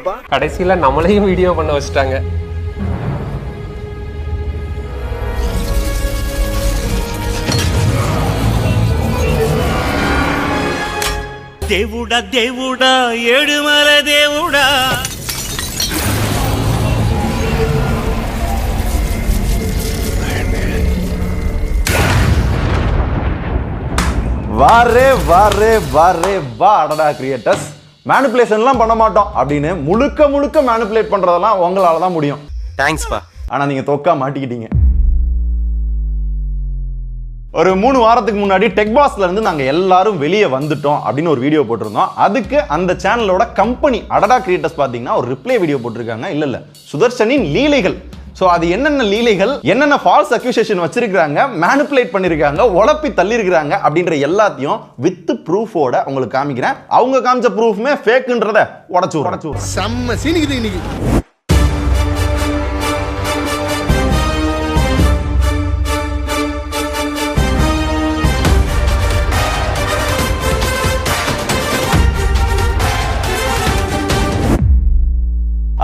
என்னப்பா கடைசியில நம்மளையும் வீடியோ பண்ண வச்சுட்டாங்க. దేవుడా దేవుడా ఏడుమల దేవుడా வாரே வாரே வாரே வா அடடா கிரியேட்டர்ஸ். மேனிபுலேஷன்லாம் பண்ண மாட்டோம் அப்படின்னு முழுக்க முழுக்க மேனிபுலேட் பண்றதெல்லாம் உங்களால தான் முடியும். தேங்க்ஸ்பா. ஆனா நீங்க தொக்கா மாட்டிக்கிட்டீங்க. ஒரு 3 வாரத்துக்கு முன்னாடி டெக் பாஸ்ல இருந்து நாங்க எல்லாரும் வெளியே வந்துட்டோம் அப்படின்னு ஒரு வீடியோ போட்டிருந்தோம். அதுக்கு அந்த சேனலோட கம்பெனி அடடா கிரியேட்டர்ஸ் பாத்தீங்கன்னா ஒரு ரிப்ளை வீடியோ போட்டிருக்காங்க. இல்ல சுதர்ஷனின் லீலைகள். சோ அது என்னென்ன லீலைகள், என்னென்ன ஃபால்ஸ் அக்யூசேஷன் வச்சிருக்காங்க, மேனிபுலேட் பண்ணிருக்காங்க, உளப்பி தள்ளி இருக்காங்க அப்படின்ற எல்லாத்தையும் வித் ப்ரூஃபோட உங்களுக்கு காமிக்கிறேன். அவங்க காமிச்ச ப்ரூஃப்மே ஃபேக்ன்றத உடைச்சு செம்ம சீனிக்குது இன்னைக்கு.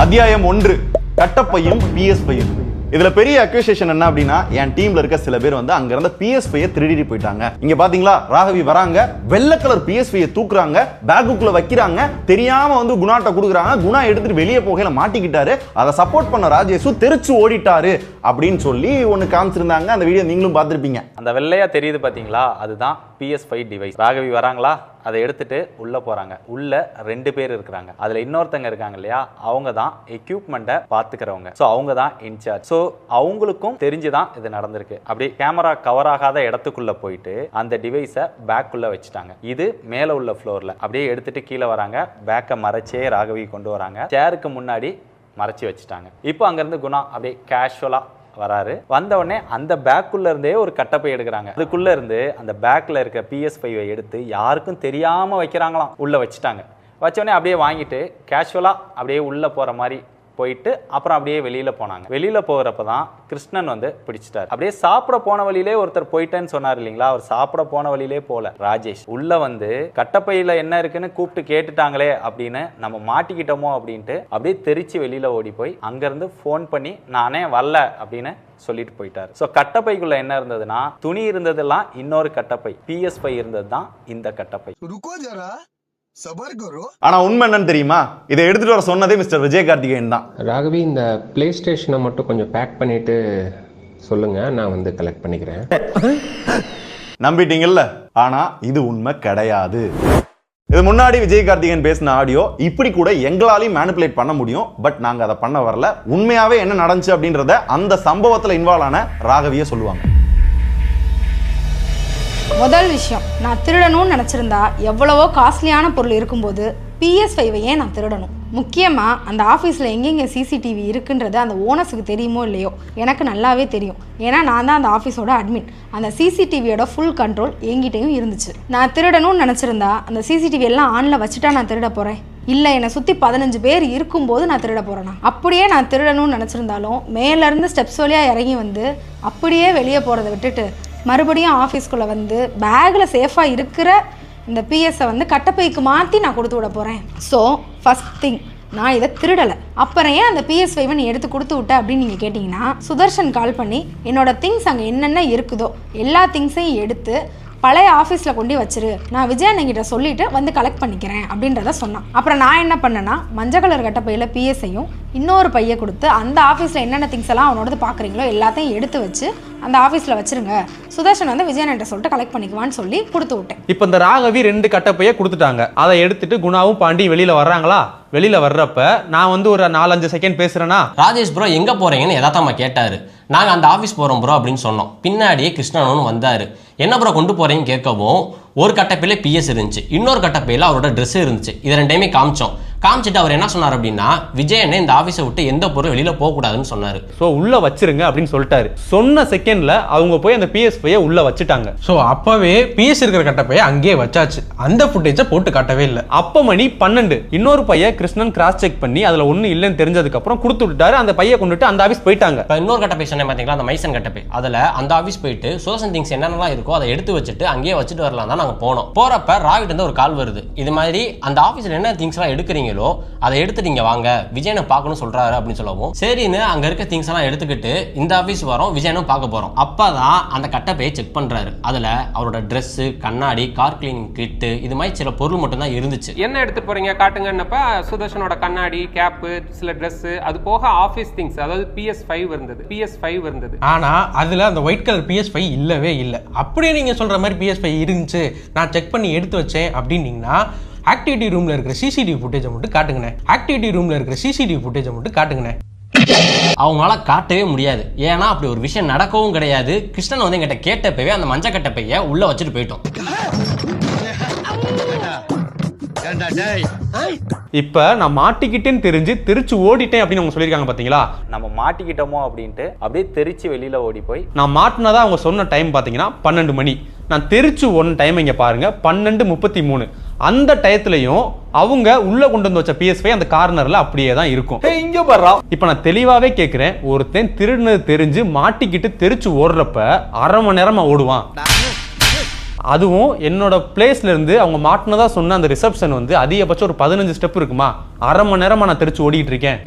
அத்தியாயம் 1 கட்டப்பையும் PS5. இதுல பெரிய அக்யூசேஷன் என்ன அப்படின்னா, என் டீம்ல இருக்க சில பேர் வந்து அங்க இருந்த PS5 திருடிட்டு போயிட்டாங்க. இங்க பாத்தீங்களா ராகவி வராங்க, வெள்ளை கலர் PS5 தூக்குறாங்க, பேக்குக்குள்ள வைக்கிறாங்க, தெரியாம வந்து குணாட்ட கொடுக்குறாங்க. குணா எடுத்துட்டு வெளியே போகையில மாட்டிக்கிட்டாரு. அதை சப்போர்ட் பண்ண ராஜேஷு தெரிச்சு ஓடிட்டாரு அப்படின்னு சொல்லி ஒன்னு காமிச்சிருந்தாங்க. அந்த வீடியோ நீங்களும் பார்த்திருப்பீங்க. அந்த வெள்ளையா தெரியுது பாத்தீங்களா, அதுதான் PS5 டிவைஸ். ராகவி வராங்களா, அதை எடுத்துட்டு உள்ள போறாங்க. உள்ள 2 பேர் இருக்கிறாங்க. அதுல இன்னொருத்தங்க இருக்காங்க இல்லையா, அவங்க தான் எக்யூப்மெண்ட்டை பாத்துக்கிறவங்க. ஸோ அவங்க தான் இன்சார்ஜ். ஸோ அவங்களுக்கும் தெரிஞ்சுதான் இது நடந்திருக்கு. அப்படியே கேமரா கவர் ஆகாத இடத்துக்குள்ள போயிட்டு அந்த டிவைஸை பேக்குள்ள வச்சுட்டாங்க. இது மேல உள்ள ஃப்ளோர்ல அப்படியே எடுத்துட்டு கீழே வராங்க. பேக்கை மறைச்சே ராகவி கொண்டு வராங்க. சேருக்கு முன்னாடி மறைச்சி வச்சுட்டாங்க. இப்போ அங்கிருந்து குணா அப்படியே கேஷுவலா வராரு. வந்த உடனே அந்த பேக்குள்ள இருந்தே ஒரு கட்டப்பை எடுக்கிறாங்க. அதுக்குள்ள இருந்து அந்த பேக்ல இருக்க PS5 எடுத்து யாருக்கும் தெரியாம வைக்கிறாங்களாம். உள்ள வச்சுட்டாங்க. வச்ச உடனே அப்படியே வாங்கிட்டு கேஷுவலா அப்படியே உள்ள போற மாதிரி போயிட்டு அப்புறம் அப்படியே வெளியில போனாங்க. வெளியில போகிறப்பதான் கிருஷ்ணன் வந்து பிடிச்சிட்டாரு. அப்படியே சாப்பிட போன வழியிலே ஒருத்தர் போயிட்டேன்னு சொன்னார் இல்லைங்களா, அவர் சாப்பிட போன வழியிலே போல ராஜேஷ் உள்ள வந்து கட்டப்பையில என்ன இருக்குன்னு கூப்பிட்டு கேட்டுட்டாங்களே அப்படின்னு நம்ம மாட்டிக்கிட்டோமோ அப்படின்ட்டு அப்படியே தெரிச்சு வெளியில ஓடி போய் அங்கிருந்து போன் பண்ணி நானே வரல அப்படின்னு சொல்லிட்டு போயிட்டாரு. ஸோ கட்டப்பைக்குள்ள என்ன இருந்ததுன்னா, துணி இருந்ததெல்லாம் இன்னொரு கட்டப்பை, PS5 இருந்தது தான் இந்த கட்டப்பை. ஆனா உண்மை என்னன்னு தெரியுமா, இதை எடுத்துட்டு வர சொன்னதே மிஸ்டர் விஜய் கார்த்திகேயன் தான். ராகவி இந்த பிளே ஸ்டேஷனை மட்டும் கொஞ்சம் பேக் பண்ணிட்டு சொல்லுங்க, நான் வந்து கலெக்ட் பண்ணிக்கிறேன். நம்பிட்டீங்கல்ல? ஆனா இது உண்மை கிடையாது. இது முன்னாடி விஜய் கார்த்திகேயன் பேசின ஆடியோ. இப்படி கூட எங்களாலையும் மேனிபுலேட் பண்ண முடியும், பட் நாங்க அதை பண்ண வரல. உண்மையாவே என்ன நடந்துச்சு அப்படின்றத அந்த சம்பவத்துல இன்வால்வ் ஆன ராகவியே சொல்லுவாங்க. முதல் விஷயம், நான் திருடணும்னு நினச்சிருந்தா எவ்வளவோ காஸ்ட்லியான பொருள் இருக்கும்போது PS5 ஏன் நான் திருடணும்? முக்கியமாக அந்த ஆஃபீஸில் எங்கெங்கே CCTV இருக்குன்றது அந்த ஓனர்ஸுக்கு தெரியுமோ இல்லையோ, எனக்கு நல்லாவே தெரியும். ஏன்னா நான் தான் அந்த ஆஃபீஸோட அட்மின். அந்த CCTVயோட ஃபுல் கண்ட்ரோல் என்கிட்டையும் இருந்துச்சு. நான் திருடணும்னு நினச்சிருந்தா அந்த CCTV எல்லாம் ஆனில் வச்சுட்டா நான் திருட போகிறேன்? இல்லை, என்னை சுற்றி 15 பேர் இருக்கும்போது நான் திருட போகிறேன்னா? அப்படியே நான் திருடணும்னு நினச்சிருந்தாலும் மேலேருந்து ஸ்டெப்ஸ் வழியாக இறங்கி வந்து அப்படியே வெளியே போகிறத விட்டுட்டு மறுபடியும் ஆஃபீஸ்க்குள்ளே வந்து பேக்கில் சேஃபாக இருக்கிற இந்த PS வந்து கட்டப்பைக்கு மாற்றி நான் கொடுத்து விட போகிறேன். ஸோ ஃபஸ்ட் திங், நான் இதை திருடலை. அப்புறம் ஏன் அந்த PS5 நீ எடுத்து கொடுத்து விட்ட அப்படின்னு நீங்கள் கேட்டிங்கன்னா, சுதர்ஷன் கால் பண்ணி என்னோட திங்ஸ் அங்கே என்னென்ன இருக்குதோ எல்லா திங்ஸையும் எடுத்து பழைய ஆஃபீஸில் கொண்டு வச்சிரு, நான் விஜயண்ணங்கிட்ட சொல்லிட்டு வந்து கலெக்ட் பண்ணிக்கிறேன் அப்படின்றத சொன்னான். அப்புறம் நான் என்ன பண்ணேன்னா, மஞ்சள் கலர் கட்டப்பையில் PS-ஐயும் இன்னொரு பையை கொடுத்து அந்த ஆஃபீஸில் என்னென்ன திங்ஸ் எல்லாம் அவனோடது பார்க்குறீங்களோ எல்லாத்தையும் எடுத்து வச்சு அந்த ஆஃபீஸில் வச்சிருங்க, சுதர்ஷன் வந்து விஜயண்ணன்ட்ட சொல்லிட்டு கலெக்ட் பண்ணிக்குவான்னு சொல்லி கொடுத்து விட்டேன். இப்போ இந்த ராகவி 2 கட்டப்பையை கொடுத்துட்டாங்க. அதை எடுத்துட்டு குணாவும் பாண்டி வெளியில வர்றாங்களா. வெளியில வர்றப்ப நான் வந்து ஒரு 4-5 செகண்ட் பேசுறேன்னா, ராஜேஷ் ப்ரோ எங்க போறீங்கன்னு எதாத்தமா கேட்டாரு. நாங்கள் அந்த ஆஃபீஸ் போகிறோம் ப்ரோ அப்படின்னு சொன்னோம். பின்னாடியே கிருஷ்ணனும் வந்தார். என்ன ப்ரோ கொண்டு போகிறீங்கன்னு கேட்கவும், ஒரு கட்டப்பையில PS இருந்துச்சு, இன்னொரு கட்டப்பையில் அவரோட ட்ரெஸ் இருந்துச்சு. இதை 2டையுமே காமிச்சோம். காமிச்சிட்டு அவர் என்ன சொன்னார் அப்படின்னா, விஜயனை இந்த ஆஃபீஸை விட்டு எந்த பொருள் வெளியில் போகக்கூடாதுன்னு சொன்னார். ஸோ உள்ள வச்சிருங்க அப்படின்னு சொல்லிட்டாரு. சொன்ன செகண்ட்ல அவங்க போய் அந்த PS5 உள்ள வச்சுட்டாங்க. ஸோ அப்பவே PS இருக்கிற கட்டப்பையை அங்கேயே வச்சாச்சு. அந்த ஃபுட்டேஜை போட்டு காட்டவே இல்லை. அப்ப மணி 12. இன்னொரு பையன் கிருஷ்ணன் கிராஸ் செக் பண்ணி அதுல ஒண்ணு இல்லைன்னு தெரிஞ்சதுக்கு அப்புறம் கொடுத்து விட்டாரு. அந்த பையை கொண்டுட்டு அந்த ஆஃபீஸ் போயிட்டாங்க. இப்போ இன்னொரு கட்டப்பை சொன்னேன் பார்த்தீங்களா, அந்த மைசன் கட்டப்பை. அதில் அந்த ஆஃபீஸ் போயிட்டு சோசன் திங்ஸ் என்னென்னலாம் இருக்கோ அதை எடுத்து வச்சுட்டு அங்கேயே வச்சுட்டு வரலாம் தான் நாங்கள் போனோம். போறப்ப ராவிட் வந்து ஒரு கால் வருது, இது மாதிரி அந்த ஆஃபீஸில் என்ன திங்ஸ்லாம் எடுக்கிறீங்க, வச்சிருக்கீங்களோ அதை எடுத்துட்டு இங்க வாங்க, விஜயனை பார்க்கணும் சொல்றாரு அப்படின்னு சொல்லவும் சரின்னு அங்க இருக்க திங்ஸ் எல்லாம் எடுத்துக்கிட்டு இந்த ஆபீஸ் வரோம், விஜயனும் பார்க்க போறோம். அப்பதான் அந்த கட்டப்பையை செக் பண்றாரு. அதுல அவரோட ட்ரெஸ், கண்ணாடி, கார் கிளீனிங் கிட்டு இது மாதிரி சில பொருள் மட்டும் தான் இருந்துச்சு. என்ன எடுத்துட்டு போறீங்க காட்டுங்கன்னப்ப சுதர்ஷனோட கண்ணாடி, கேப்பு, சில ட்ரெஸ், அது போக ஆஃபீஸ் திங்ஸ், அதாவது PS5 இருந்தது. ஆனா அதுல அந்த ஒயிட் கலர் PS5 இல்லவே இல்லை. அப்படியே நீங்க சொல்ற மாதிரி PS5 இருந்துச்சு, நான் செக் பண்ணி எடுத்து வச்சேன் அப்படின்னீங்கன்னா ஆக்டிவிட்டி ரூம்ல இருக்கிற CCTV ஃபுட்டேஜை மட்டும் காட்டுங்கண்ணே. அவங்களால காட்டவே முடியாது. ஏன்னா அப்படி ஒரு விஷயம் நடக்கவும் கிடையாது. கிருஷ்ணன் வந்து எங்கிட்ட கேட்டப்பவே அந்த மஞ்சள் கட்டப்பைய உள்ள வச்சுட்டு போயிட்டோம். இப்ப நான் மாட்டிக்கிட்டேன்னு தெரிஞ்சு திருச்சி ஓடிட்டேன் அப்படின்னு அவங்க சொல்லியிருக்காங்க பாத்தீங்களா? நம்ம மாட்டிக்கிட்டோமோ அப்படின்ட்டு அப்படியே தெரிச்சு வெளியில ஓடி போய் நான் மாட்டினதா அவங்க சொன்ன டைம் பாத்தீங்கன்னா 12 மணி. நான் தெரிச்சு ஒன் டைம் இங்க பாருங்க 12:33. அந்த டயத்துலயும் அவங்க உள்ள கொண்டு வந்து வச்ச PS5 அந்த கார்னர்ல அப்படியே தான் இருக்கும். இங்க வர்றா. இப்ப நான் தெளிவாவே கேட்கிறேன், ஒருத்தன் திருடுனது தெரிஞ்சு மாட்டிக்கிட்டு தெரிச்சு ஓடுறப்ப அரை மணி நேரமா ஓடுவான். அதுவும் என்னோட பிளேஸ்ல இருந்து அவங்க மாட்டினதா சொன்ன அந்த ரிசப்ஷன் வந்து அதிகபட்சம் ஒரு 15 ஸ்டெப் இருக்குமா, அரை மணி நேரமா நான் தெரிச்சு ஓடிட்டு இருக்கேன்.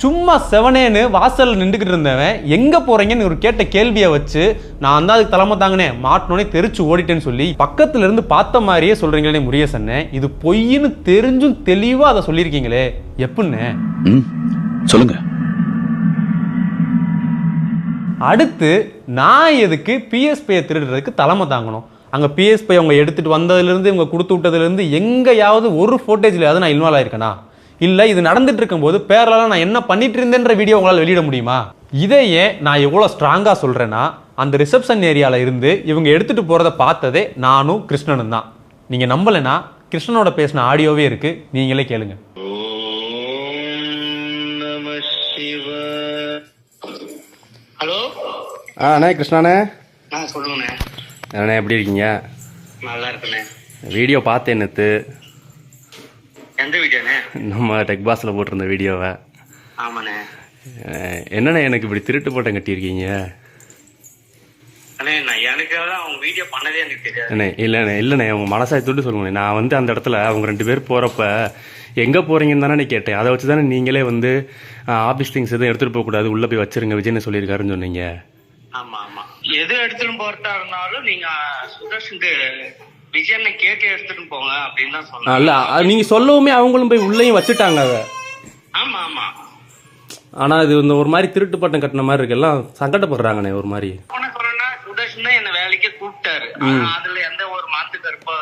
சும்மா செவனேன்னு வாசல் நின்றுக்கிட்டு இருந்தவன் எங்க போறீங்கன்னு ஒரு கேட்ட கேள்வியை வச்சு நான் தான் அதுக்கு தலைமை தாங்கினேன், மாட்டினோடனே தெரிச்சு ஓடிட்டேன்னு சொல்லி பக்கத்துல இருந்து பார்த்த மாதிரியே சொல்றீங்களே முருகேசன், இது பொய்ன்னு தெரிஞ்சும் தெளிவா அதை சொல்லியிருக்கீங்களே எப்படின்னு சொல்லுங்க. அடுத்து நான் எதுக்கு PS5 திருடுறதுக்கு தலைமை தாங்கணும்? அங்கே PS5 அவங்க எடுத்துட்டு வந்ததுலேருந்து இவங்க கொடுத்து விட்டதுலேருந்து எங்கேயாவது ஒரு ஃபோட்டேஜ்லையாவது நான் இன்வால்வ் ஆயிருக்கேனா? இல்லை இது நடந்துட்டு இருக்கும்போது பேரலாம் நான் என்ன பண்ணிட்டு இருந்தேன்ற வீடியோ உங்களால் வெளியிட முடியுமா? இதையே நான் எவ்வளோ ஸ்ட்ராங்காக சொல்கிறேன்னா, அந்த ரிசப்ஷன் ஏரியாவில் இருந்து இவங்க எடுத்துகிட்டு போகிறத பார்த்ததே நானும் கிருஷ்ணனும் தான். நீங்கள் நம்பலைன்னா கிருஷ்ணனோட பேசின ஆடியோவே இருக்குது, நீங்களே கேளுங்க. ஹலோ அண்ணே கிருஷ்ணாண்ணே. சொல்லுங்கண்ணே. அண்ணே எப்படி இருக்கீங்க? நல்லா இருக்குண்ணே. வீடியோ பார்த்தேன் நேற்று. எந்த வீடியோண்ணே? நம்ம டெக் பாஸில் போட்டிருந்த வீடியோவை. ஆமாண்ணே. என்னண்ணே எனக்கு இப்படி திருட்டு போட்டம் கட்டியிருக்கீங்க? அண்ணே நான் எனக்கு அவங்க வீடியோ பண்ணதே எனக்கு தெரியாது. அண்ணே இல்லைண்ணே உங்கள் மனசாய் தொட்டு சொல்லுங்கண்ணே. நான் வந்து அந்த இடத்துல அவங்க 2 பேர் போகிறப்ப எங்கே போகிறீங்கன்னு தானே கேட்டேன். அதை வச்சு தானே நீங்களே வந்து ஆஃபீஸ் திங்ஸ் எதுவும் எடுத்துகிட்டு போகக்கூடாது, உள்ளே போய் வச்சிருங்க விஜய்னு சொல்லியிருக்காருன்னு சொன்னீங்க. ஆமா ஆமா. எது எடுத்துட்டு போறதா இருந்தாலும் நீங்க சுதர்ஷனுக்கு விஜயனை கேட்டு எடுத்துட்டு போங்க அப்படின்னு தான் சொன்னாங்க. இல்லை நீங்கள் சொல்லவுமே அவங்களும் போய் உள்ளேயும் வச்சுட்டாங்க அதை. ஆமா ஆமா. ஆனால் இது இந்த ஒரு மாதிரி திருட்டு பட்டம் கட்டின மாதிரி இருக்கு, எல்லாம் சங்கடப்படுறாங்கண்ணே ஒரு மாதிரி. சுதர்ஷன் தான் என்ன வேலைக்கே கூப்பிட்டாரு. அதுல எந்த ஒரு மாத்து கருப்போ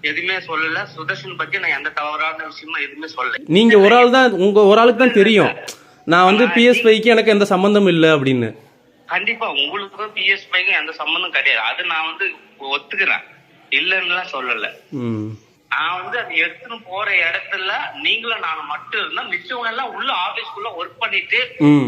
எதுவுமே சொல்லல. சுதர்ஷன் பத்தி நான் எந்த தவறான விஷயமா எதுவுமே சொல்லல. நீங்க ஒரு ஆள் தான், உங்க ஒரு ஆளுக்கு தான் தெரியும் நான் வந்து PS5க்கு எனக்கு எந்த சம்பந்தம் இல்லை அப்படின்னு. கண்டிப்பா உங்களுக்கும் PS5க்கும் எந்த சம்பந்தம் கிடையாது. அது நான் வந்து ஒத்துக்கிறேன், இல்லன்னு சொல்லல. நான் வந்து அது எடுத்துன்னு போற இடத்துல நீங்களும் நானும் மட்டும் இருந்தா, மிச்சவங்க எல்லாம் உள்ள ஆபீஸ்க்குள்ள ஒர்க் பண்ணிட்டு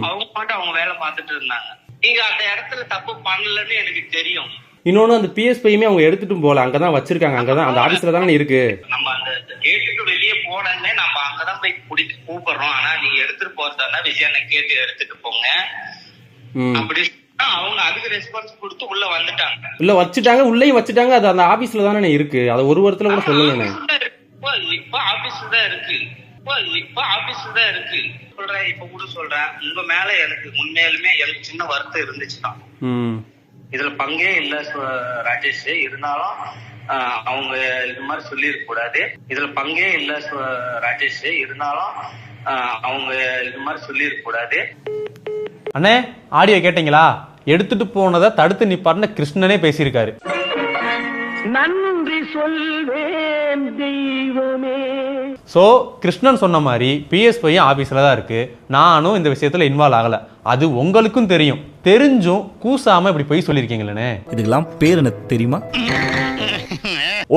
அவங்க மட்டும் அவங்க வேலை பார்த்துட்டு இருந்தாங்க. நீங்க அந்த இடத்துல தப்பு பண்ணலன்னு எனக்கு தெரியும். இன்னொன்னு அந்த PS5மே அவங்க எடுத்துட்டு போல, அங்கதான் வச்சிருக்காங்க, அங்கதான் அந்த ஆபீஸ்ல தானே இருக்கு. நம்ம அந்த கேட்டுக்கு வெளியே போனே நம்ம அங்கதான் போய் கூப்பிடுறோம். ஆனா நீங்க எடுத்துட்டு போறதா விஷயம் கேட்டு எடுத்துட்டு போங்க அப்படி அவங்க அதுக்கு ரெஸ்பான்ஸ் கொடுத்து உள்ள வந்துட்டாங்க. உள்ள வச்சுட்டாங்க, உள்ளேயும் வச்சுட்டாங்க. அது அந்த ஆபீஸ்ல தானே இருக்கு, அது ஒரு வாரத்துல கூட சொல்லல. இப்ப ஆபீஸ்ல தான் இருக்கு, இப்ப ஆபீஸ்ல தான் இருக்கு சொல்றேன். இப்ப கூட சொல்றேன், உங்க மேல எனக்கு உண்மையிலுமே எனக்கு சின்ன வருத்தம் இருந்துச்சுதான். இதுல பங்கே இல்ல ராஜேஷ். இருந்தாலும் அவங்க இது மாதிரி சொல்லிருக்க கூடாது. இதுல பங்கே இல்ல ராஜேஷ். இருந்தாலும் அவங்க இது மாதிரி சொல்லிருக்க கூடாது. அண்ணே ஆடியோ கேட்டீங்களா? எடுத்துட்டு போனதை தடுத்து நிப்பாருன்னு கிருஷ்ணனே பேசியிருக்காரு. நன்றி சொல்வேன் தெய்வமே. ஸோ கிருஷ்ணன் சொன்ன மாதிரி PS5 ஆஃபீஸில் தான் இருக்கு. நானும் இந்த விஷயத்தில் இன்வால்வ் ஆகலை. அது உங்களுக்கும் தெரியும். தெரிஞ்சும் கூசாம இப்படி போய் சொல்லியிருக்கீங்களே. இதுக்கெல்லாம் பேர் எனக்கு தெரியுமா?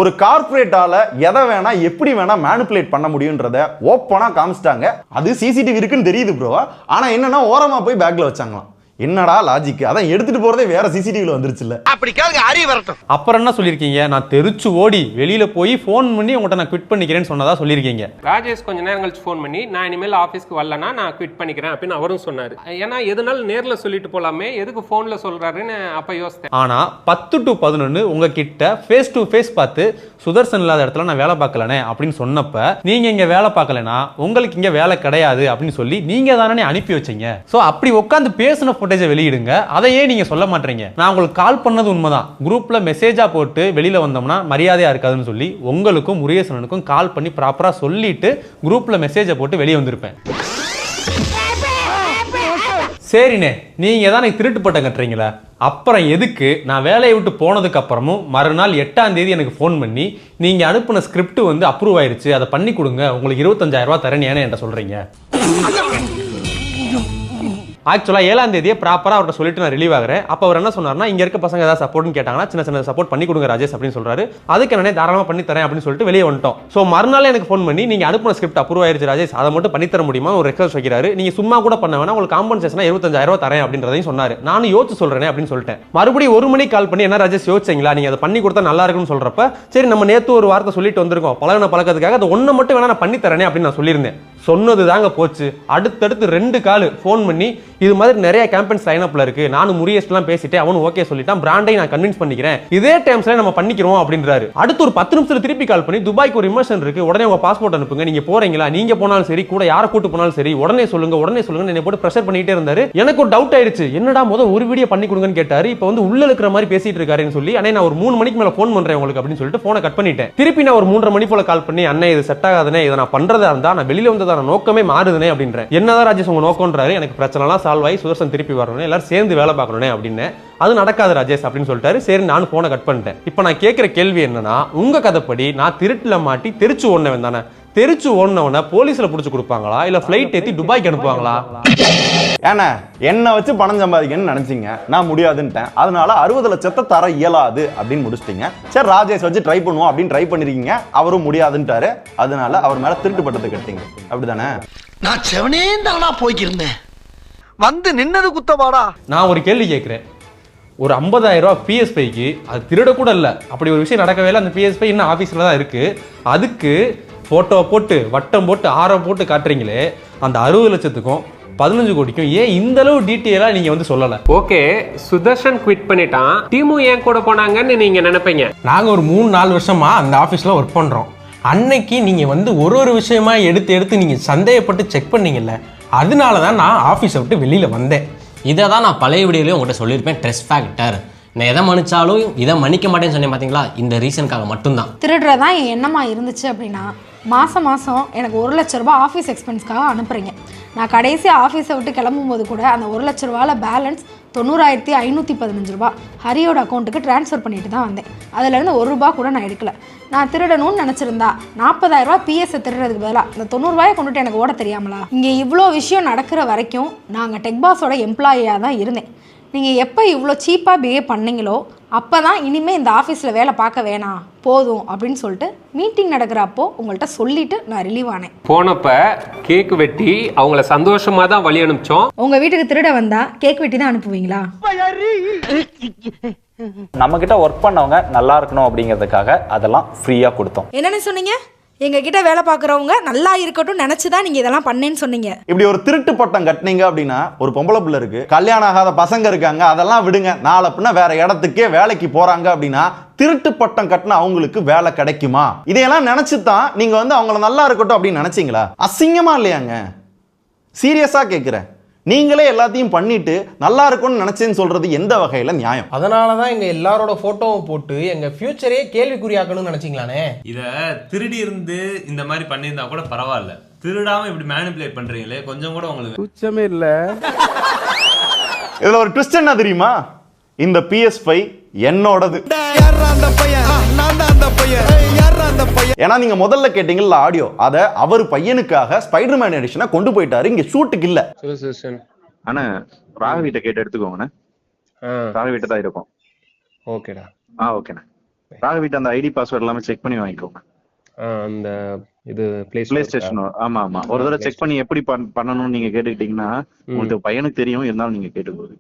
ஒரு கார்பரேட்டால எதை வேணா எப்படி வேணா மேனிபுலேட் பண்ண முடியும்ன்றத ஓப்பனா காமிச்சிட்டாங்க. அது CCTV இருக்குன்னு தெரியுது ப்ரோ. ஆனா என்னன்னா ஓரமா போய் பேக்ல வச்சாங்களாம். என்னடா லாஜிக்? அதான் எடுத்துட்டு போறதே வேற சிசிடிவில வந்துருச்சுல்ல. அப்படி கேளுங்க, அறிய வரட்டும். அப்புறம் என்ன சொல்லியிருக்கீங்க? நான் தெரிச்சு ஓடி வெளியில போய் ஃபோன் பண்ணி உங்கள்கிட்ட நான் குவிட் பண்ணிக்கிறேன்னு சொன்னதா சொல்லியிருக்கீங்க. ராஜேஷ் கொஞ்ச நேரம் கழிச்சு ஃபோன் பண்ணி நான் இனிமேல் ஆஃபீஸ்க்கு வரலன்னா நான் குவிட் பண்ணிக்கிறேன் அப்படின்னு அவரும் சொன்னார். ஏன்னா எதுனாலும் நேரில் சொல்லிட்டு போலாமே, எதுக்கு ஃபோனில் சொல்றாருன்னு அப்போ யோசித்தேன். ஆனா 10 to 11 உங்ககிட்ட ஃபேஸ் டு ஃபேஸ் பார்த்து சுதர்சன் இல்லாத இடத்துல நான் வேலை பார்க்கலனே அப்படின்னு சொன்னப்ப நீங்க இங்க வேலை பார்க்கலனா உங்களுக்கு இங்க வேலை கிடையாது அப்படின்னு சொல்லி நீங்க தானே அனுப்பி வச்சீங்க. சோ அப்படி உட்காந்து பேசின ஃபுட்டேஜை வெளியிடுங்க, அதையே நீங்க சொல்ல மாட்டீங்க. நான் உங்களுக்கு கால் பண்ணது உண்மைதான், குரூப்ல மெசேஜா போட்டு வெளியில வந்தோம்னா மரியாதையா இருக்காதுன்னு சொல்லி உங்களுக்கும் முருகேசனுக்கும் கால் பண்ணி ப்ராப்பரா சொல்லிட்டு குரூப்ல மெசேஜை போட்டு வெளியே வந்திருப்பேன். சரிண்ணே, நீங்க தான் எனக்கு திருட்டு பட்டம் கட்டுறீங்களா? அப்புறம் எதுக்கு நான் வேலையை விட்டு போனதுக்கு அப்புறமும் மறுநாள் 8ஆம் தேதி எனக்கு ஃபோன் பண்ணி நீங்க அனுப்பின ஸ்கிரிப்ட் வந்து அப்ரூவ் ஆயிருச்சு, அதை பண்ணி கொடுங்க, உங்களுக்கு 25,000 ரூபாய் தரேன்னு என்கிட்ட சொல்றீங்க? ஆக்சுவலாக 7ஆம் தேதியே ப்ராப்பராக அவர்கிட்ட சொல்லிட்டு நான் ரிலீவ் ஆகிறேன். அப்போ அவர் என்ன சொன்னார்னா, இங்கே இருக்க பசங்க ஏதாவது சப்போர்ட்னு கேட்டாங்கன்னா சின்ன சின்ன சப்போர்ட் பண்ணி கொடுங்க ராஜேஷ் அப்படின்னு சொல்றாரு. அதுக்கு என்னன்னே தாராளமாக பண்ணி தரேன் அப்படின்னு சொல்லிட்டு வெளியே வந்துட்டோம். ஸோ மறுநாள் எனக்கு ஃபோன் பண்ணி நீங்கள் அனுப்பின ஸ்கிரிப்ட் அப்ரூவ் ஆயிருச்சு ராஜேஷ், அதை மட்டும் பண்ணி தர முடியுமா ஒரு ரெக்வஸ்ட் வைக்கிறாரு. நீங்கள் சும்மா கூட பண்ண வேணா, உங்களுக்கு காம்பன்சேஷனாக 25,000 ரூபாய் தரேன் அப்படின்றதையும் சொன்னார். நானும் யோசிச்சு சொல்றேன் அப்படின்னு சொல்லிட்டேன். மறுபடியும் 1 மணிக்கு கால் பண்ணி என்ன ராஜேஷ் யோசிச்சிங்களா, நீங்கள் அதை பண்ணி கொடுத்தா நல்லா இருக்குன்னு சொல்றப்ப சரி நம்ம நேற்று ஒரு வார்த்தை சொல்லிட்டு வந்திருக்கோம், பழக்கத்துக்காக அதை ஒன்று மட்டும் வேணா நான் பண்ணி தரேனே அப்படின்னு நான் சொல்லியிருந்தேன். சொன்னது தாங்க போச்சு. அடுத்தடுத்து 2 கால் ஃபோன் பண்ணி இது மாதிரி நிறைய கேம்பெயின் சைன் அப்ல இருக்கு, நானும் முரியஸ்லாம் பேசிட்டு அவனும் ஓகே சொல்லிட்டான், பிராண்டை நான் கன்வின்ஸ் பண்ணிக்கிறேன், இதே டைம்ஸ்ல நம்ம பண்ணிக்கிறோம் அப்படின்றாரு. அடுத்து ஒரு 10 நிமிஷத்துல திருப்பி கால் பண்ணி துபாய்க்கு ஒரு இமர்ஷன் இருக்கு, உடனே உங்க பாஸ்போர்ட் அனுப்புங்க, நீங்க போறீங்களா, நீங்க போனாலும் சரி கூட யாரை கூட்டு போனாலும் சரி உடனே சொல்லுங்க என்னை போட்டு பிரஷர் பண்ணிட்டே இருந்தாரு. எனக்கு ஒரு டவுட் ஆயிருச்சு, என்னடா முதல் ஒரு வீடியோ பண்ணி கொடுங்கன்னு கேட்டாரு, இப்போ வந்து உள்ள இருக்கிற மாதிரி பேசிட்டு இருக்காருன்னு சொல்லி அண்ணே நான் ஒரு 3 மணிக்கு மேல ஃபோன் பண்றேன் உங்களுக்கு அப்படின்னு சொல்லிட்டு போனை கட் பண்ணிட்டேன். திருப்பி நான் ஒரு 3:30 மணி போல கால் பண்ணி அண்ணே இது செட் ஆகாதுனே, இதை நான் பண்றதா இருந்தா நான் வெளியில வந்ததான நோக்கமே மாறுதுனே அப்படின்றேன். என்னதான் ராஜேஷ் உங்க நோக்கம்ன்றாரு. எனக்கு பிரச்சனை எல்லாம் சால்வ் ஆகி சுதர்சன் திருப்பி வரணும், எல்லாரும் சேர்ந்து வேலை பார்க்கணும்னே அப்படின்னு. அது நடக்காது ராஜேஷ் அப்படின்னு சொல்லிட்டாரு. சரி நானும் போனை கட் பண்ணிட்டேன். இப்போ நான் கேட்கிற கேள்வி என்னன்னா, உங்க கதைப்படி நான் திருட்டுல மாட்டி தெரிச்சு ஓடுனவன் தானே, தெரிச்சு ஓடுனவன போலீஸ்ல புடிச்சு கொடுப்பாங்களா இல்ல ஃபிளைட் ஏத்தி துபாய்க்கு அனுப்புவாங்களா? ஏன்னா என்ன வச்சு பணம் சம்பாதிக்கணும்னு நினைச்சீங்க, நான் முடியாதுன்ட்டேன், அதனால 60 லட்சத்தை தர இயலாது அப்படின்னு முடிச்சிட்டீங்க. சரி ராஜேஷ் வச்சு ட்ரை பண்ணுவோம் அப்படின்னு ட்ரை பண்ணிருக்கீங்க, அவரும் முடியாதுன்ட்டாரு, அதனால அவர் மேல திருட்டு பட்டத்தை கட்டிங்க, அப்படிதானே? நான் செவனே தானா போய்க்கிருந்தேன், வந்து நின்னது குத்தவாடா. நான் ஒரு கேள்வி கேட்கிறேன், ஒரு 50,000 ரூபாய் PS5க்கு அது திருட கூட இல்லை, அப்படி ஒரு விஷயம் நடக்கவே இல்லை, அந்த PS5 இன்னும் ஆஃபீஸில் தான் இருக்கு, அதுக்கு ஃபோட்டோ போட்டு வட்டம் போட்டு ஆரம் போட்டு காட்டுறீங்களே, அந்த 60 லட்சத்துக்கும் 15 கோடிக்கும் ஏன் இந்த அளவு டீட்டெயிலாக நீங்கள் வந்து சொல்லலை? ஓகே, சுதர்ஷன் குவிட் பண்ணிட்டான், டீமும் ஏன் கூட போனாங்கன்னு நீங்கள் நினைப்பீங்க. நாங்கள் ஒரு 3-4 வருஷமா அந்த ஆஃபீஸில் ஒர்க் பண்ணுறோம். அன்னைக்கு நீங்கள் வந்து ஒரு விஷயமா எடுத்து நீங்கள் சந்தேகப்பட்டு செக் பண்ணீங்கல்ல, அதனால தான் நான் ஆஃபீஸை விட்டு வெளியில் வந்தேன். இதை தான் நான் பழைய வீடியோலையும் உங்கள்கிட்ட சொல்லியிருப்பேன், ட்ரெஸ் ஃபேக்டர். நான் எதை மன்னிச்சாலும் இதை மன்னிக்க மாட்டேன்னு சொன்னேன் பார்த்தீங்களா, இந்த ரீசனுக்காக மட்டும்தான். திருடுறதான் என் எண்ணமா இருந்துச்சு அப்படின்னா மாதம் எனக்கு 1 லட்ச ரூபாய் ஆஃபீஸ் எக்ஸ்பென்ஸ்க்காக அனுப்புறீங்க. நான் கடைசி ஆஃபீஸை விட்டு கிளம்பும்போது கூட அந்த 1 லட்ச ரூபாயில் பேலன்ஸ் 90,515 ரூபாய் ஹரியோட அக்கௌண்ட்டுக்கு ட்ரான்ஸ்ஃபர் பண்ணிட்டு தான் வந்தேன். அதுலேருந்து 1 ரூபா கூட நான் எடுக்கல. நான் திருடணும்னு நினச்சிருந்தா 40,000 ரூபாய் பிஎஸ்ஸை திருடுறதுக்கு பதிலாக இந்த 90 ரூபாயை கொண்டுட்டு எனக்கு ஓட தெரியாமலா? இங்கே இவ்வளோ விஷயம் நடக்கிற வரைக்கும் நாங்கள் டெக்பாஸோட எம்ப்ளாயியாக தான் இருந்தேன். நீங்கள் எப்போ இவ்வளோ சீப்பாக பிஹேவ் பண்ணீங்களோ அப்போ தான் இனிமேல் இந்த ஆஃபீஸில் வேலை பார்க்க வேணாம் போதும் அப்படின்னு சொல்லிட்டு மீட்டிங் நடக்கிறப்போ உங்கள்கிட்ட சொல்லிட்டு நான் ரிலீவ் ஆனேன். போனப்ப கேக் வெட்டி அவங்கள சந்தோஷமாக தான் வழி அனுப்பிச்சோம். உங்கள் வீட்டுக்கு திருட வந்தால் கேக் வெட்டி தான் அனுப்புவீங்களா? நம்ம கிட்ட ஒர்க் பண்ணவங்க நல்லா இருக்கணும் அப்படிங்கிறதுக்காக அதெல்லாம் ஃப்ரீயாக கொடுத்தோம். என்னென்னு சொன்னீங்க? எங்ககிட்ட வேலை பார்க்குறவங்க நல்லா இருக்கட்டும் நினச்சி தான் நீங்கள் இதெல்லாம் பண்ணேன்னு சொன்னீங்க. இப்படி ஒரு திருட்டு பட்டம் கட்டினீங்க அப்படின்னா, ஒரு பொம்பளை பிள்ளை இருக்கு, கல்யாணம் ஆகாத பசங்க இருக்காங்க, அதெல்லாம் விடுங்க, நாளை பின்ன வேற இடத்துக்கே வேலைக்கு போறாங்க அப்படின்னா திருட்டு பட்டம் கட்டின அவங்களுக்கு வேலை கிடைக்குமா? இதையெல்லாம் நினைச்சுதான் நீங்க வந்து அவங்கள நல்லா இருக்கட்டும் அப்படின்னு நினைச்சீங்களா? அசிங்கமா இல்லையாங்க? சீரியஸா கேட்கிறேன். நீங்களே எல்லாத்தையும் பண்ணிட்டு நல்லா இருக்கும்னு நினைச்சேன்னு சொல்றது எந்த வகையில நியாயம்? அதனால தான் எங்க எல்லாரோட போட்டோவும் போட்டு எங்க ஃபியூச்சரே கேள்விக்குறியாக்கணும்னு நினைச்சீங்களானே. இத திருடி இருந்து இந்த மாதிரி பண்ணியிருந்தா கூட பரவாயில்ல, திருடாம இப்படி மேனிபுலேட் பண்றீங்களே கொஞ்சம் கூட உங்களுக்கு துச்சமே இல்ல. இதுல ஒரு ட்விஸ்ட் என்ன தெரியுமா? இந்த PS5 என்னோடது. ஏன்னா நீங்க முதல்ல கேட்டீங்கல்ல ஆடியோ, அத அவர் பையனுக்காக ஸ்பைடர்மேன் எடிஷனை கொண்டு போயிட்டாரு, இங்க ஷூட்டுக்கு இல்ல. அண்ணா ராகவிட்ட கேட்டு எடுத்துக்கோங்கண்ணே, ராகவிட்ட தான் இருக்கும். ஓகேடா. ஓகேண்ணா. ராகவிட்ட அந்த ஐடி பாஸ்வேர்ட் எல்லாமே செக் பண்ணி வாங்கிக்கோங்க. அந்த இது பிளே ஸ்டேஷன். ஆமா ஆமா, ஒரு தடவை செக் பண்ணி எப்படி பண்ணணும்னு நீங்க கேட்டுக்கிட்டீங்கன்னா உங்களுக்கு பையனுக்கு தெரியும், இருந்தாலும் நீங்க கேட்டுக்கோங்க.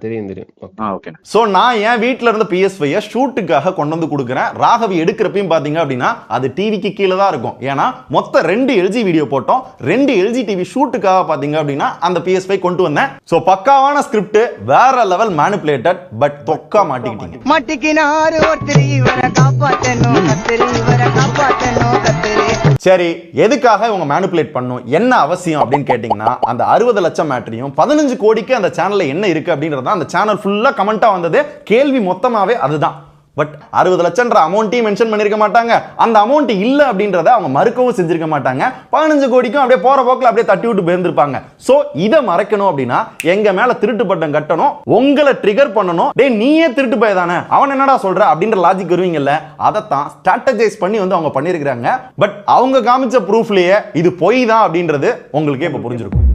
தெரியும் தெரியும். ஓகே. ஸோ நான் என் வீட்டில் இருந்த PS5 ஷூட்டுக்காக கொண்டு வந்து கொடுக்குறேன். ராகவி எடுக்கிறப்பையும் பார்த்தீங்க அப்படின்னா அது டிவிக்கு கீழே தான் இருக்கும். ஏன்னா மொத்தம் 2 LG வீடியோ போட்டோம். 2 LG டிவி ஷூட்டுக்காக பார்த்தீங்க அப்படின்னா அந்த PS5 கொண்டு வந்தேன். ஸோ பக்காவான ஸ்கிரிப்ட், வேற லெவல் மேனிபுலேட்டட், பட் தொக்கா மாட்டிக்கிட்டீங்க. மாட்டிக்கினாரு ஒருத்தர் இவரை காப்பாத்தணும் கத்திரி, இவரை காப்பாத்தணும் கத்திரி. சரி, எதுக்காக இவங்க மேனிபுலேட் பண்ணும், என்ன அவசியம் அப்படின்னு கேட்டீங்கன்னா அந்த 60 லட்சம் மேட்டரியும் 15 கோடிக்கு அந்த சேனல்ல என்ன இருக்கு அப்படின்றது அந்த சேனல் ஃபுல்லா கமெண்டா வந்தது. கேள்வி மொத்தமாவே அதுதான். பட் 60 லட்சம்ன்ற அமௌண்ட்டையும் மென்ஷன் பண்ணிருக்க மாட்டாங்க. அந்த அமௌண்ட் இல்ல அப்படின்றத அவங்க மறுக்கவும் செஞ்சிருக்க மாட்டாங்க. 15 கோடிக்கும் அப்படியே போற போக்கில் அப்படியே தட்டி விட்டு போயிருந்திருப்பாங்க. சோ இதை மறைக்கணும் அப்படின்னா எங்க மேல திருட்டு பட்டம் கட்டணும், உங்களை ட்ரிகர் பண்ணணும். டேய் நீயே திருட்டு போய் தானே, அவன் என்னடா சொல்ற அப்படின்ற லாஜிக் வருவீங்கல்ல, அதைத்தான் ஸ்ட்ராட்டஜைஸ் பண்ணி வந்து அவங்க பண்ணிருக்காங்க. பட் அவங்க காமிச்ச ப்ரூஃப்லயே இது பொய் தான் அப்படின்றது உங்களுக்கே இப்ப புரிஞ்சிருக்கும்.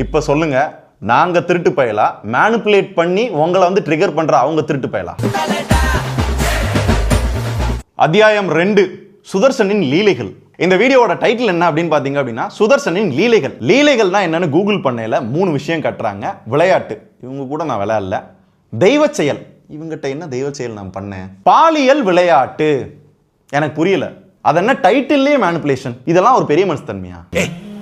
இப்ப சொல்லுங்க, நாங்க திருட்டு பயலா, மேனிபுலேட் பண்ணி உங்களை வந்து ட்ரிகர் பண்ற அவங்க திருட்டு பயலா? அத்தியாயம் 2, சுதர்சனின் லீலைகள். இந்த வீடியோவோட டைட்டில் என்ன அப்படின்னு பாத்தீங்க அப்படின்னா சுதர்சனின் லீலைகள். லீலைகள்னா என்னன்னு கூகுள் பண்ணையில 3 விஷயம் கட்டுறாங்க. விளையாட்டு, இவங்க கூட நான் விளையாடல. தெய்வ செயல், இவங்கிட்ட என்ன தெய்வ செயல் நான் பண்ணேன். பாலியல் விளையாட்டு, எனக்கு புரியல. அது என்ன டைட்டில்லே மேனிபுலேஷன். இதெல்லாம் ஒரு பெரிய மனுஷத்தன்மையா?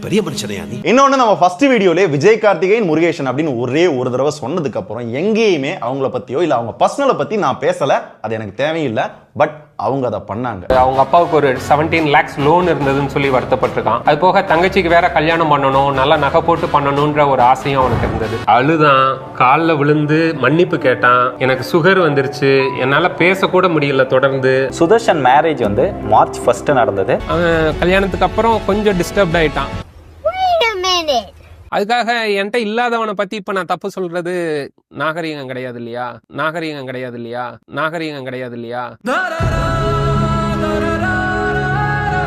பெரிய மனுஷனையா நீ? இன்னொன்னு, நம்ம ஃபர்ஸ்ட் வீடியோல விஜய் கார்த்திகேயன் முருகேஷன் அப்படின்னு ஒரே ஒரு தடவை சொன்னதுக்கு அப்புறம் எங்கேயுமே அவங்கள பத்தியோ இல்ல அவங்க பர்சனலை பத்தி நான் பேசல. அது எனக்கு தேவையில்லை. பட் அவங்க அதை பண்ணாங்க. அவங்க அப்பாவுக்கு ஒரு 17 lakhs லோன் இருந்ததுன்னு சொல்லி வருத்தப்பட்டிருக்கான். அது போக தங்கச்சிக்கு வேற கல்யாணம் பண்ணணும், நல்லா நகை போட்டு பண்ணணும்ன்ற ஒரு ஆசையும் அவனுக்கு இருந்தது. அழுதான், காலில் விழுந்து மன்னிப்பு கேட்டான். எனக்கு சுகர் வந்துருச்சு, என்னால பேசக்கூட முடியல தொடர்ந்து. சுதர்ஷன் மேரேஜ் வந்து March 1 நடந்தது. அவன் கல்யாணத்துக்கு அப்புறம் கொஞ்சம் டிஸ்டர்ப்ட் ஆயிட்டான். அதுக்காக என்கிட்ட இல்லாதவனை பத்தி இப்ப நான் தப்பு சொல்றது நாகரீகம் கிடையாது இல்லையா? நாகரீகம் கிடையாது இல்லையா? நாகரீகம் கிடையாது இல்லையா?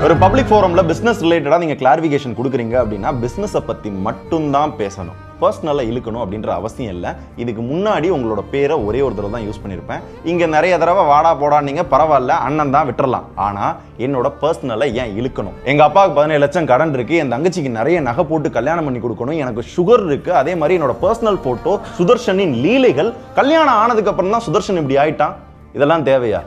ஒரு பப்ளிக் ஃபோரம்ல பிசினஸ் ரிலேட்டடா நீங்க கிளாரிஃபிகேஷன் கொடுக்குறீங்க அப்படின்னா பிசினஸை பத்தி மட்டும்தான் பேசணும், பர்சனலா இழுக்கணும் அப்படின்ற அவசியம் இல்லை. இதுக்கு முன்னாடி உங்களோட பேரை ஒரே ஒரு தடவை தான் யூஸ் பண்ணியிருப்பேன். இங்க நிறைய தடவை வாடா போடா நீங்க பரவாயில்ல, அண்ணன் தான் விட்டுறலாம். ஆனா என்னோட பர்சனலை ஏன் இழுக்கணும்? எங்க அப்பாவுக்கு 17 லட்சம் கடன் இருக்கு, என் தங்கச்சிக்கு நிறைய நகை போட்டு கல்யாணம் பண்ணி கொடுக்கணும், எனக்கு சுகர் இருக்கு. அதே மாதிரி என்னோட பர்சனல் போட்டோ சுதர்ஷனின் லீலைகள். கல்யாணம் ஆனதுக்கு அப்புறம் தான் சுதர்ஷன் இப்படி ஆயிட்டான். இதெல்லாம் தேவையா?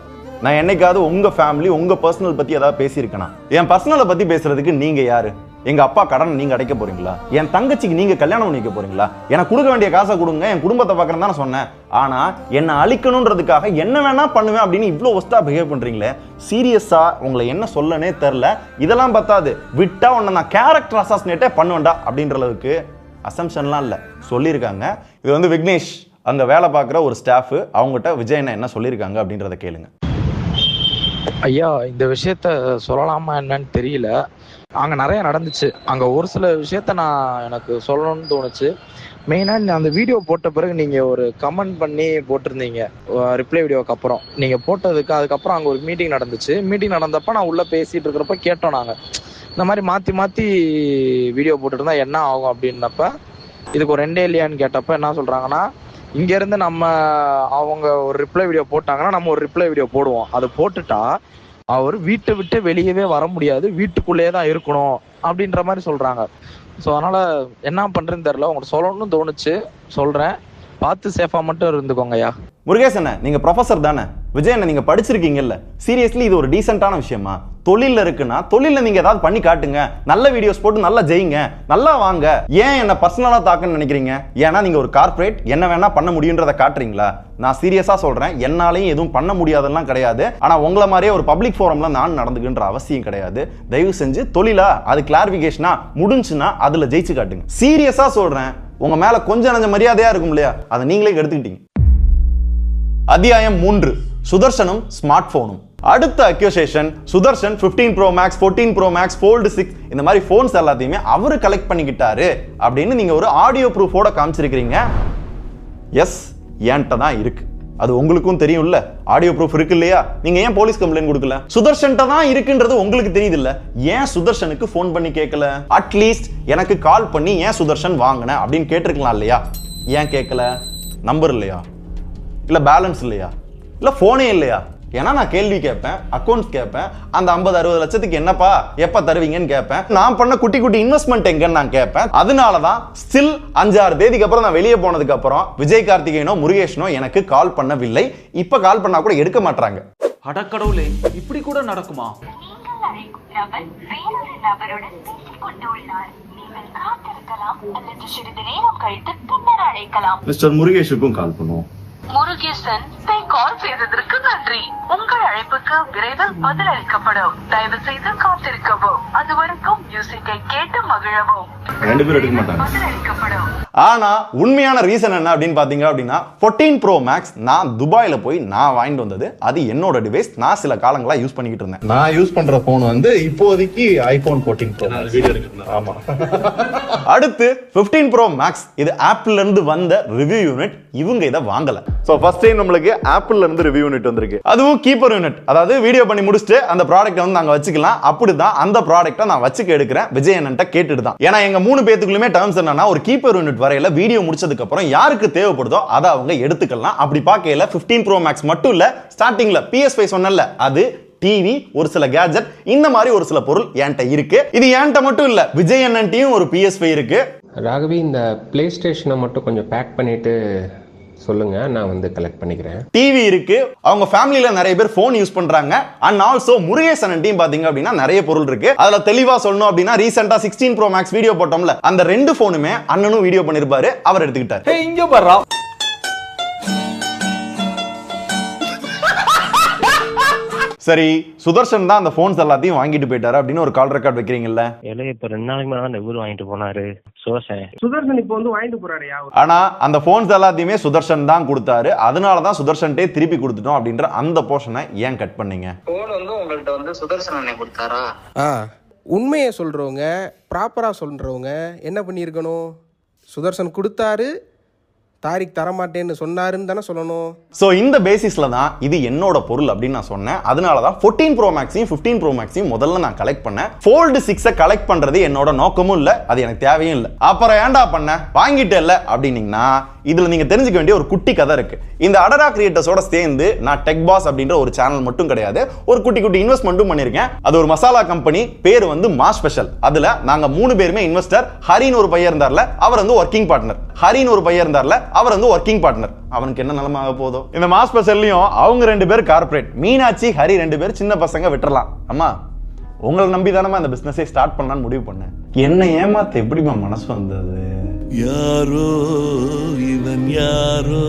நான் என்னைக்காவது உங்க ஃபேமிலி உங்க பர்சனல் பத்தி ஏதாவது பேசியிருக்கேனா? என் பர்சனலை பத்தி பேசுறதுக்கு நீங்க யாரு? எங்க அப்பா கடன் நீங்க அடைக்க போறீங்களா? என் தங்கச்சிக்கு நீங்க கல்யாணம் பண்ணிக்க போறீங்களா? எனக்கு கொடுக்க வேண்டிய காசை கொடுங்க, என் குடும்பத்தை பார்க்கறேன் தான் சொன்னேன். ஆனா என்ன அழிக்கணும்ன்றதுக்காக என்ன வேணா பண்ணுவேன் அப்படின்னு இவ்வளோ ஒஸ்டா பிஹேவ் பண்றீங்களே. சீரியஸா உங்களை என்ன சொல்லனே தெரியல. இதெல்லாம் பத்தாது, விட்டா உன்னை நான் கேரக்டர் அசாசினேட்டே பண்ணுவேன்டா அப்படின்ற அளவுக்கு அசம்ஷன்லாம் இல்லை சொல்லியிருக்காங்க. இது வந்து விக்னேஷ் அங்க வேலை பார்க்குற ஒரு ஸ்டாஃப், அவங்ககிட்ட விஜய் என்ன சொல்லியிருக்காங்க அப்படின்றத கேளுங்க. ஐயா, இந்த விஷயத்த சொல்லலாமா என்னன்னு தெரியல. அங்கே நிறைய நடந்துச்சு. அங்கே ஒரு சில விஷயத்த எனக்கு சொல்லணும்னு தோணுச்சு. மெயினாக அந்த வீடியோ போட்ட பிறகு நீங்கள் ஒரு கமெண்ட் பண்ணி போட்டிருந்தீங்க ரிப்ளை வீடியோக்கு அப்புறம். நீங்கள் போட்டதுக்கு அதுக்கப்புறம் அங்கே ஒரு மீட்டிங் நடந்துச்சு. மீட்டிங் நடந்தப்போ நான் உள்ளே பேசிகிட்டு இருக்கிறப்ப கேட்டோம் நாங்கள், இந்த மாதிரி மாற்றி மாற்றி வீடியோ போட்டுட்டு இருந்தால் என்ன ஆகும் அப்படின்னப்ப இதுக்கு ஒரு ரெண்டே இல்லையான்னு கேட்டப்ப என்ன சொல்கிறாங்கன்னா, இங்கேருந்து நம்ம அவங்க ஒரு ரிப்ளை வீடியோ போட்டாங்கன்னா நம்ம ஒரு ரிப்ளை வீடியோ போடுவோம். அதை போட்டுட்டா அவர் வீட்டை விட்டு வெளியவே வர முடியாது, வீட்டுக்குள்ளேயே தான் இருக்கணும் அப்படின்ற மாதிரி சொல்கிறாங்க. ஸோ அதனால் என்ன பண்ணுறதுன்னு தெரில. உங்களுக்கு சொல்லணும்னு தோணுச்சு, சொல்கிறேன். பார்த்து சேஃபாக மட்டும் இருந்துக்கோங்க ஐயா. முருகேசன், நீங்க ப்ரொஃபசர் தானே? விஜய் நீங்க படிச்சிருக்கீங்கல்ல, சீரியஸ்லி இது ஒரு டீசென்டான விஷயமா? தொழில இருக்குன்னா தொழில நீங்க ஏதாவது பண்ணி காட்டுங்க, நல்ல வீடியோஸ் போட்டு நல்லா ஜெயிங்க, நல்லா வாங்க. ஏன் என்ன பர்சனலா தாக்கன்னு நினைக்கிறீங்க? ஏன்னா நீங்க ஒரு கார்ப்பரேட், என்ன வேணா பண்ண முடியுன்றத காட்டுறீங்களா? நான் சீரியஸா சொல்றேன், என்னாலையும் எதுவும் பண்ண முடியாதெல்லாம் கிடையாது. ஆனா உங்களை மாதிரியே ஒரு பப்ளிக் ஃபோரம்ல நான் நடந்துக்கின்ற அவசியம் கிடையாது. தயவு செஞ்சு தொழிலா அது கிளாரிபிகேஷனா முடிஞ்சுன்னா அதுல ஜெயிச்சு காட்டுங்க. சீரியஸா சொல்றேன், உங்க மேல கொஞ்சம் நஞ்ச மரியாதையா இருக்கும் இல்லையா, அதை நீங்களே எடுத்துக்கிட்டீங்க. அத்தியாயம் 3, சுதர்ஷனும் ஸ்மார்ட் போனும். அடுத்த accusation, Sudarshan 15 Pro Max, 14 Pro Max, Fold 6 இந்த மாதிரி போன்ஸ் எல்லாத்தையுமே அவரு கலெக்ட் பண்ணிக்கிட்டாரு அப்படின்னு நீங்க ஒரு ஆடியோ ப்ரூஃபோட காமிச்சிருக்கீங்க. எஸ், என்கிட்ட தான் இருக்கு. அது உங்களுக்கும் தெரியும்ல, ஆடியோ ப்ரூஃப் இருக்கு இல்லையா? நீங்க ஏன் போலீஸ் கம்ப்ளைண்ட் கொடுக்கல? சுதர்ஷன்ட்ட தான் இருக்குன்றது உங்களுக்கு தெரியுது இல்ல, ஏன் சுதர்ஷனுக்கு போன் பண்ணி கேட்கல? அட்லீஸ்ட் எனக்கு கால் பண்ணி ஏன் சுதர்ஷன் வாங்கின அப்படின்னு கேட்டிருக்கலாம் இல்லையா? ஏன் கேட்கல? நம்பர் இல்லையா? இல்ல பேலன்ஸ் இல்லையா? இல்ல போனே இல்லையா? ஏன்னா நான் கேள்வி கேட்பேன், அக்கௌண்ட்ஸ் கேட்பேன், அந்த 50-60 லட்சத்துக்கு என்னப்பா எப்ப தருவீங்கன்னு கேட்பேன், நான் பண்ண குட்டி குட்டி இன்வெஸ்ட்மெண்ட் எங்கன்னு நான் கேட்பேன். அதனாலதான் ஸ்டில் 5-6 தேதிக்கு அப்புறம் நான் வெளியே போனதுக்கு அப்புறம் விஜய் கார்த்திகேயனோ முருகேஷனோ எனக்கு கால் பண்ணவில்லை. இப்ப கால் பண்ணா கூட எடுக்க மாட்டாங்க. அடக்கடவுளே, இப்படி கூட நடக்குமா? மிஸ்டர் முருகேஷுக்கும் கால் பண்ணுவோம். முருகேசன் கால் செய்ததற்கு நன்றி. உங்கள் அழைப்புக்கு விரைவில் பதில் அளிக்கப்படும். தயவு செய்து காத்திருக்கவும். அதுவரைக்கும் மியூசிக்கை கேட்டு மகிழவும். 2 பேரும் எடுக்க மாட்டாங்க. ஆனா உண்மையான ரீசன் என்ன அப்படின்னு பாத்தீங்க அப்படின்னா 14 Pro Max நான் துபாயில போய் நான் வாங்கிட்டு வந்தது. அது என்னோட டிவைஸ். நான் சில காலங்களா யூஸ் பண்ணிக்கிட்டு இருந்தேன். நான் யூஸ் பண்ற போன் வந்து இப்போதைக்கு iPhone 14 Pro Max. ஆமா. அடுத்து 15 Pro Max. இது ஆப்பிள்ல இருந்து வந்த ரிவ்யூ யூனிட். இவங்க இதை வாங்கல. சோ ஃபர்ஸ்ட் டைம் நம்மளுக்கு ஆப்பிள்ல இருந்து ரிவ்யூ யூனிட் வந்திருக்கு. அதுவும் கீப்பர் யூனிட். அதாவது வீடியோ பண்ணி முடிச்சுட்டு அந்த ப்ராடக்ட் வந்து நாங்க வச்சுக்கலாம். அப்படிதான் அந்த ப்ராடக்ட்டை நான் வச்சுக்க எடுக்கிறேன். விஜய் அண்ணன்ட்ட கேட்டுட்டு தான். ஏன்னா எங்க 3 பேத்துக்குள்ளே டர்ம்ஸ் என்னன்னா, ஒரு கீப்பர் யூனிட் வரையில வீடியோ முடிச்சதுக்கு அப்புறம் யாருக்கு தேவைப்படுதோ அதை அவங்க எடுத்துக்கலாம். அப்படி பார்க்கையில 15 Pro Max மட்டும் இல்ல, ஸ்டார்டிங்ல PS5 சொன்னல, அது டிவி, ஒரு சில கேஜெட், இந்த மாதிரி ஒரு சில பொருள் என்கிட்ட இருக்கு. இது என்கிட்ட மட்டும் இல்ல, விஜய் அண்ணன்ட்டையும் ஒரு PS5 இருக்கு. ராகவி, இந்த பிளே ஸ்டேஷனை மட்டும் கொஞ்சம் பேக் பண்ணிட்டு சொல்லுங்க, நான் வந்து கலெக்ட் பண்ணிக்கிறேன். டிவி இருக்கு. அவங்க ஃபேமிலில நிறைய பேர் போன் யூஸ் பண்றாங்க. அண்ட் ஆல்சோ முருகேசன் டீம் பாத்தீங்க அப்படின்னா நிறைய பொருள் இருக்கு. அதுல தெளிவா சொல்லணும் அப்படின்னா ரீசெண்டா 16 Pro Max வீடியோ போட்டோம்ல, அந்த 2 போனுமே அண்ணனும் வீடியோ பண்ணிருப்பாரு, அவர் எடுத்துக்கிட்டாரு. இங்க பாரு. சரி, சுதர்ஷன் தான் அந்த போன்ஸ் எல்லாத்தையும் வாங்கிட்டு போயிட்டாரு அப்படின்னு ஒரு கால் ரெக்கார்ட் வைக்கிறீங்கல்ல. இப்ப 2 நாளைக்கு மேல தான் இவரு வாங்கிட்டு போனாரு. சுதர்ஷன் இப்போ வந்து வாங்கிட்டு போறாருயா. ஆனா அந்த போன்ஸ் எல்லாத்தையுமே சுதர்ஷன் தான் கொடுத்தாரு. அதனாலதான் சுதர்ஷன்ட்டே திருப்பி கொடுத்துட்டோம் அப்படின்ற அந்த போர்ஷனை ஏன் கட் பண்ணீங்க? போன் வந்து உங்கள்ட்ட வந்து சுதர்ஷன் அண்ணே கொடுத்தாரா? உண்மையை சொல்றவங்க, ப்ராப்பரா சொல்றவங்க என்ன பண்ணியிருக்கணும்? சுதர்ஷன் கொடுத்தாரு, தாரிக் தரமாட்டேன்னு சொன்னாருன்னு தானே சொல்லணும். சோ இந்த பேசிஸ்ல தான் இது என்னோட பொருள் அப்படின்னு நான் சொன்னேன். அதனால தான் 14 Pro Maxையும் 15 Pro Maxையும் முதல்ல நான் கலெக்ட் பண்ணேன். Fold 6 கலெக்ட் பண்றது என்னோட நோக்கமும் இல்ல, அது எனக்கு தேவையும் இல்ல. அப்புறம் ஏன்டா பண்ண, வாங்கிட்டே இல்ல அப்படின்னீங்கன்னா இதுல நீங்க தெரிஞ்சுக்க வேண்டிய ஒரு குட்டி கதை இருக்கு. இந்த அடடா கிரியேட்டர்ஸோட சேர்ந்து நான் டெக் பாஸ் அப்படின்ற ஒரு சேனல் மட்டும் கிடையாது, ஒரு குட்டி குட்டி இன்வெஸ்ட்மெண்ட்டும் பண்ணிருக்கேன். அது ஒரு மசாலா கம்பெனி, பேர் வந்து மாஸ் ஸ்பெஷல். அதுல நாங்க 3 பேருமே இன்வெஸ்டர். ஹரின்னு ஒரு பையன் இருந்தார்ல, அவர் வந்து ஒர்க்கிங் பார்ட்னர். ஹரின்னு ஒரு பையன் இருந்தார்ல, அவர் வந்து ஒர்க்கிங் பார்ட்னர். அவனுக்கு என்ன நிலைமை ஆக போதோ. இந்த மாஸ் ஸ்பெஷல்லையும் அவங்க 2 பேர் கார்ப்பரேட். மீனாட்சி, ஹரி 2 பேர் சின்ன பசங்க, விட்டுறலாம். அம்மா உங்களை நம்பி தானமா இந்த பிசினஸை ஸ்டார்ட் பண்ணலாம்னு முடிவு பண்ணேன். என்ன ஏமாத்த எப்படிமா மனசு வந்தது? யாரோ இவன் யாரோ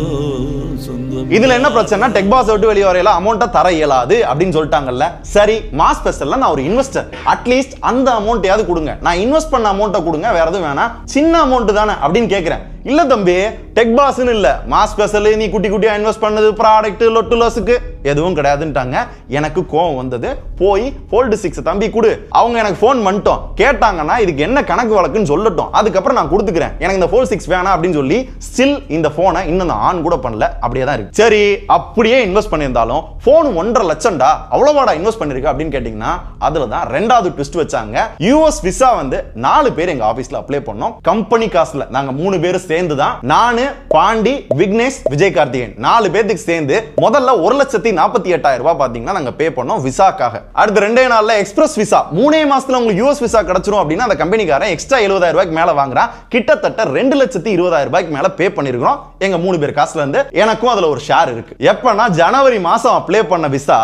சொந்தம். இதுல என்ன பிரச்சனை, டெக் பாஸ் விட்டு வெளியே வரையில அமௌண்ட்டை தர இயலாது அப்படின்னு சொல்லிட்டாங்கல்ல. சரி, மாஸ் ஸ்பெஷல்ல நான் ஒரு இன்வெஸ்டர், அட்லீஸ்ட் அந்த அமௌண்ட்டையாவது கொடுங்க. நான் இன்வெஸ்ட் பண்ண அமௌண்ட்டை கொடுங்க, வேற எதுவும் வேணாம், சின்ன அமௌண்ட் தானே அப்படின்னு கேட்கிறேன். இல்ல தம்பி, டெக் பாஸ்னு இல்ல, மாஸ் ஸ்பெஷல், நீ குட்டி குட்டியா இன்வெஸ்ட் பண்ணது ப்ராடக்ட் லொட்டு லோஸுக்கு எதுவும் கிடையாதுன்ட்டாங்க. எனக்கு கோவம் வந்தது. போய் Fold 6 தம்பி கொடு. அவங்க எனக்கு ஃபோன் பண்ணிட்டோம், கேட்டாங்கன்னா இதுக்கு என்ன கணக்கு வழக்குன்னு சொல்லட்டும், அதுக்கப்புறம் நான் கொடுத்துக்கிறேன், எனக்கு இந்த Fold 6 வேணாம் அப்படின்னு சொல்லி ஸ்டில் இந்த போனை இன்னும் நான் ஆன் கூட பண்ணல, அப்படியே தான் இருக்கு. சரி, அப்படியே இன்வெஸ்ட் பண்ணியிருந்தாலும் போன் 1.5 லட்சம்டா, அவ்வளவாடா இன்வெஸ்ட் பண்ணிருக்க அப்படின்னு கேட்டீங்கன்னா அதுல தான் 2வது ட்விஸ்ட் வச்சாங்க. US விசா வந்து 4 பேர் எங்க ஆபீஸ்ல அப்ளை பண்ணோம். கம்பெனி காசுல நாங்க 3 பேர் சேர்ந்து தான், நானு, பாண்டி, விக்னேஷ், விஜய் கார்த்திகேயன் 4 பேருக்கு சேர்ந்து முதல்ல 1,48,000 ரூபாய் பாத்தீங்கன்னா நாங்க பே பண்ணோம் விசாக்காக. அடுத்து 2 நாள்ல எக்ஸ்பிரஸ் விசா 3 மாசத்துல உங்களுக்கு US விசா கிடைச்சிரும் அப்படின்னா அந்த கம்பெனிக்காரன் எக்ஸ்ட்ரா 70,000 ரூபாய்க்கு மேல வாங்குறான். கிட்டத்தட்ட 2,20,000 ரூபாய்க்கு மேல பே பண்ணிருக்கோம் எங்க 3 பேர் காசுல இருந்து. எனக்கும் அதுல ஒரு ஷேர் இருக்கு. எப்பனா ஜனவரி மாசம் அப்ளை பண்ண விசா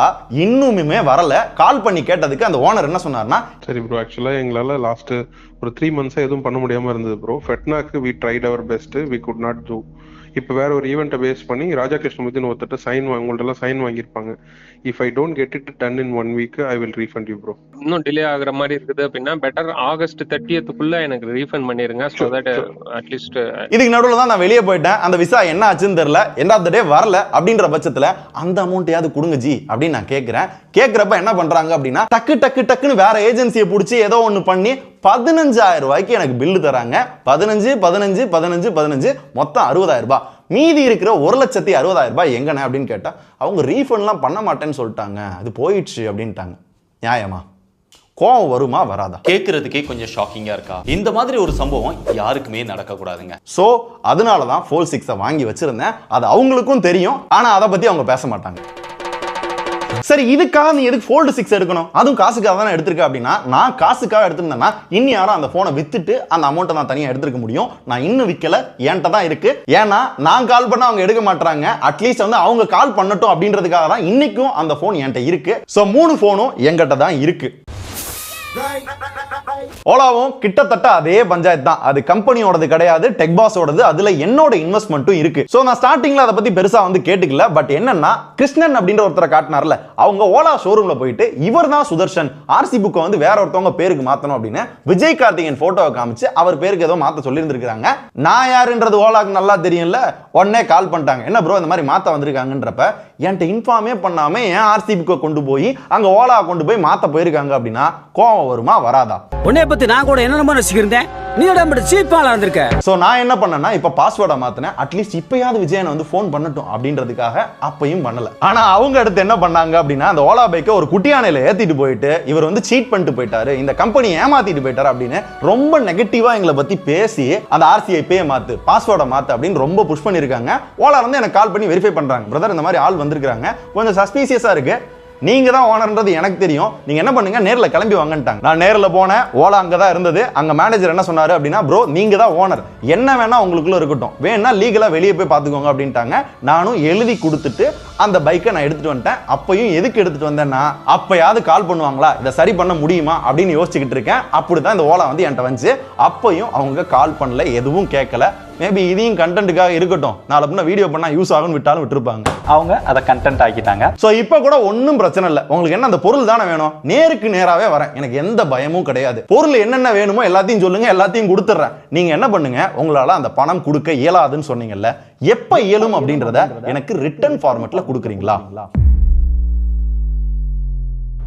இன்னுமே வரல. கால் பண்ணி கேட்டதுக்கு அந்த ஓனர் என்ன சொன்னார்னா, சரி ப்ரோ, ஆக்சுவலா எங்களால லாஸ்ட் ஒரு 3 months எதுவும் பண்ண முடியாம இருந்தது ப்ரோ. ஃபெட்னாக்கு we tried our best, we could not do. இப்போ வேற ஒரு ஈவெண்ட்டை பேஸ் பண்ணி ராஜா கிருஷ்ணமூர்த்தின்னு ஒருத்தட்ட உங்கள்ட்ட எல்லாம் சைன் வாங்கியிருப்பாங்க. If I don't get it done in 1 week I will refund you bro. இன்னும் டிலே ஆகுற மாதிரி இருக்குது அப்படின்னா பெட்டர் ஆகஸ்ட் 30th எனக்கு ரீஃபண்ட் பண்ணிருங்க. சோ தட் அட்லீஸ்ட் இதுக்கு நடுவுல தான் நான் வெளியே போயிட்டேன். அந்த விசா என்ன ஆச்சுன்னு தெரியல, எண்ட் ஆஃப் தி டே வரல. அப்படின்ற பட்சத்துல அந்த அமௌண்ட்டையாவது கொடுங்க ஜி அப்படின்னு நான் கேட்கிறேன். கேட்கிறப்ப என்ன பண்றாங்க அப்படின்னா டக்குன்னு வேற ஏஜென்சியை பிடிச்சி ஏதோ ஒன்னு பண்ணி 15,000 ரூபாய்க்கு எனக்கு பில்லு தராங்க. 15 மொத்தம் 60,000 ரூபாய். மீதி இருக்கிற 1,60,000 ரூபாய் எங்கண்ணே அப்படின்னு கேட்டா அவங்க ரீஃபண்ட்லாம் பண்ண மாட்டேன்னு சொல்லிட்டாங்க, அது போயிடுச்சு அப்படின்ட்டாங்க. நியாயமா? கோவம் வருமா வராதா? கேட்கறதுக்கே கொஞ்சம் ஷாக்கிங்கா இருக்கா? இந்த மாதிரி ஒரு சம்பவம் யாருக்குமே நடக்க கூடாதுங்க. சோ அதனாலதான் Fold 6 வாங்கி வச்சிருந்தேன். அது அவங்களுக்கும் தெரியும், ஆனா அதை பத்தி அவங்க பேச மாட்டாங்க. சரி இதுக்காக நீ எதுக்கு Fold 6 எடுக்கணும்? அதுவும் காசுக்காக தான் எடுத்திருக்க அப்படின்னா, நான் காசுக்காக எடுத்திருந்தேன்னா இன்னும் யாரும் அந்த போனை வித்துட்டு அந்த அமௌண்ட்டை நான் தனியா எடுத்துக்க முடியும். நான் இன்னும் விற்கல, என்கிட்ட தான் இருக்கு. ஏன்னா நான் கால் பண்ணா அவங்க எடுக்க மாட்டாங்க. அட்லீஸ்ட் வந்து அவங்க கால் பண்ணட்டும் அப்படின்றதுக்காக தான் இன்னைக்கும் அந்த போன் என்கிட்ட இருக்கு. சோ 3 போனும் என்கிட்ட தான் இருக்கு. ஓலாவும் கிட்டத்தட்ட அதே பஞ்சாயத்து தான். அது கம்பெனியோடது கிடையாது, டெக் பாஸோடது. அதுல என்னோட இன்வெஸ்ட்மெண்ட்டும் இருக்கு. சோ நான் ஸ்டார்டிங்ல அதை பத்தி பெருசா வந்து கேட்டுக்கல. பட் என்னன்னா, கிருஷ்ணன் அப்படின்ற ஒருத்தரை காட்டினார்ல, அவங்க ஓலா ஷோரூம்ல போயிட்டு இவர் தான் சுதர்ஷன், ஆர்சி புக்கை வந்து வேற ஒருத்தவங்க பேருக்கு மாத்தணும் அப்படின்னு விஜய் கார்த்திகேயன் போட்டோவை காமிச்சு அவர் பேருக்கு ஏதோ மாத்த சொல்லி இருந்திருக்காங்க. நான் யாருன்றது ஓலாக்கு நல்லா தெரியும்ல. உடனே கால் பண்ணிட்டாங்க, என்ன ப்ரோ இந்த மாதிரி மாத்த வந்திருக்காங்கன்றப்ப என்கிட்ட இன்ஃபார்மே பண்ணாம ஏன் ஆர்சி புக்கை கொண்டு போய் அங்க ஓலா கொண்டு போய் மாத்த போயிருக்காங்க அப்படின்னா கோவம் வருமா வராதா? உன்னை பத்தி நான் கூட என்ன ரசிக்கிறேன், நீ சீப்பால இருந்திருக்க. சோ நான் என்ன பண்ணேன்னா, இப்ப பாஸ்வேர்டை மாத்தினேன். அட்லீஸ்ட் இப்பயாவது விஜயன் வந்து போன் பண்ணட்டும் அப்படின்றதுக்காக. அப்பயும் பண்ணல. ஆனா அவங்க அடுத்து என்ன பண்ணாங்க அப்படின்னா, அந்த ஓலா பைக்கை ஒரு குட்டியானையில ஏத்திட்டு போயிட்டு இவர் வந்து சீட் பண்ணிட்டு போயிட்டாரு, இந்த கம்பெனி ஏமாத்திட்டு போயிட்டாரு அப்படின்னு ரொம்ப நெகட்டிவா எங்களை பத்தி பேசி அந்த ஆர்சிஐ பே மாத்து, பாஸ்வேர்டை மாத்து அப்படின்னு ரொம்ப புஷ் பண்ணிருக்காங்க. ஓலா வந்து எனக்கு கால் பண்ணி வெரிஃபை பண்றாங்க, பிரதர் இந்த மாதிரி ஆள் வந்திருக்காங்க, கொஞ்சம் சஸ்பீசியஸா இருக்கு, நீங்க தான் ஓனர்ன்றது எனக்கு தெரியும், நீங்க என்ன பண்ணுங்க நேர்ல கிளம்பி வாங்கன்ட்டாங்க. நான் நேர்ல போனேன், ஓலா அங்க தான் இருந்தது. அங்க மேனேஜர் என்ன சொன்னாரு அப்படின்னா, ப்ரோ நீங்க தான் ஓனர், என்ன வேணா உங்களுக்குள்ள இருக்கட்டும், வேணா லீகலா வெளியே போய் பாத்துக்கோங்க அப்படின்ட்டாங்க. நானும் எழுதி கொடுத்துட்டு அந்த பைக்கை நான் எடுத்துட்டு வந்துட்டேன். அப்பயும் எதுக்கு எடுத்துட்டு வந்தேன்னா, அப்பயாவது கால் பண்ணுவாங்களா, இதை சரி பண்ண முடியுமா அப்படின்னு யோசிச்சுக்கிட்டு இருக்கேன். அப்படிதான் இந்த ஓலா வந்து என்கிட்ட வந்துச்சு. அப்பயும் அவங்க கால் பண்ணல, எதுவும் கேட்கல. மேபி இதையும் கண்டென்ட்டுக்காக இருக்கட்டும், நாளை பின்ன வீடியோ பண்ணா யூஸ் ஆகும்னு விட்டாலும் விட்டுருப்பாங்க. அவங்க அதை கண்டென்ட் ஆக்கிட்டாங்க. சோ இப்போ கூட ஒன்றும் பிரச்சனை இல்லை. உங்களுக்கு என்ன அந்த பொருள் தானே வேணும், நேருக்கு நேராவே வரேன், எனக்கு எந்த பயமும் கிடையாது. பொருள் என்னென்ன வேணுமோ எல்லாத்தையும் சொல்லுங்க, எல்லாத்தையும் கொடுத்துட்றேன். நீங்க என்ன பண்ணுங்க, உங்களால அந்த பணம் கொடுக்க இயலாதுன்னு சொன்னீங்கல்ல, எப்ப இயலும் அப்படின்றத எனக்கு ரிட்டன் ஃபார்மேட்ல கொடுக்குறீங்களா?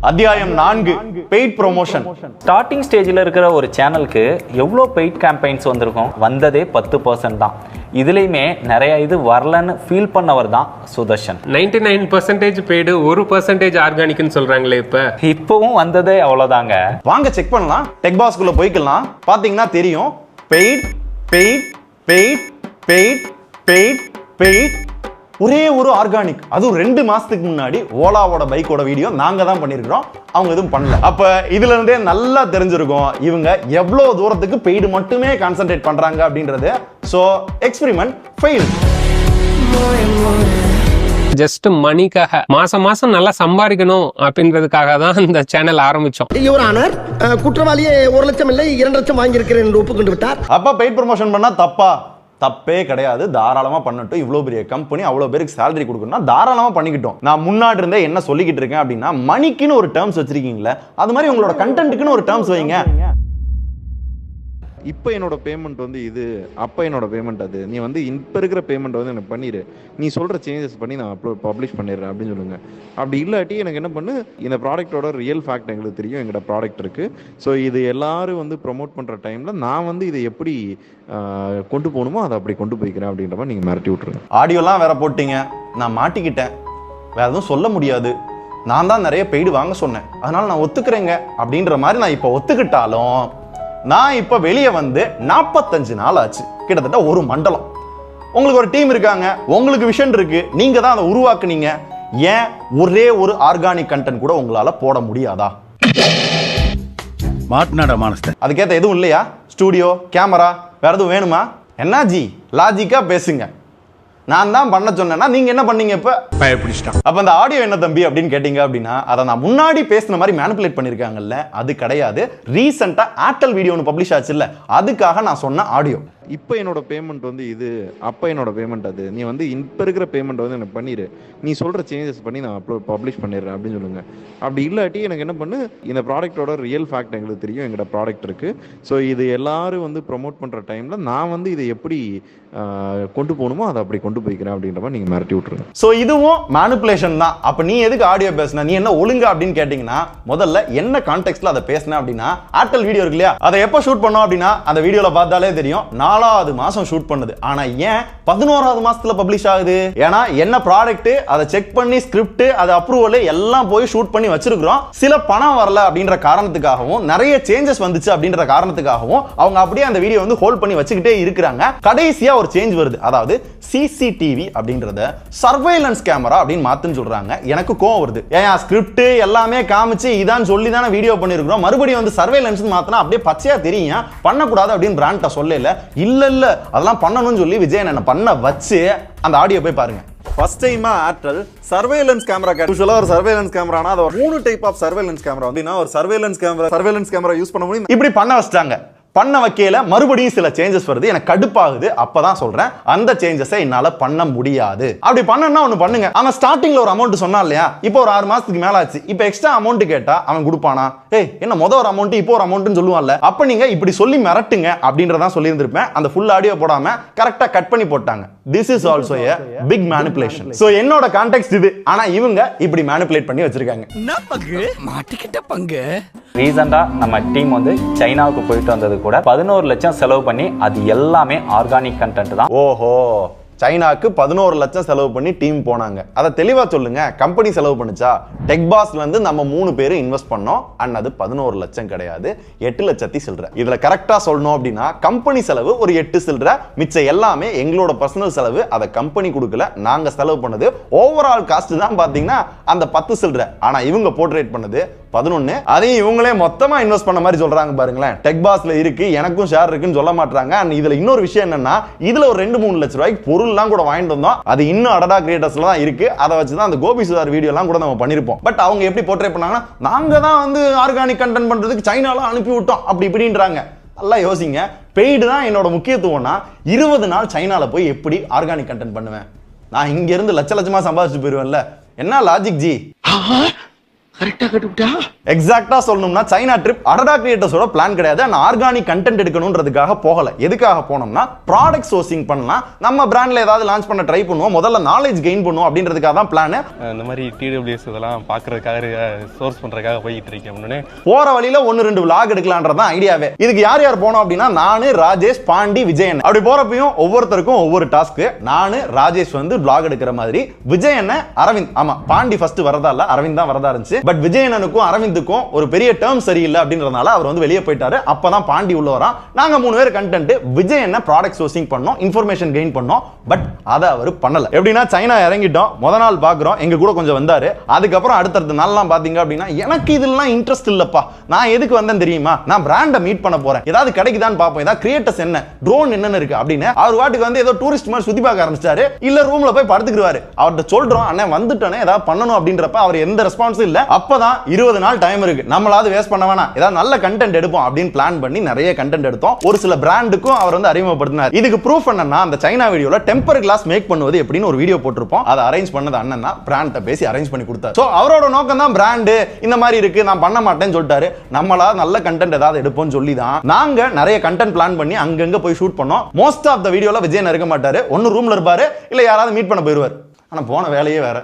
அத்தியாயம் 4 பெய்ட் ப்ரொமோஷன். ஸ்டார்டிங் ஸ்டேஜில் இருக்கிற ஒரு சேனலுக்கு எவ்வளோ பெய்ட் கேம்பெயின்ஸ் வந்திருக்கும்? வந்ததே 10% தான். இதுலேயுமே நிறைய இது வரலன்னு ஃபீல் பண்ணவர் தான் சுதர்ஷன். 99% பெய்டு, 1% ஆர்கானிக்னு சொல்றாங்களே. இப்பவும் வந்ததே அவ்வளோதாங்க. வாங்க செக் பண்ணலாம், டெக் பாஸ்க்குள்ள போய்க்கலாம். பார்த்தீங்கன்னா தெரியும், paid paid paid paid paid paid, ஒரே ஒரு ஆர்கானிக். அதுவும் 2 மாசத்துக்கு முன்னாடி ஓலாவோட பைக்கோட வீடியோ நாங்க தான் பண்ணிருக்கிறோம், அவங்க எதுவும் பண்ணல. அப்ப இதுல இருந்தே நல்லா தெரிஞ்சிருக்கும் இவங்க எவ்வளவு தூரத்துக்கு பெய்டு மட்டுமே கான்சென்ட்ரேட் பண்றாங்க அப்படின்றது. So experiment fail. ஜஸ்ட் மணிக்காக, மாசம் மாசம் நல்லா சம்பாதிக்கணும் அப்படின்றதுக்காக தான் இந்த சேனல் ஆரம்பிச்சோம். யுவர் ஆனர், குற்றவாளியே 1 லட்சம் இல்லை 2 லட்சம் வாங்கியிருக்கிறேன் என்று ஒப்புக்கொண்டு விட்டார். அப்ப பெய்ட் ப்ரமோஷன் பண்ணா தப்பா? தப்பே கிடையாது, தாராளமா பண்ணட்டும். இவ்வளவு பெரிய கம்பெனி அவ்வளவு பேருக்கு சேலரி கொடுக்கணும்னா தாராளமா பண்ணிக்கிட்டோம். நான் முன்னாடி இருந்தே என்ன சொல்லிக்கிட்டு இருக்கேன் அப்படின்னா, மணிக்குன்னு ஒரு டேர்ம்ஸ் வச்சிருக்கீங்களே, அது மாதிரி உங்களோட கண்டென்ட்டுக்குன்னு ஒரு டேர்ம்ஸ் வைங்க. இப்போ என்னோட பேமெண்ட் வந்து இது, அப்போ என்னோட பேமெண்ட் அது, நீ வந்து இப்போ இருக்கிற பேமெண்ட் வந்து எனக்கு பண்ணிடு, நீ சொல்கிற சேஞ்சஸ் பண்ணி நான் பப்ளிஷ் பண்ணிடுறேன் அப்படின்னு சொல்லுங்கள். அப்படி இல்லாட்டி எனக்கு என்ன பண்ணு, இந்த ப்ராடக்டோட ரியல் ஃபேக்ட் எங்களுக்கு தெரியும், எங்களோட ப்ராடக்ட் இருக்குது. ஸோ இது எல்லாரும் வந்து ப்ரொமோட் பண்ணுற டைமில் நான் வந்து இதை எப்படி கொண்டு போகணுமோ அதை அப்படி கொண்டு போய்க்கிறேன் அப்படின்ற மாதிரி நீங்கள் மிரட்டி விட்ருங்க. ஆடியோலாம் வேற போட்டீங்க, நான் மாட்டிக்கிட்டேன், வேற எதுவும் சொல்ல முடியாது, நான் தான் நிறைய பெய்டு வாங்க சொன்னேன், அதனால நான் ஒத்துக்கிறேங்க அப்படின்ற மாதிரி நான் இப்போ ஒத்துக்கிட்டாலும், நான் இப்ப வெளியே வந்து 45 நாள் ஆச்சு, கிட்டத்தட்ட ஒரு மண்டலம். உங்களுக்கு ஒரு டீம் இருக்காங்க, உங்களுக்கு விஷன் இருக்கு, நீங்க தான் அதை உருவாக்குனீங்க. ஏன் ஒரே ஒரு ஆர்கானிக் கண்டென்ட் கூட உங்களால போட முடியாதா? மாட்னாடா மானஸ்த. அதுக்கேற்ற எதுவும் இல்லையா? ஸ்டூடியோ, கேமரா, வேற எதுவும் வேணுமா? என்ன ஜி லாஜிக்கா பேசுங்க. நான் தான் பண்ண சொன்னேன்னா நீங்க என்ன பண்ணீங்க? இப்ப பயப்பிடிச்சிட்டான். அப்ப அந்த ஆடியோ என்ன தம்பி அப்படின்னு கேட்டீங்க அப்படின்னா, அதை நான் முன்னாடி பேசின மாதிரி மேனிபுலேட் பண்ணிருக்காங்கல்ல, அது கிடையாது. ரீசெண்டா ஏர்டெல் வீடியோ ஒன்று பப்ளிஷ் ஆச்சு இல்ல, அதுக்காக நான் சொன்ன ஆடியோ. இப்போ என்னோட பேமெண்ட் வந்து இது, அப்போ என்னோட பேமெண்ட் அது, நீ வந்து இப்போ இருக்கிற பேமெண்ட் வந்து எனக்கு பண்ணிடு, நீ சொல்கிற சேஞ்சஸ் பண்ணி நான் பப்ளிஷ் பண்ணிடுறேன் அப்படின்னு சொல்லுங்கள். அப்படி இல்லாட்டி எனக்கு என்ன பண்ணு, இந்த ப்ராடக்டோட ரியல் ஃபேக்ட் எங்களுக்கு தெரியும், எங்களோட ப்ராடக்ட் இருக்குது. ஸோ இது எல்லாரும் வந்து ப்ரொமோட் பண்ணுற டைமில் நான் வந்து இதை எப்படி கொண்டு போகணுமோ அதை அப்படி கொண்டு போய்க்கிறேன் அப்படின்ற மாதிரி நீங்கள் மிரட்டி விட்ருங்க. ஸோ இதுவும் மேனிபுலேஷன் தான். அப்போ நீ எதுக்கு ஆடியோ பேசுன, நீ என்ன ஒழுங்கா அப்படின்னு கேட்டிங்கன்னா, முதல்ல என்ன கான்டெக்ட்ல அதை பேசின அப்படின்னா, ஏர்டெல் வீடியோ இருக்கு இல்லையா, அதை எப்போ ஷூட் பண்ணோம் அப்படின்னா அந்த வீடியோவில் பார்த்தாலே தெரியும், 4வது மாசம் ஷூட் பண்ணது. ஆனா ஏன் 11வது மாசத்துல பப்ளிஷ் ஆகுது? ஏன்னா என்ன ப்ராடக்ட், அதை செக் பண்ணி ஸ்கிரிப்ட், அது அப்ரூவல் எல்லாம் போய் ஷூட் பண்ணி வச்சிருக்கிறோம். சில பணம் வரல அப்படின்ற காரணத்துக்காகவும், நிறைய சேஞ்சஸ் வந்துச்சு அப்படின்ற காரணத்துக்காகவும் அவங்க அப்படியே அந்த வீடியோ வந்து ஹோல்ட் பண்ணி வச்சுக்கிட்டே இருக்கிறாங்க. கடைசியா ஒரு சேஞ்ச் வருது, அதாவது சிசிடிவி அப்படின்றத சர்வேலன்ஸ் கேமரா அப்படின்னு மாத்துன்னு சொல்றாங்க. எனக்கு கோவம் வருது. ஏன் ஸ்கிரிப்ட் எல்லாமே காமிச்சு இதான் சொல்லி தானே வீடியோ பண்ணிருக்கிறோம், மறுபடியும் வந்து சர்வேலன்ஸ் மாத்தினா அப்படியே பச்சையா தெரியும், பண்ணக்கூடாது அப்படின்னு பிராண்ட சொல்லல. இல்ல அதெல்லாம் பண்ணணும்னு சொல்லி விஜயன் என்ன பண்ண வச்சு அந்த ஆடியோ போய் பாருங்க. ஃபர்ஸ்ட் டைமா ஏர்டெல் சர்வேலன்ஸ் கேமரா யூசுவலா ஒரு சர்வேலன்ஸ் கேமரானா அது 3 டைப் ஆஃப் சர்வேலன்ஸ் கேமரா அப்படின்னா ஒரு சர்வேலன்ஸ் கேமரா யூஸ் பண்ண முடியும். இப்படி பண்ண வச்சிட்டாங்க. பண்ண வைக்கல மறுபடியும் சில சேஞ்சஸ் வருது. எனக்கு கடுப்பாகுது. அப்பதான் சொல்றேன் அந்த சேஞ்சஸை என்னால பண்ண முடியாது. அப்படி பண்ணனா ஒன்னு பண்ணுங்க. அவன் ஸ்டார்டிங்ல ஒரு அமௌண்ட் சொன்னா இல்லையா, இப்போ ஒரு 6 மாசத்துக்கு மேல ஆச்சு, இப்போ எக்ஸ்ட்ரா அமௌண்ட் கேட்டா அவன் கொடுப்பானா? ஏய் என்ன மொதல் ஒரு அமௌண்ட் இப்போ ஒரு அமௌண்ட்னு சொல்லுவான்ல, அப்ப நீங்க இப்படி சொல்லி மிரட்டுங்க அப்படின்றதான் சொல்லி இருந்திருப்பேன். அந்த ஃபுல் ஆடியோ போடாம கரெக்டா கட் பண்ணி போட்டாங்க. This is also a big manipulation. So என்னோட கான்டெக்ஸ்ட் இது. ஆனா இவங்க இப்படி மேனிபுலேட் பண்ணி வச்சிருக்காங்க. என்ன பங்கு மாட்டிக்கிட்ட பங்கு. ரீசெண்டா நம்ம டீம் வந்து சைனாவுக்கு போயிட்டு வந்தது கூட 11 லட்சம் செலவு பண்ணி அது எல்லாமே ஆர்கானிக் கண்டென்ட் தான். ஓஹோ, சைனாக்கு 11 லட்சம் செலவு பண்ணி டீம் போனாங்க. அதை தெளிவா சொல்லுங்க. கம்பெனி செலவு பண்ணுச்சா? டெக்பாஸ்ல இருந்து நம்ம 3 பேர் இன்வெஸ்ட் பண்ணோம். அண்ட் அது 11 லட்சம் கிடையாது, 8 லட்சத்தி சில்லற. இதுல கரெக்டா சொல்லணும் அப்படின்னா கம்பெனி செலவு ஒரு 8 சில்லற, மிச்சம் எல்லாமே எங்களோட பர்சனல் செலவு. அதை கம்பெனி கொடுக்கல, நாங்க செலவு பண்ணது. ஓவரால் காஸ்ட் தான் பாத்தீங்கன்னா அந்த 10 சில்லற. ஆனா இவங்க போர்ட்ரேட் பண்ணது 11. அதையும் இவங்களே மொத்தமா இன்வெஸ்ட் பண்ண மாதிரி சொல்றாங்க பாருங்களேன். டெக்பாஸ்ல இருக்கு, எனக்கும் ஷேர் இருக்குன்னு சொல்ல மாட்டாங்க. அண்ட் இதுல இன்னொரு விஷயம் என்னன்னா, இதுல ஒரு 2-3 லட்சம் ரூபாய்க்கு பொருள்லாம் கூட வாங்கிட்டு வந்தோம். அது இன்னும் அடடா கிரியேட்டர்ஸ்ல தான் இருக்கு. அதை வச்சுதான் அந்த கோபி சுதார் வீடியோ எல்லாம் கூட நம்ம பண்ணிருப்போம். பட் அவங்க எப்படி போர்ட்ரேட் பண்ணாங்கன்னா, நாங்க தான் வந்து ஆர்கானிக் கண்டென்ட் பண்றதுக்கு சைனால அனுப்பி விட்டோம் அப்படி இப்படின்றாங்க. நல்லா யோசிங்க. பெய்டு தான் என்னோட முக்கியத்துவம்னா 20 நாள் சைனால போய் எப்படி ஆர்கானிக் கண்டென்ட் பண்ணுவேன்? நான் இங்க இருந்து லட்சமா சம்பாதிச்சு போயிருவேன்ல. என்ன லாஜிக் ஜி? எக்ஸாக்ட்டா சொல்லணும்னா சைனா ட்ரிப் அடடா கிரியேட்டர்ஸோட பிளான் கிடையாது. நான் ஆர்கானிக் கண்டென்ட் எடுக்கணும்ன்றதுக்காக போகல. எதுக்காக போனோம்னா ப்ராடக்ட் சோர்சிங் பண்ணலாம், நம்ம பிராண்ட்ல ஏதாவது லான்ச் பண்ண ட்ரை பண்ணுவோம், முதல்ல நாலேஜ் கெயின் பண்ணுவோம் அப்படின்றதுக்காக தான் பிளான். இந்த மாதிரி டிடபிள்யூஎஸ் இதெல்லாம் பார்க்கறதுக்காக சோர்ஸ் பண்றதுக்காக போயிட்டு இருக்கேன். போற வழியில 1-2 vlog எடுக்கலாம்ன்றதான் ஐடியாவே. இதுக்கு யார் யார் போனோம் அப்படின்னா, நானு, ராஜேஷ், பாண்டி, விஜயன். அப்படி போறப்பையும் ஒவ்வொருத்தருக்கும் ஒவ்வொரு டாஸ்க். நானு ராஜேஷ் வந்து vlog எடுக்கிற மாதிரி, விஜயன் அரவிந்த். ஆமா, பாண்டி ஃபர்ஸ்ட் வரதா இல்ல, அரவிந்த் தான் வரதா இருந்துச்சு. பட் விஜயனுக்கும் அரவிந்துக்கும் ஒரு பெரிய டேர்ம் சரியில்லை அப்படின்றதுனால அவர் வந்து வெளியே போயிட்டாரு. அப்பதான் பாண்டி உள்ள வரான். நாங்க 3 பேர் கண்டென்ட். விஜயனை ப்ராடக்ட் சோர்சிங் பண்ணோம், இன்ஃபர்மேஷன் கெயின் பண்ணோம். பட் அதை அவர் பண்ணல. எப்படின்னா சைனா இறங்கிட்டோம், முத நாள் பாக்குறோம், எங்க கூட கொஞ்சம் வந்தாரு. அதுக்கப்புறம் அடுத்தடுத்த நாள்லாம் பாத்தீங்க அப்படின்னா, எனக்கு இதெல்லாம் இன்ட்ரெஸ்ட் இல்லப்பா, நான் எதுக்கு வந்தேன் தெரியுமா, நான் பிராண்டை மீட் பண்ண போறேன், ஏதாவது கிடைக்குதான்னு பாப்போம், ஏதாவது கிரியேட்டர்ஸ் என்ன, ட்ரோன் என்னன்னு இருக்கு அப்படின்னு. அவர் வாட்டுக்கு வந்து ஏதோ டூரிஸ்ட் மாதிரி சுத்தி பார்க்க ஆரம்பிச்சாரு. இல்ல ரூம்ல போய் படுத்துக்குவாரு. அவர்கிட்ட சொல்றோம், அண்ணே வந்துட்டோன்னே ஏதாவது பண்ணணும் அப்படின்றப்ப அவர் எந்த ரெஸ்பான்ஸும் இல்ல. அப்பதான் 20 நாள் டைம் இருக்கு, நம்மளாவது வேஸ்ட் பண்ண வேணாம், ஏதாவது நல்ல கண்டென்ட் எடுப்போம் அப்படின்னு பிளான் பண்ணி நிறைய கண்டென்ட் எடுத்தோம். ஒரு சில பிராண்டுக்கும் அவர் வந்து அறிமுகப்படுத்தினார். இதுக்கு ப்ரூஃப் என்னன்னா, அந்த சைனா வீடியோல டெம்பர் கிளாஸ் மேக் பண்ணுவது எப்படின்னு ஒரு வீடியோ போட்டிருப்போம். அதை அரேஞ்ச் பண்ணது அண்ணன் தான். பிராண்ட பேசி அரேஞ்ச் பண்ணி கொடுத்தாரு. சோ அவரோட நோக்கம் தான் பிராண்ட் இந்த மாதிரி இருக்கு, நான் பண்ண மாட்டேன்னு சொல்லிட்டாரு. நம்மளா நல்ல கண்டென்ட் ஏதாவது எடுப்போம்னு சொல்லி தான் நாங்க நிறைய கண்டென்ட் பிளான் பண்ணி அங்கங்க போய் ஷூட் பண்ணோம். மோஸ்ட் ஆஃப் த வீடியோல விஜயன் இருக்க மாட்டாரு, ஒன்னு ரூம்ல இருப்பாரு, இல்ல யாராவது மீட் பண்ண போயிருவார். ஆனா போன வேலையே வேற.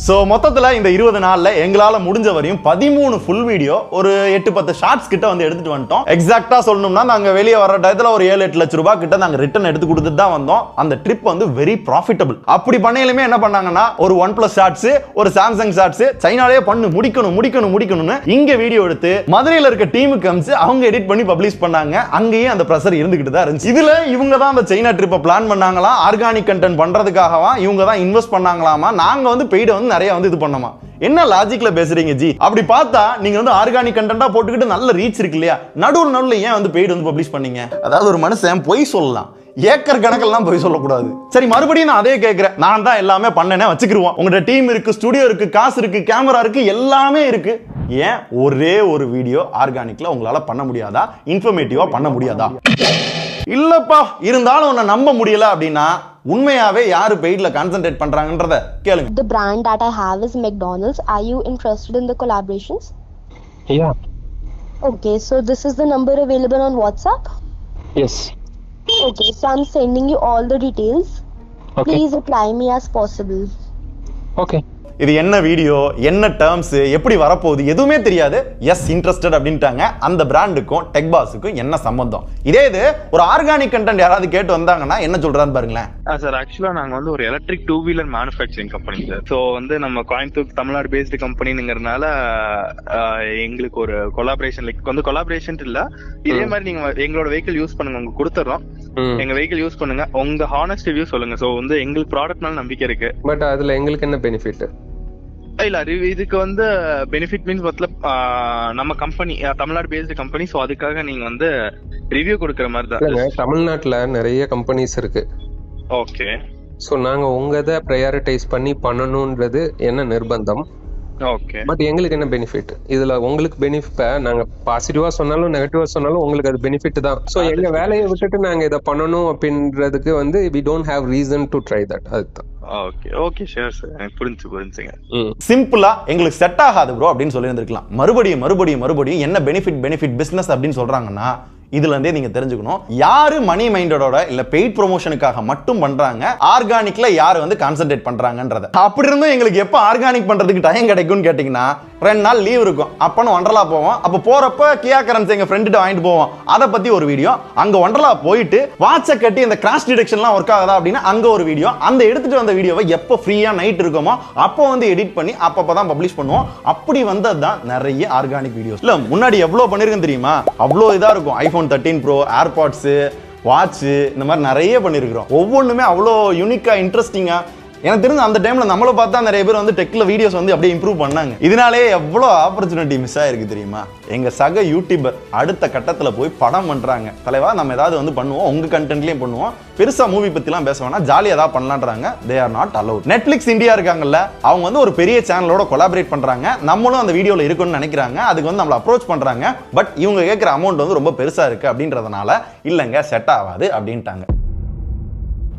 சோ மொத்தத்துல இந்த 20 நாள்ல எங்களால முடிஞ்ச வரையும் 13 ஃபுல் வீடியோ, ஒரு 8-10 ஷார்ட்ஸ் கிட்ட வந்து எடுத்துட்டு வந்துட்டோம். எக்ஸாக்ட்டா சொல்லணும்னா நாங்க வெளியே வர டயத்துல ஒரு 7-8 லட்சம் ரூபாய் கிட்ட நாங்க ரிட்டர்ன் எடுத்து கொடுத்துட்டு தான் வந்தோம். அந்த ட்ரிப் வந்து வெரி ப்ராஃபிட்டபிள். அப்படி பண்ணையிலுமே என்ன பண்ணாங்கன்னா, ஒரு OnePlus ஷார்ட்ஸ், ஒரு சாம்சங் ஷார்ட்ஸ், சைனாலே பண்ணு முடிக்கணும்னு இங்க வீடியோ எடுத்து மதுரையில இருக்க டீமுக்கு அமிச்சு அவங்க எடிட் பண்ணி பப்ளிஷ் பண்ணாங்க. அங்கேயே அந்த பிரஷர் இருந்துகிட்டு தான் இருந்துச்சு. இதுல இவங்க தான் அந்த சைனா ட்ரிப்பை பிளான் பண்ணாங்களா, ஆர்கானிக் கண்டென்ட் பண்றதுக்காகவா இவங்க தான் இன்வெஸ்ட் பண்ணாங்களாமா, நாங்க வந்து பெய்ட வந்து நிறைய வந்து இது பண்ணோமா. என்ன லாஜிக்ல பேசுறீங்க ஜி? அப்படி பார்த்தா நீங்க வந்து ஆர்கானிக் கண்டென்ட்டா போட்டுக்கிட்டு நல்ல ரீச் இருக்கு இல்லையா, நடுவுல ஏன் வந்து பெய்டு வந்து பப்ளிஷ் பண்ணீங்க? அதாவது ஒரு மனுஷன் பொய் சொல்லலாம், ஏக்கர் கணக்கெல்லாம் போய் சொல்லக்கூடாது. சரி, மறுபடியும் நான் அதே கேட்கிறேன். நான் தான் எல்லாமே பண்ணேனே வச்சுக்கிருவோம். உங்களோட டீம் இருக்கு, ஸ்டுடியோ இருக்கு, காசு இருக்கு, கேமரா இருக்கு, எல்லாமே இருக்கு. ஏன் ஒரே ஒரு வீடியோ ஆர்கானிக்ல உங்களால பண்ண முடியாதா? இன்ஃபர்மேட்டிவா பண்ண முடியாதா? இல்லப்பா, இருந்தாலும் உன்னை நம்ப முடியல அப்படின்னா உண்மையாவே யாரு பெய்ட்ல கான்சென்ட்ரேட் பண்றாங்கன்றத கேளுங்க. The brand that I have is McDonald's. Are you interested in the collaborations? Yeah. Okay, so this is the number available on WhatsApp? Yes. Okay, so I'm sending you all the details. Okay. Please reply me as possible. Okay. இது என்ன video, என்ன terms, எப்படி வரப்போகுது எதுவுமே தெரியாது. S interested அப்படின்ட்டாங்க. அந்த பிராண்டுக்கும் tech பாஸுக்கும் என்ன சம்பந்தம்? இதே இது ஒரு ஆர்கானிக் கண்டென்ட் யாராவது கேட்டு வந்தாங்கன்னா என்ன சொல்றான்னு பாருங்களேன். சார் ஆக்சுவலா நாங்க வந்து ஒரு electric two wheeler manufacturing company sir. So வந்து நம்ம கோயம்புத்தூர் தமிழ்நாடு பேஸ்டு கம்பெனிங்கிறதுனால எங்களுக்கு ஒரு கொலாபரேஷன் லைக் வந்து கொலாபரேஷன் இல்ல, இதே மாதிரி நீங்க எங்களோட வெஹிக்கிள் யூஸ் பண்ணுங்க, உங்களுக்கு கொடுத்துறோம், எங்க வெஹிக்கிள் யூஸ் பண்ணுங்க, உங்க ஹானஸ்ட் ரிவ்யூ சொல்லுங்க. ஸோ வந்து எங்களுக்கு ப்ராடக்ட் மேல நம்பிக்கை இருக்கு. பட் அதுல எங்களுக்கு என்ன பெனிஃபிட்? இல்ல இதுக்கு வந்து பெனிஃபிட் மீன்ஸ் நம்ம company Tamil Nadu based company, so அதுக்காக நீங்க வந்து ரிவ்யூ கொடுக்குற மாதிரி தான். தமிழ்நாட்டுல நிறைய கம்பெனிஸ் இருக்கு. ஓகே. ஸோ நாங்க உங்க இதை ப்ரையாரிட்டைஸ் பண்ணி பண்ணணும்ன்றது என்ன நிர்பந்தம். ஓகே. பட் எங்களுக்கு என்ன பெனிஃபிட் இதுல? உங்களுக்கு பெனிஃபிட் நாங்க பாசிட்டிவா சொன்னாலும் நெகட்டிவா சொன்னாலும் உங்களுக்கு அது பெனிஃபிட் தான். ஸோ எங்க வேலையை விட்டுட்டு நாங்க இதை பண்ணணும் அப்படின்றதுக்கு வந்து we don't have reason to try that. அதுதான். ஓகே ஓகே ஷூர் சார், எனக்கு புரிஞ்சுங்க. சிம்பிளா எங்களுக்கு செட் ஆகாது ப்ரோ அப்படின்னு சொல்லி இருந்திருக்கலாம். மறுபடியும் என்ன பெனிஃபிட் பிசினஸ் அப்படின்னு சொல்றாங்கன்னா இதுல இருந்தே நீங்க தெரிஞ்சுக்கணும் யாரு மணி மைண்டடோட இல்ல பெய்ட் ப்ரொமோஷனுக்காக மட்டும் பண்றாங்க, ஆர்கானிக்ல யாரு வந்து கான்சென்ட்ரேட் பண்றாங்கன்றத. அப்படி இருந்தும் எங்களுக்கு எப்ப ஆர்கானிக் பண்றதுக்கு டைம் கிடைக்கும்னு கேட்டீங்கன்னா 2 நாள் லீவ் இருக்கும். அப்பன்னு ஒண்டர்லா போவோம். அப்ப போறப்ப கியா கரன்ஸ் எங்க ஃப்ரெண்ட்டு வாங்கிட்டு போவோம். அதை பத்தி ஒரு வீடியோ, அங்க ஒண்டர்லா போயிட்டு வாட்சை கட்டி இந்த கிராஷ் டிடெக்ஷன்லாம் ஒர்க் ஆகுதா அப்படின்னா அங்க ஒரு வீடியோ, அந்த எடுத்துட்டு வந்த வீடியோவை எப்போ ஃப்ரீயா நைட் இருக்குமோ அப்போ வந்து எடிட் பண்ணி அப்பப்பதான் பப்ளிஷ் பண்ணுவோம். அப்படி வந்ததுதான் நிறைய ஆர்கானிக் வீடியோஸ். இல்ல முன்னாடி எவ்வளவு பண்ணிருக்கேன் தெரியுமா? அவ்வளோ இதா இருக்கும். iPhone 13 Pro, ஏர்பாட்ஸ், வாட்ச், இந்த மாதிரி நிறைய பண்ணிருக்கிறோம். ஒவ்வொன்றுமே அவ்வளோ யூனிக்கா இன்ட்ரெஸ்டிங்கா. எனக்கு தெரிஞ்ச அந்த டைம்ல நம்மள பார்த்தா நிறைய பேர் வந்து டெக்ல வீடியோஸ் வந்து அப்படியே இம்ப்ரூவ் பண்ணாங்க. இதனாலே எவ்வளோ ஆப்பர்ச்சுனிட்டி மிஸ் ஆயிருக்கு தெரியுமா? எங்க சக யூடியூபர் அடுத்த கட்டத்துல போய் படம் பண்றாங்க. தலைவா நம்ம ஏதாவது வந்து பண்ணுவோம், உங்க கண்டென்ட்லயும் பண்ணுவோம், பெருசா மூவி பத்திலாம் பேச வேணா, ஜாலியா ஏதாவது பண்ணலான்றாங்க. They are not allowed. Netflix India இருக்காங்கல்ல, அவங்க வந்து ஒரு பெரிய சேனலோட கொலாபரேட் பண்றாங்க. நம்மளும் அந்த வீடியோல இருக்குன்னு நினைக்கிறாங்க. அதுக்கு வந்து நம்மள அப்ரோச் பண்றாங்க. பட் இவங்க கேட்கிற அமௌண்ட் வந்து ரொம்ப பெருசா இருக்கு அப்படின்றதுனால இல்லங்க செட் ஆகாது அப்படின்ட்டாங்க.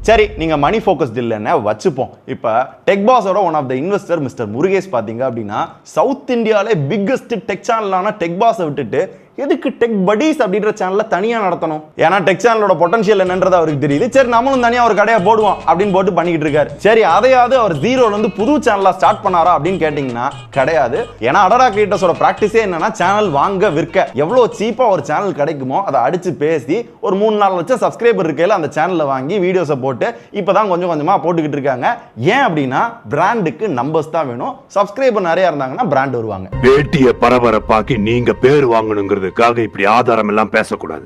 சரி, நீங்க மணி ஃபோக்கஸ்ட் இல்லைன்னு வச்சுப்போம். இப்போ டெக் பாஸோட one of the investor mister Murugesh பாத்தீங்க அப்படின்னா சவுத் இந்தியாவிலே பிக்கஸ்ட் டெக் சேனலான டெக் பாஸை விட்டுட்டு எதுக்கு டெக் படீஸ் அப்படின்ற சேனல்ல தனியா நடத்தணும்? ஏன்னா டெக் சேனலோட பொட்டன்ஷியல் என்னன்றது அவருக்கு தெரியுது. சரி நம்மளும் தனியா ஒரு கடையை போடுவோம் அப்படின்னு போட்டு பண்ணிக்கிட்டு இருக்காரு. சரி அதையாவது அவர் ஜீரோல இருந்து புது சேனலா ஸ்டார்ட் பண்ணாரா அப்படின்னு கேட்டீங்கன்னா கிடையாது. ஏன்னா அடடா கிரியேட்டர்ஸோட பிராக்டிஸே என்னன்னா சேனல் வாங்க விற்க எவ்வளவு சீப்பா ஒரு சேனல் கிடைக்குமோ அதை அடிச்சு பேசி ஒரு 3-4 லட்சம் சப்ஸ்கிரைபர் இருக்கையில அந்த சேனல்ல வாங்கி வீடியோஸை போட்டு இப்பதான் கொஞ்சம் கொஞ்சமா போட்டுக்கிட்டு இருக்காங்க. ஏன் அப்படின்னா பிராண்டுக்கு நம்பர்ஸ் தான் வேணும். சப்ஸ்கிரைபர் நிறைய இருந்தாங்கன்னா பிராண்ட் வருவாங்க. பேட்டிய பரபரப்பாக்கி நீங்க பேர் வாங்கணுங்கிறது இப்படி ஆதாரம் எல்லாம் பேசக்கூடாது.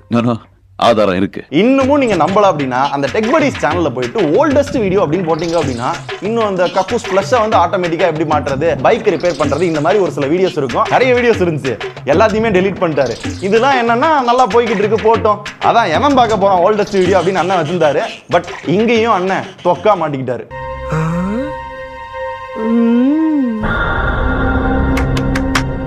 ஆதாரம் இருக்கு. இன்னமும் நீங்க நம்பல அப்படின்னா அந்த டெக் படீஸ் சேனல்ல போயிட்டு ஓல்டஸ்ட் வீடியோ அப்படின்னு போட்டீங்க அப்படின்னா இன்னும் அந்த கக்கூஸ் பிளஸ் வந்து ஆட்டோமேட்டிக்கா எப்படி மாற்றுறது, பைக் ரிப்பேர் பண்றது, இந்த மாதிரி ஒரு சில வீடியோஸ் இருக்கும். நிறைய வீடியோஸ் இருந்துச்சு, எல்லாத்தையுமே டெலீட் பண்ணிட்டாரு. இதெல்லாம் என்னன்னா நல்லா போய்கிட்டு இருக்கு போட்டோம். அதான் எவன் பார்க்க போறான் ஓல்டஸ்ட் வீடியோ அப்படின்னு அண்ணன் வச்சிருந்தாரு. பட் இங்கேயும் அண்ணன் தொக்கா மாட்டிக்கிட்டாரு.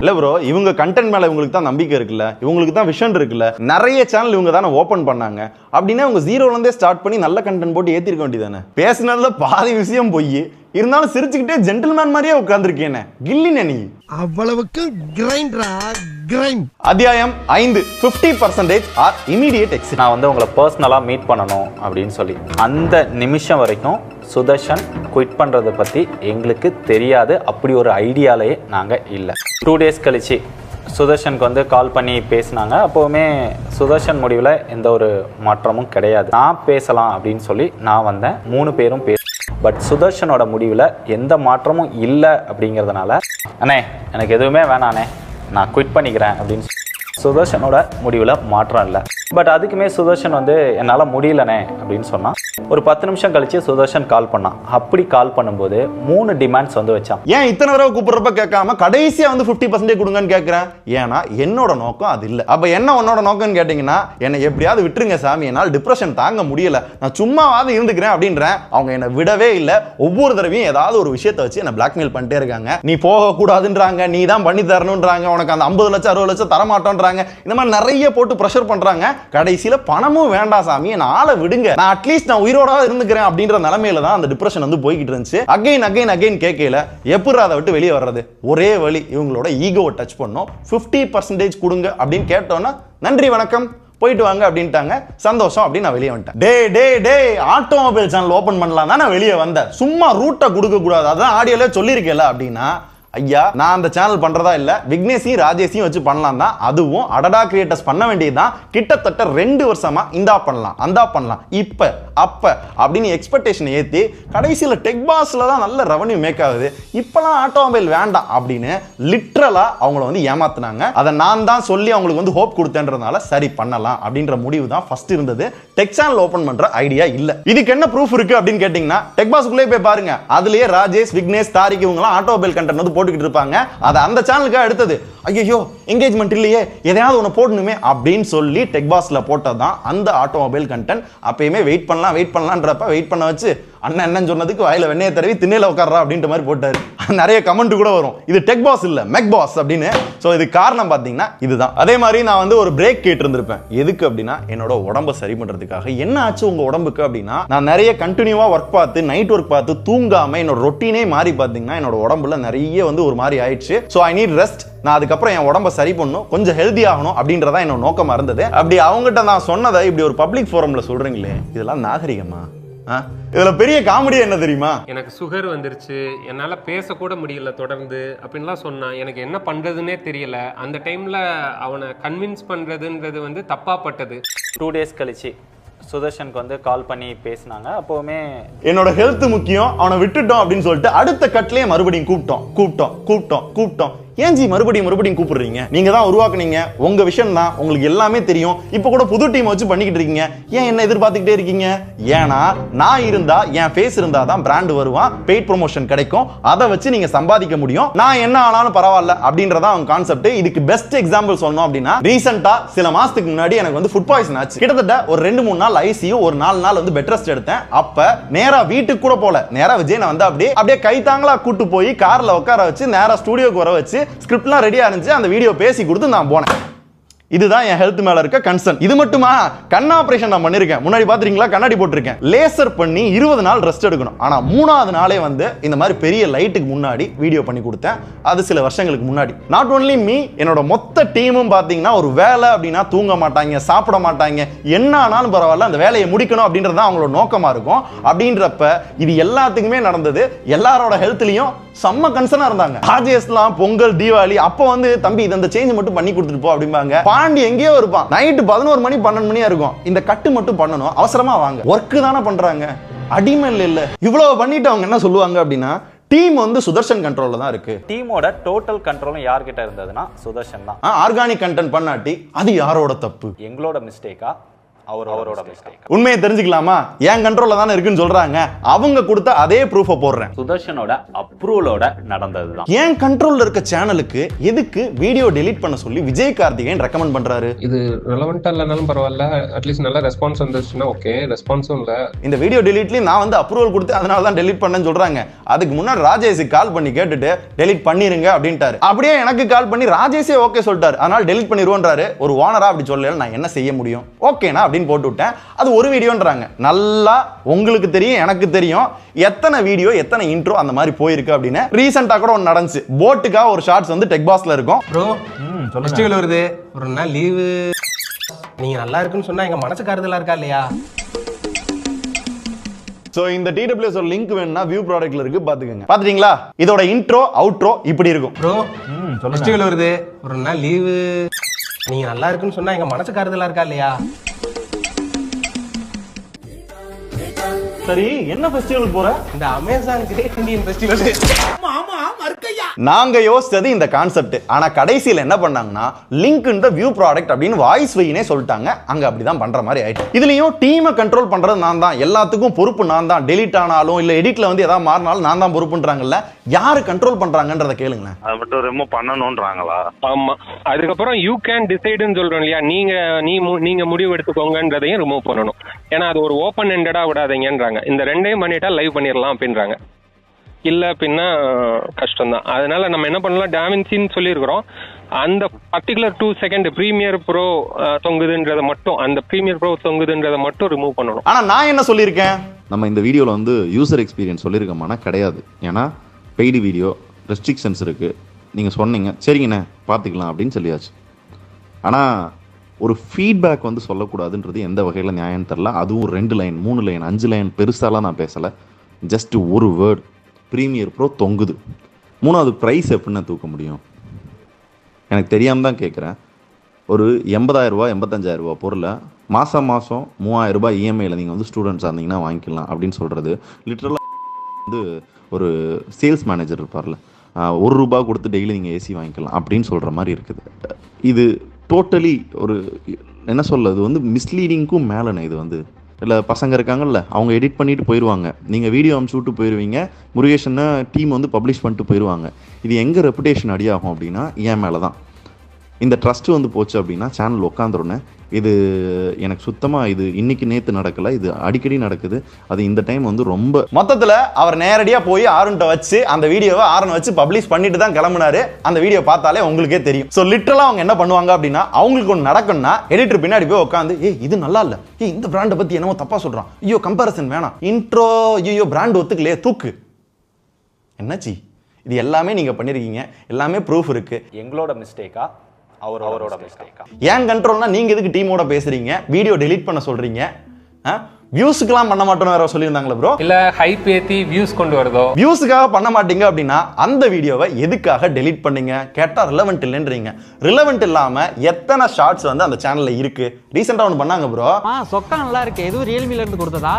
இல்ல ப்ரோ, இவங்க கண்டென்ட் மேல இவங்களுக்கு தான் நம்பிக்கை இருக்குல்ல, இவங்களுக்கு தான் விஷன் இருக்குல்ல, நிறைய சேனல் இவங்க தானே ஓபன் பண்ணாங்க. அப்படின்னா இவங்க ஜீரோல இருந்தே ஸ்டார்ட் பண்ணி நல்ல கண்டென்ட் போட்டு ஏத்திருக்க வேண்டியதானே. பேசினதுல பாதி விஷயம் போய் இருந்தாலும் சிரிச்சுக்கிட்டே ஜென்டில்மேன் மாதிரியே உட்கார்ந்துருக்கேனே, கில்லினே நீ. அவ்வளவுக்கு கிரைண்டரா கிரைண்ட். அத்தியாயம் 5 50% ஆர் இமிடியேட் எக்ஸிட். நான் வந்து உங்களை பர்சனலா மீட் பண்ணணும் அப்படின்னு சொல்லி அந்த நிமிஷம் வரைக்கும் சுதர்ஷன் குவிட் பண்றதை பத்தி எங்களுக்கு தெரியாது. அப்படி ஒரு ஐடியாலே நாங்க இல்லை. 2 days கழிச்சு சுதர்ஷனுக்கு வந்து கால் பண்ணி பேசினாங்க. அப்போவுமே சுதர்ஷன் முடிவில் எந்த ஒரு மாற்றமும் கிடையாது. நான் பேசலாம் அப்படின்னு சொல்லி நான் வந்தேன். 3 பேரும் பட் சுதர்ஷனோட முடிவில் எந்த மாற்றமும் இல்லை அப்படிங்கிறதுனால அண்ணே எனக்கு எதுவுமே வேணாண்ணே நான் குவிட் பண்ணிக்கிறேன் அப்படின்னு சுதர்ஷனோட முடிவில் மாற்றம் இல்லை. பட் அதுக்குமே சுதர்ஷன் வந்து என்னால் முடியலண்ணே அப்படின்னு சொன்னான். ஒரு 10 நிமிஷம் கழிச்சு சுதர்ஷன் கால் பண்ணான். அப்படி கால் பண்ணும்போது 3 டிமாண்ட்ஸ் வந்து வச்சான். ஏன் இத்தனை தடவை கூப்பிடுறப்ப கேட்காம கடைசியா வந்து 50% கொடுங்கன்னு கேட்கிறேன்? ஏன்னா என்னோட நோக்கம் அது இல்லை. அப்ப என்ன உன்னோட நோக்கம்னு கேட்டீங்கன்னா என்னை எப்படியாவது விட்டுருங்க சாமி, என்னால் டிப்ரெஷன் தாங்க முடியல, நான் சும்மாவாவது இருந்துக்கிறேன் அப்படின்றேன். அவங்க என்னை விடவே இல்லை. ஒவ்வொரு தடவையும் ஏதாவது ஒரு விஷயத்தை வச்சு என்னை பிளாக்மெயில் பண்ணிட்டே இருக்காங்க. நீ போக கூடாதுன்றாங்க, நீ தான் பண்ணி தரணும்ன்றாங்க, உனக்கு அந்த 50 லட்சம் 60 லட்சம் தரமாட்டோன்றாங்க. இந்த மாதிரி நிறைய போட்டு பிரஷர் பண்றாங்க. கடைசியில பணமும் வேண்டாம் சாமி, என்ன ஆளை விடுங்க, நான் அட்லீஸ்ட் நான் உயிரோட இருந்துக்கிறேன் அப்படின்ற நிலைமையில தான் அந்த டிப்ரெஷன் வந்து போய்கிட்டு இருந்துச்சு. அகைன் கேட்கல எப்படி அதை விட்டு வெளியே வர்றது? ஒரே வழி இவங்களோட ஈகோவை டச் பண்ணோம். 50% கொடுங்க அப்படின்னு கேட்டோன்னா நன்றி வணக்கம் போயிட்டு வாங்க அப்படின்ட்டாங்க. சந்தோஷம் அப்படின்னு நான் வெளியே வந்துட்டேன். டே ஆட்டோமொபைல் சேனல் ஓபன் பண்ணலாம் தான் நான் வெளியே வந்தேன். சும்மா ரூட்டை கொடுக்க கூடாது, அதான் ஆடியோல சொல்லியிருக்கேன்ல அப்படின்னா, ஐயா நான் அந்த சேனல் பண்றதா இல்ல, விக்னேஷையும் ராஜேஷையும் வச்சு பண்ணலாம் தான். அதுவும் அடடா கிரியேட்டர்ஸ் பண்ண வேண்டியதுதான். கிட்டத்தட்ட 2 வருஷமா இந்தா பண்ணலாம் அந்தா பண்ணலாம் இப்ப அப்ப அப்படின்னு எக்ஸ்பெக்டேஷன் ஏத்தி கடைசியில டெக் பாஸ்ல தான் நல்ல ரெவன்யூ மேக் ஆகுது, இப்பெல்லாம் ஆட்டோமொபைல் வேண்டாம் அப்படின்னு லிட்டரலா அவங்கள வந்து ஏமாத்துனாங்க. அதை நான் தான் சொல்லி அவங்களுக்கு வந்து ஹோப் கொடுத்தேன்றதுனால சரி பண்ணலாம் அப்படின்ற முடிவு தான் ஃபர்ஸ்ட் இருந்தது. டெக் சேனல் ஓபன் பண்ற ஐடியா இல்ல. இதுக்கு என்ன ப்ரூஃப் இருக்கு அப்படின்னு கேட்டீங்கன்னா, டெக் பாஸ்க்குள்ளே போய் பாருங்க. அதுலயே ராஜேஷ், விக்னேஷ், தாரிக் இவங்க எல்லாம் ஆட்டோமொபைல் கண்டென்ட் வந்து போட்டுக்கிட்டு இருப்பாங்க. அது அந்த சேனலுக்கு அடுத்தது ஐயோ என்கேஜ்மெண்ட் இல்லையே, எதையாவது ஒன்று போடணுமே அப்படின்னு சொல்லி டெக் பாஸ்ல போட்டதான் அந்த ஆட்டோமொபைல் கண்டென்ட். அப்பயுமே வெயிட் பண்ணலாம்ன்றப்ப வெயிட் பண்ண வச்சு அண்ணன் என்னன்னு சொன்னதுக்கு வாயில வெண்ணையை தடவி திண்ணையில உட்கார்றா அப்படின்ற மாதிரி போட்டாரு. நிறைய கமெண்ட் கூட வரும், இது டெக் பாஸ் இல்ல மெக் பாஸ் அப்படின்னு. சோ இது காரணம் பாத்தீங்கன்னா இதுதான். அதே மாதிரி நான் வந்து ஒரு பிரேக் கேட்டு இருந்திருப்பேன். எதுக்கு அப்படின்னா என்னோட உடம்ப சரி பண்றதுக்காக. என்ன ஆச்சு உங்க உடம்புக்கு அப்படின்னா, நான் நிறைய கண்டினியூவா ஒர்க் பார்த்து நைட் ஒர்க் பார்த்து தூங்காம என்னோட ரொட்டீனே மாறி பாத்தீங்கன்னா என்னோட உடம்புல நிறைய வந்து ஒரு மாதிரி ஆயிடுச்சு. So I need rest. நான் அதுக்கப்புறம் என் உடம்ப சரி பண்ணணும், கொஞ்சம் ஹெல்தி ஆகணும் அப்படின்றதா என்னோட நோக்கமா இருந்தது. அப்படி அவங்ககிட்ட நான் சொன்னதை இப்படி ஒரு பப்ளிக் ஃபோரம்ல சொல்றீங்களே, இதெல்லாம் நாகரிகமா? இதுல பெரிய காமெடி என்ன தெரியுமா, எனக்கு சுகர் வந்துருச்சு, என்னால பேசக்கூட முடியல தொடர்ந்து அப்படின்லாம் சொன்னான். எனக்கு என்ன பண்றதுன்னே தெரியல. அந்த டைம்ல அவனை கன்வின்ஸ் பண்றதுன்றது வந்து தப்பா பட்டது. 2 டேஸ் கழிச்சு சுதர்ஷனுக்கு வந்து கால் பண்ணி பேசினாங்க. அப்போவுமே என்னோட ஹெல்த் முக்கியம், அவனை விட்டுட்டோம் அப்படின்னு சொல்லிட்டு அடுத்த கட்லயே மறுபடியும் கூப்பிட்டோம். ஏன் ஜி மறுபடியும் கூப்பிடுறீங்க? நீங்க தான் உருவாக்குனீங்க, உங்க விஷயம் தான், உங்களுக்கு எல்லாமே தெரியும். இப்ப கூட புது டீம் வச்சு பண்ணிக்கிட்டு இருக்கீங்க, ஏன் என்ன எதிர்பார்த்துக்கிட்டே இருக்கீங்க? ஏன்னா நான் இருந்தா, என் ஃபேஸ் இருந்தா தான் பிராண்ட் வருவான், பெய்ட் ப்ரொமோஷன் கிடைக்கும், அதை வச்சு நீங்க சம்பாதிக்க முடியும். நான் என்ன ஆனாலும் பரவாயில்ல அப்படின்றதா அவங்க கான்செப்ட். இதுக்கு பெஸ்ட் எக்ஸாம்பிள் சொல்லணும் அப்படின்னா, ரீசெண்டா சில மாசத்துக்கு முன்னாடி எனக்கு வந்து ஃபுட் பாய்சன் ஆச்சு. கிட்டத்தட்ட ஒரு 2-3 நாள் ஐசியூ, ஒரு 4 நாள் வந்து பெட் ரெஸ்ட் எடுத்தேன். அப்ப நேரா வீட்டுக்கு கூட போல, நேரா விஜய் நான் வந்து அப்படியே கைத்தாங்களா கூட்டு போய் கார்ல உட்கார வச்சு நேரா ஸ்டுடியோக்கு வர வச்சு ஸ்கிரிப்ட்லாம் ரெடியா இருந்துச்சு, அந்த வீடியோ பேசி கொடுத்து நான் போனேன். இதுதான் என் ஹெல்த் மேல இருக்க கன்சர்ன். இது மட்டுமா, கண் ஆபரேஷன் நான் பண்ணிருக்கேன். முன்னாடி பாத்துறீங்களா, கண்ணாடி போட்டிருக்கேன். லேசர் பண்ணி 20 நாள் ரெஸ்ட் எடுக்கணும். ஆனா 3ஆவது நாளே வந்து இந்த மாதிரி பெரிய லைட்டுக்கு முன்னாடி வீடியோ பண்ணி கொடுத்தேன். அது சில வருஷங்களுக்கு முன்னாடி. நாட் ஒன்லி மீ, என்னோட மொத்த டீமும் பாத்தீங்கன்னா ஒரு வேலை அப்படின்னா தூங்க மாட்டாங்க, சாப்பிட மாட்டாங்க, என்ன ஆனாலும் பரவாயில்ல அந்த வேலையை முடிக்கணும் அப்படின்றது தான் அவங்களோட நோக்கமா இருக்கும். அப்படின்றப்ப இது எல்லாத்துக்குமே நடந்தது. எல்லாரோட ஹெல்த்லயும் செம்ம கன்சர்னா இருந்தாங்க. ராஜேஷ்லாம் பொங்கல், தீபாவளி அப்ப வந்து தம்பி இந்த சேஞ்ச் மட்டும் பண்ணி கொடுத்துட்டு போ அப்படிம்பாங்க. பாண்டி எங்கேயோ இருப்பான், நைட்டு 11 மணி 12 மணியா இருக்கும், இந்த கட்டு மட்டும் பண்ணணும், அவசரமா வாங்க, ஒர்க் தானே பண்றாங்க, அடிமை இல்ல. இவ்வளவு பண்ணிட்டு அவங்க என்ன சொல்லுவாங்க அப்படின்னா, டீம் வந்து சுதர்ஷன் கண்ட்ரோல்ல தான் இருக்கு. டீமோட டோட்டல் கண்ட்ரோலும் யார்கிட்ட இருந்ததுன்னா சுதர்ஷன் தான். ஆர்கானிக் கண்டென்ட் பண்ணாட்டி அது யாரோட தப்பு? எங்களோட மிஸ்டேக்கா, அவரோட மிஸ்டேக்? உண்மையை தெரிஞ்சுக்கலாமா? என் கண்ட்ரோல்ல தானே இருக்குன்னு சொல்றாங்க, அவங்க கொடுத்த அதே ப்ரூஃபை போடுறேன். சுதர்ஷனோட அப்ரூவலோட நடந்ததுதான். என் கண்ட்ரோல்ல இருக்க சேனலுக்கு எதுக்கு வீடியோ டெலீட் பண்ண சொல்லி விஜய் கார்த்திகேயன் ரெக்கமெண்ட் பண்றாரு? இது ரெலவெண்டா இல்லனாலும் பரவாயில்ல, அட்லீஸ்ட் நல்ல ரெஸ்பான்ஸ் வந்துச்சுன்னா ஓகே. ரெஸ்பான்ஸும் இல்ல. இந்த வீடியோ டெலீட்லயும் நான் வந்து அப்ரூவல் கொடுத்து அதனால தான் டெலீட் பண்ணேன்னு சொல்றாங்க. அதுக்கு முன்னாடி ராஜேஷுக்கு கால் பண்ணி கேட்டுட்டு டெலீட் பண்ணிருங்க அப்படின்ட்டாரு. அப்படியே எனக்கு கால் பண்ணி ராஜேஷே ஓகே சொல்லிட்டாரு, அதனால டெலீட் பண்ணிடுவோன்றாரு. ஒரு ஓனரா அப்படி சொல்லல, நான் என்ன செய்ய முடியும்? ஓகேனா அப்படின்னு போட்டு விட்டேன். அது ஒரு வீடியோன்றாங்க. நல்லா உங்களுக்கு தெரியும், எனக்கு தெரியும் எத்தனை வீடியோ எத்தனை இன்ட்ரோ அந்த மாதிரி போயிருக்கு அப்படின்னு. ரீசெண்டா கூட ஒன்று நடந்துச்சு. போட்டுக்காக ஒரு ஷார்ட்ஸ் வந்து டெக் பாஸ்ல இருக்கும். ப்ரோ ஃபெஸ்டிவல் வருது, ஒரு நாள் லீவு, நீங்க நல்லா இருக்குன்னு சொன்னா எங்க மனசுக்கு ஆறுதலா இருக்கா இல்லையா? சோ இந்த TWS ஒரு லிங்க் வேணும்னா வியூ ப்ராடக்ட்ல இருக்கு, பாத்துக்கங்க. பாத்துட்டீங்களா? இதோட இன்ட்ரோ அவுட்ரோ இப்படி இருக்கும். ப்ரோ ஃபெஸ்டிவல் வருது, ஒரு நாள் லீவு, நீங்க நல்லா இருக்குன்னு சொன்னா எங்க மனசுக்கு ஆறுதலா இருக்கா இல்லையா? சரி, என்ன ஃபெஸ்டிவல் போற? இந்த அமேசான் கிரேட் இந்தியன் ஃபெஸ்டிவல். நாங்க யோசிச்சது இந்த கான்செப்ட். ஆனா கடைசியில என்ன பண்ணாங்கன்னா, link in the view product அப்படின்னு வாய்ஸ் வைனே சொல்லிட்டாங்க. அங்க அப்படிதான் பண்ற மாதிரி ஆயிடுச்சு. இதுலயும் டீமை கண்ட்ரோல் பண்றது நான் தான், எல்லாத்துக்கும் பொறுப்பு நான் தான். டெலீட் ஆனாலும் இல்ல எடிட்ல வந்து ஏதாவது மாறினாலும் நான் தான் பொறுப்புன்றாங்கல்ல. யாரு கண்ட்ரோல் பண்றாங்கன்றத கேளுங்களேன். அது மட்டும் ரிமூவ் பண்ணணும்ன்றாங்களா? ஆமா. அதுக்கப்புறம் யூ கேன் டிசைடுன்னு சொல்றோம் இல்லையா, நீங்க முடிவு எடுத்துக்கோங்கன்றதையும் ரிமூவ் பண்ணணும். ஏன்னா அது ஒரு ஓப்பன் எண்டடா விடாதீங்கன்றாங்க. இந்த ரெண்டையும் பண்ணிட்டா லைவ் பண்ணிடலாம் அப்படின்றாங்க. இல்ல பின்னா கஷ்டம் தான். அதனால நம்ம என்ன பண்ணலாம், டாவின்சின்னு சொல்லியிருக்கிறோம். அந்த பர்டிகுலர் 2 செகண்ட் பிரீமியர் ப்ரோ தொங்குதுன்றதை மட்டும், அந்த பிரீமியர் ப்ரோ தொங்குதுன்றதை மட்டும் ரிமூவ் பண்ணணும். ஆனா நான் என்ன சொல்லியிருக்கேன், நம்ம இந்த வீடியோவில் வந்து யூசர் எக்ஸ்பீரியன்ஸ் சொல்லியிருக்கோம்னா கிடையாது. ஏன்னா பெய்டு வீடியோ ரெஸ்ட்ரிக்ஷன்ஸ் இருக்குது. நீங்கள் சொன்னீங்க சரிங்கண்ணே பார்த்துக்கலாம் அப்படின்னு சொல்லியாச்சு. ஆனால் ஒரு ஃபீட்பேக் வந்து சொல்லக்கூடாதுன்றது எந்த வகையில் நியாயம் தெரில. அதுவும் 2 லைன் 3 லைன் 5 லைன் பெருசாலாம் நான் பேசலை. ஜஸ்ட் ஒரு வேர்டு ப்ரீமியர் ப்ரோ தொங்குது. 3வது ப்ரைஸ் எப்படின்னு தூக்க முடியும்? எனக்கு தெரியாமல் தான் கேட்குறேன். ஒரு 80,000 ரூபா 85,000 ரூபா பொருளை மாதம் 3,000 ரூபாய் இஎம்ஐயில் நீங்கள் வந்து ஸ்டூடெண்ட்ஸாக இருந்தீங்கன்னா வாங்கிக்கலாம் அப்படின்னு சொல்கிறது லிட்ரலாக வந்து ஒரு சேல்ஸ் மேனேஜர் இருப்பார்ல, 1 ரூபா கொடுத்து டெய்லி நீங்கள் ஏசி வாங்கிக்கலாம் அப்படின்னு சொல்கிற மாதிரி இருக்குது. இது டோட்டலி ஒரு என்ன சொல்ல, இது வந்து மிஸ்லீடிங்க்கும் மேலேண்ணே. இது வந்து இல்லை பசங்க இருக்காங்கல்ல, அவங்க எடிட் பண்ணிட்டு போயிடுவாங்க, நீங்கள் வீடியோ அனுப்பிச்சு விட்டு போயிடுவீங்க, முருகேஷனை டீம் வந்து பப்ளிஷ் பண்ணிட்டு போயிடுவாங்க. இது எங்கே ரெப்புடேஷன் அடியாகும் அப்படின்னா என் மேலே தான். இந்த ட்ரஸ்ட்டு வந்து போச்சு அப்படின்னா சேனல் உட்காந்துருன்னு. இது எனக்கு சுத்தமாக இது இன்னைக்கு நேற்று நடக்கலை, இது அடிக்கடி நடக்குது. அது இந்த டைம் வந்து ரொம்ப மொத்தத்தில் அவர் நேரடியாக போய் ஆரன்ட்ட வச்சு அந்த வீடியோவை ஆரன் வச்சு பப்ளிஷ் பண்ணிட்டு தான் கிளம்புனாரு. அந்த வீடியோ பார்த்தாலே உங்களுக்கே தெரியும். ஸோ லிட்டரலாக அவங்க என்ன பண்ணுவாங்க அப்படின்னா, அவங்களுக்கு ஒன்று நடக்கும்னா எடிட்டர் பின்னாடி போய் உட்காந்து இது நல்லா இல்லை, இந்த பிராண்டை பற்றி என்னமோ தப்பாக சொல்கிறான், ஐயோ கம்பேரிசன் வேணாம், இன்ட்ரோ ஐயோ பிராண்ட் ஒத்துக்கலையே தூக்கு. என்னாச்சு? இது எல்லாமே நீங்கள் பண்ணியிருக்கீங்க, எல்லாமே ப்ரூஃப் இருக்குது. எங்களோட மிஸ்டேக்கா அவரோட மிஸ்டேக்கா? ஏன் கண்ட்ரோல்னா நீங்க எதுக்கு டீமோட பேசுறீங்க, வீடியோ டெலீட் பண்ண சொல்றீங்க? வியூஸ்க்குலாம் பண்ண மாட்டோம்னு வேற சொல்லியிருந்தாங்களே ப்ரோ. இல்ல ஹைப் ஏத்தி வியூஸ் கொண்டு வருதோ? வியூஸுக்காக பண்ண மாட்டீங்க அப்படின்னா அந்த வீடியோவை எதுக்காக டெலீட் பண்ணீங்க கேட்டா ரிலவெண்ட் இல்லைன்றீங்க. ரிலவெண்ட் இல்லாம எத்தனை ஷார்ட்ஸ் வந்து அந்த சேனல்ல இருக்கு? ரீசெண்டா ஒன்று பண்ணாங்க ப்ரோ. சொக்கா நல்லா இருக்கு, எதுவும் ரியல்மில இருந்து கொடுத்ததா?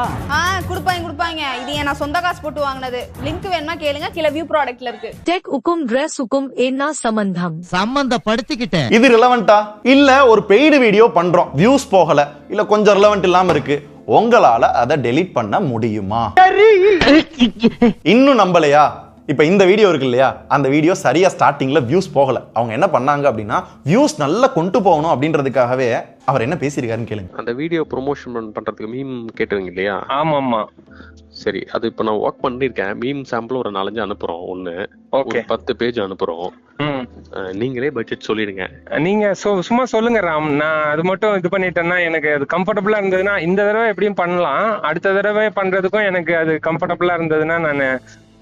கொடுப்பாங்க. இது நான் சொந்த காசு போட்டு வாங்கினது. லிங்க் வேணுமா கேளுங்க, கீழ வியூ ப்ராடக்ட்ல இருக்கு. டெக் உக்கும் டிரஸ் உக்கும் என்ன சம்பந்தப்படுத்திக்கிட்டேன். இது ரிலவெண்டா? இல்ல ஒரு பெய்டு வீடியோ பண்றோம், வியூஸ் போகல, இல்ல கொஞ்சம் ரிலவெண்ட் இல்லாம இருக்கு, உங்களால அதை டெலீட் பண்ண முடியுமா? இன்னும் நம்பலையா? இப்ப இந்த வீடியோ இருக்கு இல்லையா, அந்த வீடியோ சரியா ஸ்டார்டிங்ல வியூஸ் போகல. அவங்க என்ன பண்ணாங்க அப்படின்னா, வியூஸ் நல்லா கொண்டு போகணும் அப்படின்றதுக்காகவே அவர் என்ன பேசியிருக்காருன்னு கேளுங்க. அந்த வீடியோ ப்ரொமோஷன் பண்றதுக்கு மீம் கேட்டுவீங்க இல்லையா? ஆமா. சரி, அது இப்ப நான் ஒர்க் பண்ணிருக்கேன். மீம் சாம்பிள் ஒரு 4-5 அனுப்புறோம். ஒன்னு 10 பேஜ் அனுப்புறோம். நீங்களே பட்ஜெட் சொல்லிடுங்க. நீங்க சும்மா சொல்லுங்க ராம். நான் அது மட்டும் இது பண்ணிட்டேன்னா எனக்கு அது கம்ஃபர்டபுளா இருந்ததுன்னா இந்த தடவை எப்படியும் பண்ணலாம், அடுத்த தடவை பண்றதுக்கும் எனக்கு அது கம்ஃபர்டபுளா இருந்ததுன்னா நான்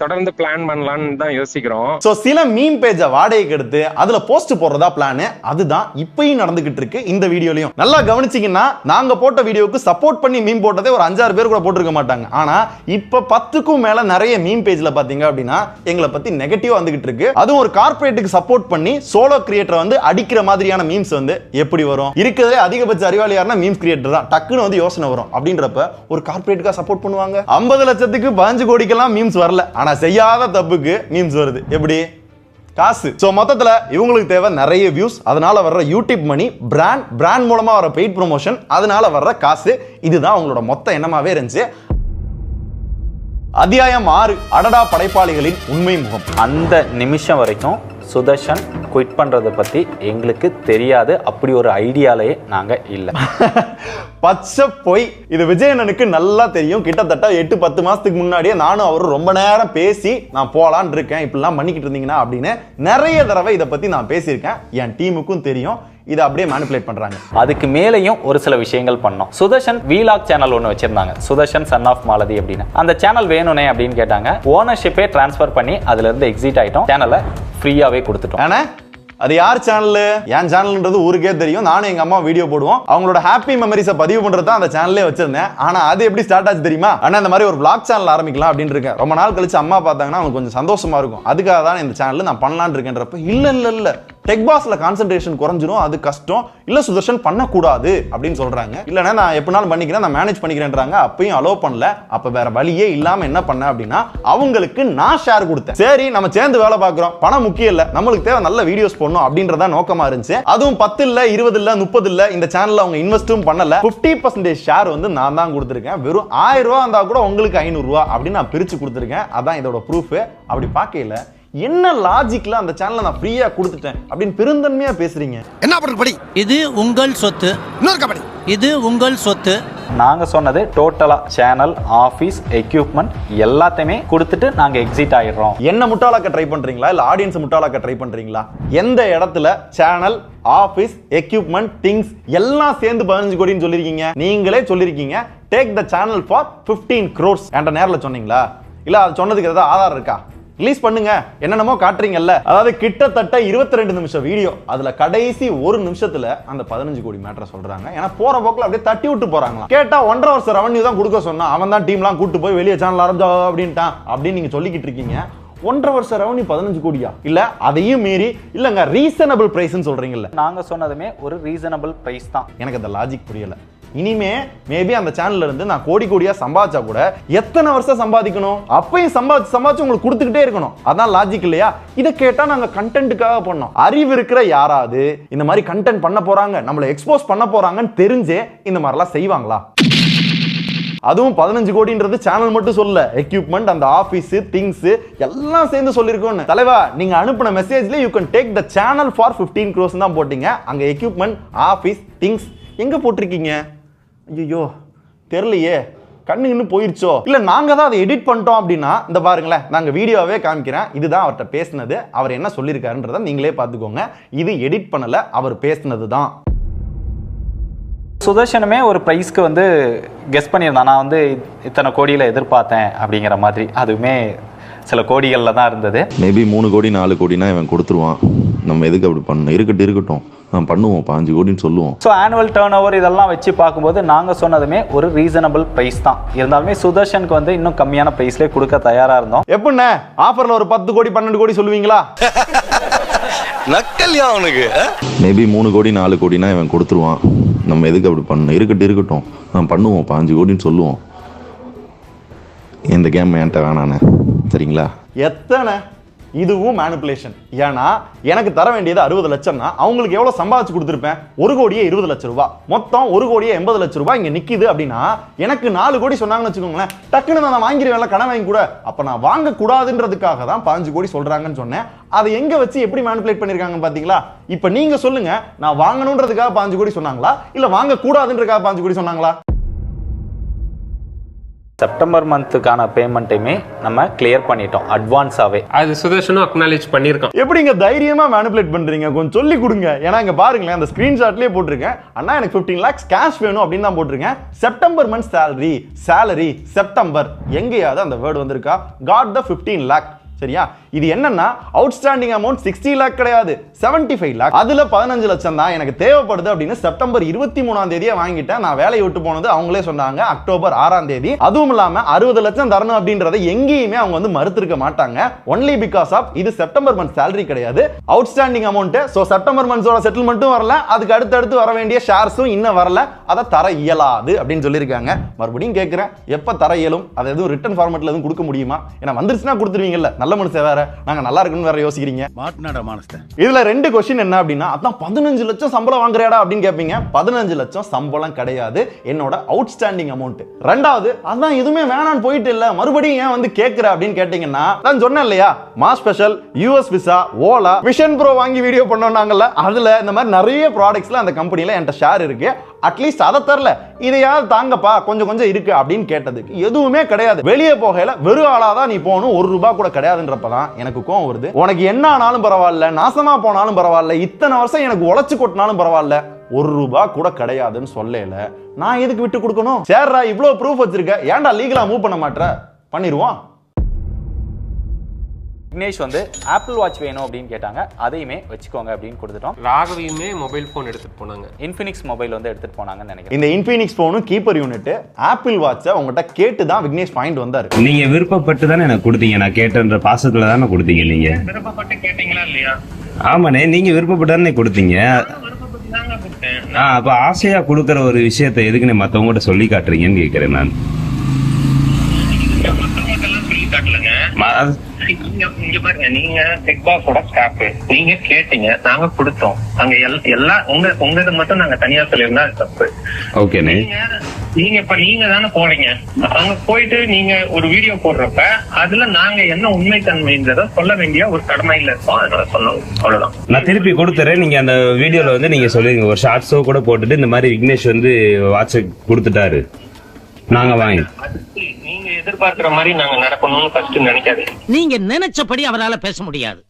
தொடர்ந்து பிளான் பண்ணலாம்னு தான் யோசிக்கிறோம். சோ சில மீம் பேஜை வாடகைக்கு எடுத்து அதுல போஸ்ட் போடுறதா பிளான். அதுதான் இப்பயும் நடந்துகிட்டு இருக்கு இந்த வீடியோலயும். நல்லா கவனிச்சீங்கன்னா நாங்க போட்ட வீடியோக்கு சப்போர்ட் பண்ணி மீம் போட்டதே ஒரு 5-6 பேர் கூட போட்டிருக்க மாட்டாங்க. ஆனா இப்ப 10க்கும் மேல நிறைய மீம் பேஜ்ல பாத்தீங்க அப்படின்னா எங்களை பத்தி நெகட்டிவா வந்துகிட்டு இருக்கு. அதுவும் ஒரு கார்ப்பரேட்டுக்கு சப்போர்ட் பண்ணி சோலோ கிரியேட்டர் வந்து அடிக்கிற மாதிரியான மீம்ஸ் வந்து எப்படி வரும்? இருக்கிறதே அதிகபட்ச அறிவாளி யாருன்னா மீம்ஸ் கிரியேட்டர் தான். டக்குன்னு வந்து யோசனை வரும். அப்படின்றப்ப ஒரு கார்ப்பரேட்டுக்கா சப்போர்ட் பண்ணுவாங்க. 50 லட்சத்துக்கு 15 கோடிக்கெல்லாம் மீம்ஸ் வரல, ஆனா செய்யாத தப்புக்கு மீம்ஸ் வருது. எப்படி? காசு. சோ மொத்தத்துல இவங்களுக்கு தேவை நிறைய வியூஸ், அதனால வர்ற யூடியூப் மணி, பிராண்ட் மூலமா வர பெய்ட் ப்ரொமோஷன், அதனால வர்ற காசு. இதுதான் அவங்களோட மொத்த எண்ணமாவே இருந்துச்சு. அத்தியாயம் 6, அடடா படைப்பாளிகளின் உண்மை முகம். அந்த நிமிஷம் வரைக்கும் சுதர்ஷன் குவிட் பண்றதை பத்தி எங்களுக்கு தெரியாது. அப்படி ஒரு ஐடியாலே நாங்க இல்ல. பச்சை போய். இது விஜயண்ணனுக்கு நல்லா தெரியும். கிட்டத்தட்ட 8-10 மாசத்துக்கு முன்னாடியே நானும் அவரும் ரொம்ப நேரம் பேசி நான் போலான் இருக்கேன், இப்படிலாம் பண்ணிக்கிட்டு இருந்தீங்கன்னா அப்படின்னு நிறைய தடவை இதை பத்தி நான் பேசியிருக்கேன். என் டீமுக்கும் தெரியும். இதை அப்படியே மேனிபுலேட் பண்றாங்க. அதுக்கு மேலேயும் ஒரு சில விஷயங்கள் பண்ணோம். சுதர்ஷன் வீலாக் சேனல் ஒன்று வச்சிருந்தாங்க, சுதர்ஷன் சன் ஆஃப் மாலதி அப்படின்னு. அந்த சேனல் வேணும்னே அப்படின்னு கேட்டாங்க. ஓனர்ஷிப்பே டிரான்ஸ்ஃபர் பண்ணி அதுல இருந்து எக்ஸிட் ஆயிட்டோம். சேனலை ஃப்ரீயாவே கொடுத்துட்டோம். அது யார் சேனல்? என் சேனல்ன்றது ஊருக்கே தெரியும். நானும் எங்க அம்மா வீடியோ போடுவோம். அவங்களோட ஹாப்பி மெமரிஸை பதிவு பண்றது தான் அந்த சேனல்லே வச்சிருந்தேன். ஆனா அது எப்படி ஸ்டார்ட் ஆச்சு தெரியுமா? ஆனா இந்த மாதிரி ஒரு vlog சேனல் ஆரம்பிக்கலாம் அப்படின்னு இருக்கேன். ரொம்ப நாள் கழிச்சு அம்மா பார்த்தாங்கன்னா அவங்களுக்கு கொஞ்சம் சந்தோஷமா இருக்கும். அதுக்காக தான் இந்த சேனல் நான் பண்ணலான்னு இருக்கேன்றப்ப இல்ல டெக் பாஸ்ல கான்சென்ட்ரேஷன் குறைஞ்சிரும், அது கஷ்டம், இல்ல சுதர்ஷன் பண்ணக்கூடாது அப்படின்னு சொல்றாங்க. இல்லைன்னா நான் எப்படினாலும் பண்ணிக்கிறேன், நான் மேனேஜ் பண்ணிக்கிறேன்றாங்க. அப்பயும் அலோவ் பண்ணல. அப்ப வேற வழியே இல்லாம என்ன பண்ண அப்படின்னா அவங்களுக்கு நான் ஷேர் கொடுத்தேன். சரி நம்ம சேர்ந்து வேலை பார்க்கிறோம், பணம் முக்கியம் இல்ல, நம்மளுக்கு தேவை நல்ல வீடியோஸ் போடணும் அப்படின்றத நோக்கமா இருந்துச்சு. அதுவும் 10 இல்ல 20 இல்ல 30 இல்ல இந்த சேனல்ல அவங்க இன்வெஸ்டும் பண்ணல. 50% ஷேர் வந்து நான் தான் கொடுத்திருக்கேன். வெறும் 1000 ரூபாய் இருந்தா கூட உங்களுக்கு 500 ரூபாய் அப்படின்னு நான் பிரிச்சு கொடுத்திருக்கேன். அதான் இதோட ப்ரூஃப். அப்படி பார்க்கல என்ன லாஜிக்ல அந்த சேனலை நான் ஃப்ரீயா கொடுத்துட்டேன் அப்படின்னு பெருந்தன்மையா பேசுறீங்க. என்ன பண்றது படி? இது உங்கள் சொத்து. இன்னொரு கபடி. இது உங்கள் சொத்து. நாங்க சொன்னது டோட்டலா சேனல், ஆபீஸ், எக்யூப்மெண்ட் எல்லாத்தையுமே கொடுத்துட்டு நாங்க எக்ஸிட் ஆயிடுறோம். என்ன முட்டாளாக்க ட்ரை பண்றீங்களா இல்ல ஆடியன்ஸ் முட்டாளாக்க ட்ரை பண்றீங்களா? எந்த இடத்துல சேனல், ஆபீஸ், எக்யூப்மெண்ட், திங்ஸ் எல்லாம் சேர்ந்து 15 கோடின்னு சொல்லிருக்கீங்க? நீங்களே சொல்லிருக்கீங்க take the channel for 15 crores. என்கிட்ட நேரில் சொன்னீங்களா? இல்ல அது சொன்னதுக்கு ஏதாவது ஆதாரம் இருக்கா? ரிலீஸ் பண்ணுங்க, என்னென்னமோ காட்டுறீங்கல்ல. அதாவது கிட்டத்தட்ட 22 நிமிஷம் வீடியோ, அதுல கடைசி 1 நிமிஷத்துல அந்த 15 கோடி மேட்டரை சொல்றாங்க. ஏன்னா போற போக்குல அப்படியே தட்டி விட்டு போறாங்களா. கேட்டா 1.5 வருஷம் ரெவன்யூ தான் கொடுக்க சொன்னா, அவன் தான் டீம்லாம் கூட்டு போய் வெளியே சேனல் ஆரம்பிச்சா அப்படின்ட்டான் அப்படின்னு நீங்க சொல்லிக்கிட்டு இருக்கீங்க. 1.5 வருஷம் ரெவன்யூ 15 கோடியா? இல்ல அதையும் மீறி இல்லங்க ரீசனபிள் பிரைஸ்னு சொல்றீங்கல்ல. நாங்க சொன்னதுமே ஒரு ரீசனபிள் பிரைஸ் தான். எனக்கு அந்த லாஜிக் புரியல. இனிமே மேபி அந்த சேனல்ல இருந்து நான் கோடி கோடியா சம்பாதிச்சா கூட எத்தனை வருஷம் சம்பாதிக்கணும்? அப்பயும் சம்பாதிச்சு உங்களுக்கு கொடுத்துக்கிட்டே இருக்கணும். அதான் லாஜிக் இல்லையா? இதை கேட்டா நாங்க கண்டென்ட்டுக்காக பண்ணோம். அறிவு இருக்கிற யாராவது இந்த மாதிரி கண்டென்ட் பண்ண போறாங்க, நம்மளை எக்ஸ்போஸ் பண்ண போறாங்கன்னு தெரிஞ்சே இந்த மாதிரிலாம் செய்வாங்களா? அதுவும் 15 கோடின்றது சேனல் மட்டும் சொல்ல, எக்யூப்மெண்ட், அந்த ஆபீஸ், திங்ஸ் எல்லாம் சேர்ந்து சொல்லிருக்கோம். தலைவா, நீங்க அனுப்பின மெசேஜ்ல you can take the channel for 15 crores தான் போட்டீங்க. அங்க எக்யூப்மெண்ட், ஆபீஸ், திங்ஸ் எங்க போட்டிருக்கீங்க? ஐயோ தெரியலையே, கண்ணு இன்னும் போயிருச்சோ? இல்ல நாங்க தான் அதை எடிட் பண்ணிட்டோம் அப்படின்னா இந்த பாருங்களேன், நாங்க வீடியோவே காமிக்கிறேன். இதுதான் அவர்கிட்ட பேசினது, அவர் என்ன சொல்லியிருக்காருன்றத நீங்களே பார்த்துக்கோங்க. இது எடிட் பண்ணல, அவர் பேசினது தான். சுதர்ஷனுமே ஒரு பிரைஸ்க்கு வந்து கெஸ் பண்ணியிருந்தான். நான் வந்து இத்தனை கோடியில் எதிர்பார்த்தேன் அப்படிங்கிற மாதிரி. அதுவுமே சில கோடிகள்ல தான் இருந்தது. மேபி 3 கோடி 4 கோடினா இவன் கொடுத்துருவான். நம்ம எதுக்கு அப்படி பண்ணணும்? இருக்கட்டும் நான் பண்ணுவோம், 5 கோடின்னு சொல்லுவோம். ஸோ ஆனுவல் டர்ன் ஓவர் இதெல்லாம் வச்சு பார்க்கும்போது நாங்கள் சொன்னதுமே ஒரு ரீசனபிள் ப்ரைஸ் தான். இருந்தாலுமே சுதர்ஷனுக்கு வந்து இன்னும் கம்மியான ப்ரைஸ்லேயே கொடுக்க தயாராக இருந்தோம். எப்படின்னா ஆஃபரில் ஒரு 10 கோடி 12 கோடி சொல்லுவீங்களா? நக்கல்யா அவனுக்கு. மேபி 3 கோடி 4 கோடினா இவன் கொடுத்துருவான். நம்ம எதுக்கு அப்படி பண்ணணும்? இருக்கட்டும் நான் பண்ணுவோம், 5 கோடின்னு சொல்லுவோம். இந்த கேம் என்கிட்ட வேணானே, சரிங்களா? எத்தனை இதுவும் மேனிபுலேஷன். ஏன்னா எனக்கு தர வேண்டியது 60 லட்சம்னா அவங்களுக்கு எவ்வளவு சம்பாதிச்சு கொடுத்துருப்பேன்? 1 கோடியே 20 லட்சம் ரூபாய், மொத்தம் 1 கோடியே 80 லட்சம் ரூபாய் இங்க நிக்குது அப்படின்னா எனக்கு 4 கோடி சொன்னாங்கன்னு வச்சுக்கோங்களேன், டக்குன்னு நான் வாங்கிடுவேன், கடன் வாங்கி கூட. அப்ப நான் வாங்க கூடாதுன்றதுக்காக தான் 15 கோடி சொல்றாங்கன்னு சொன்னேன். அதை எங்க வச்சு எப்படி மேனிபுலேட் பண்ணிருக்காங்க பாத்தீங்களா? இப்ப நீங்க சொல்லுங்க, நான் வாங்கணும்ன்றதுக்காக 15 கோடி சொன்னாங்களா, இல்ல வாங்க கூடாதுன்றதுக்காக 15 கோடி சொன்னாங்களா? செப்டம்பர் மந்த்துக்கான பேமெண்ட்டையுமே நம்ம கிளியர் பண்ணிட்டோம் அட்வான்ஸாவே. அது சுதர்ஷனும் அக்னாலேஜ் பண்ணியிருக்கான். எப்படிங்க தைரியமா மேனிபுலேட் பண்றீங்க? கொஞ்சம் சொல்லி கொடுங்க. ஏன்னா இங்க பாருங்களேன், அந்த ஸ்கிரீன்ஷாட்லயே போட்டிருக்கேன், அண்ணா எனக்கு 15 lakhs கேஷ் வேணும் அப்படின்னு தான் போட்டிருக்கேன். செப்டம்பர் மந்த் சேலரி செப்டம்பர் எங்கேயாவது அந்த வேர்டு வந்திருக்கா? காட் த 15 lakh. சரியா? இது என்னன்னா அவுட்ஸ்டாண்டிங் அமௌண்ட் 60 lakh கிடையாது, 75 lakh. அதுல 15 லட்சம் தான் எனக்கு தேவைப்படுது அப்படின்னு செப்டம்பர் 23ஆம் தேதியே வாங்கிட்டேன். நான் வேலையை விட்டு போனது அவங்களே சொன்னாங்க அக்டோபர் 6ஆம் தேதி. அதுவும் இல்லாம 60 லட்சம் தரணும் அப்படின்றத எங்கேயுமே அவங்க வந்து மறுத்திருக்க மாட்டாங்க. ஒன்லி பிகாஸ் ஆஃப் இது செப்டம்பர் மந்த் சேலரி கிடையாது, அவுட்ஸ்டாண்டிங் அமௌண்ட். சோ செப்டம்பர் மந்த்ஸோட செட்டில்மெண்ட்டும் வரல, அதுக்கு அடுத்து வர வேண்டிய ஷேர்ஸும் இன்னும் வரல, அதை தர இயலாது அப்படின்னு சொல்லியிருக்காங்க. மறுபடியும் கேட்கிறேன், எப்ப தர இயலும்? அதை எதுவும் ரிட்டன் ஃபார்மேட்ல எதுவும் கொடுக்க முடியுமா? ஏன்னா வந்துருச்சுன்னா கொடுத்துருவீங்கல்ல, நல்ல மனுஷன் வேற, நாங்க நல்லா இருக்குன்னு வேற யோசிக்கிறீங்க. இதுல 2 क्वेश्चन என்ன அப்படின்னா, அதான் 15 லட்சம் சம்பளம் வாங்குறேடா அப்படின்னு கேட்பீங்க. 15 லட்சம் சம்பளம் கிடையாது, என்னோட அவுட்ஸ்டாண்டிங் அமௌண்ட். ரெண்டாவது, அதான் எதுவுமே வேணான்னு போயிட்டு இல்ல, மறுபடியும் ஏன் வந்து கேட்கிற அப்படின்னு கேட்டீங்கன்னா, நான் சொன்னேன் இல்லையா, mass special, US visa, Ola, Vision Pro வாங்கி வீடியோ பண்ணோம்னாங்கல்ல, அதுல இந்த மாதிரி நிறைய ப்ராடக்ட்ஸ்ல அந்த கம்பெனில என்கிட்ட ஷேர் இருக்கு. அட்லீஸ்ட் அதை தரல, இதையாவது தாங்கப்பா, கொஞ்சம் இருக்கு அப்படின்னு கேட்டதுக்கு எதுவுமே கிடையாது. வெளியே போகல வெறும் ஆளாதான் நீ போகணும், 1 ரூபாய் கூட கிடையாதுன்றப்பதான் எனக்கு கோவம் வருது. உனக்கு என்ன ஆனாலும் பரவாயில்ல, நாசமா போனாலும் பரவாயில்ல, இத்தனை வருஷம் எனக்கு உழைச்சு கொட்டினாலும் பரவாயில்ல, 1 ரூபாய் கூட கிடையாதுன்னு சொல்லல, நான் எதுக்கு விட்டு கொடுக்கணும்? சேர்ரா, இவ்வளவு ப்ரூஃப் வச்சிருக்க, ஏன்டா லீகலா மூவ் பண்ண மாட்டற? பண்ணிடுவோம். விக்னேஷ் வந்து ஆப்பிள் வாட்ச் வேணும் அப்படின்னு கேட்டாங்க, அதையுமே வச்சுக்கோங்க அப்படின்னு கொடுத்துட்டோம். ராகவியுமே மொபைல் போன் எடுத்துட்டு போனாங்க, இன்ஃபினிக்ஸ் மொபைல் வந்து எடுத்துட்டு போனாங்கன்னு நினைக்கிறேன். இந்த இன்ஃபினிக்ஸ் போனும் கீப்பர் யூனிட் ஆப்பிள் வாட்சை உங்ககிட்ட கேட்டு தான் விக்னேஷ் பாயிண்ட் வந்தாரு. நீங்க விருப்பப்பட்டு தானே எனக்கு கொடுத்தீங்க, நான் கேட்டன்ற பாசத்துல தானே கொடுத்தீங்க. நீங்க விருப்பப்பட்டு கேட்டீங்களா இல்லையா? ஆமாண்ணே, நீங்க விருப்பப்பட்டு தானே கொடுத்தீங்க. அப்ப ஆசையா கொடுக்கற ஒரு விஷயத்த எதுக்குன்னு மத்தவங்ககிட்ட சொல்லி காட்டுறீங்கன்னு கேட்கிறேன் நான். சொல்லி காட்டலங்க. இங்க பாருங்க, நீங்க டெக் பாக்ஸோட ஸ்டாஃப், நீங்க கேட்டீங்க, நாங்க கொடுத்தோம். அங்க எல்லாம் உங்க மட்டும் நாங்க தனியா சொல்லியிருந்தா தப்பு. ஓகேண்ணே, நீங்க தானே போறீங்க, அங்க போயிட்டு நீங்க ஒரு வீடியோ போடுறப்ப அதுல நாங்க என்ன உண்மைத்தன்மைன்றத சொல்ல வேண்டிய ஒரு கடமையில இருக்கோம். அதனால சொன்னோம், அவ்வளவுதான். நான் திருப்பி கொடுத்துறேன். நீங்க அந்த வீடியோல வந்து நீங்க சொல்லுங்க, ஒரு ஷார்ட்ஸோ கூட போட்டுட்டு இந்த மாதிரி விக்னேஷ் வந்து வாட்சை கொடுத்துட்டாரு, நாங்க வாங்கி. நீங்க எதிர்பார்க்கிற மாதிரி நாங்க நடக்கணும்னு ஃபர்ஸ்ட் நினைக்காது. நீங்க நினைச்சபடி அவரால பேச முடியாது.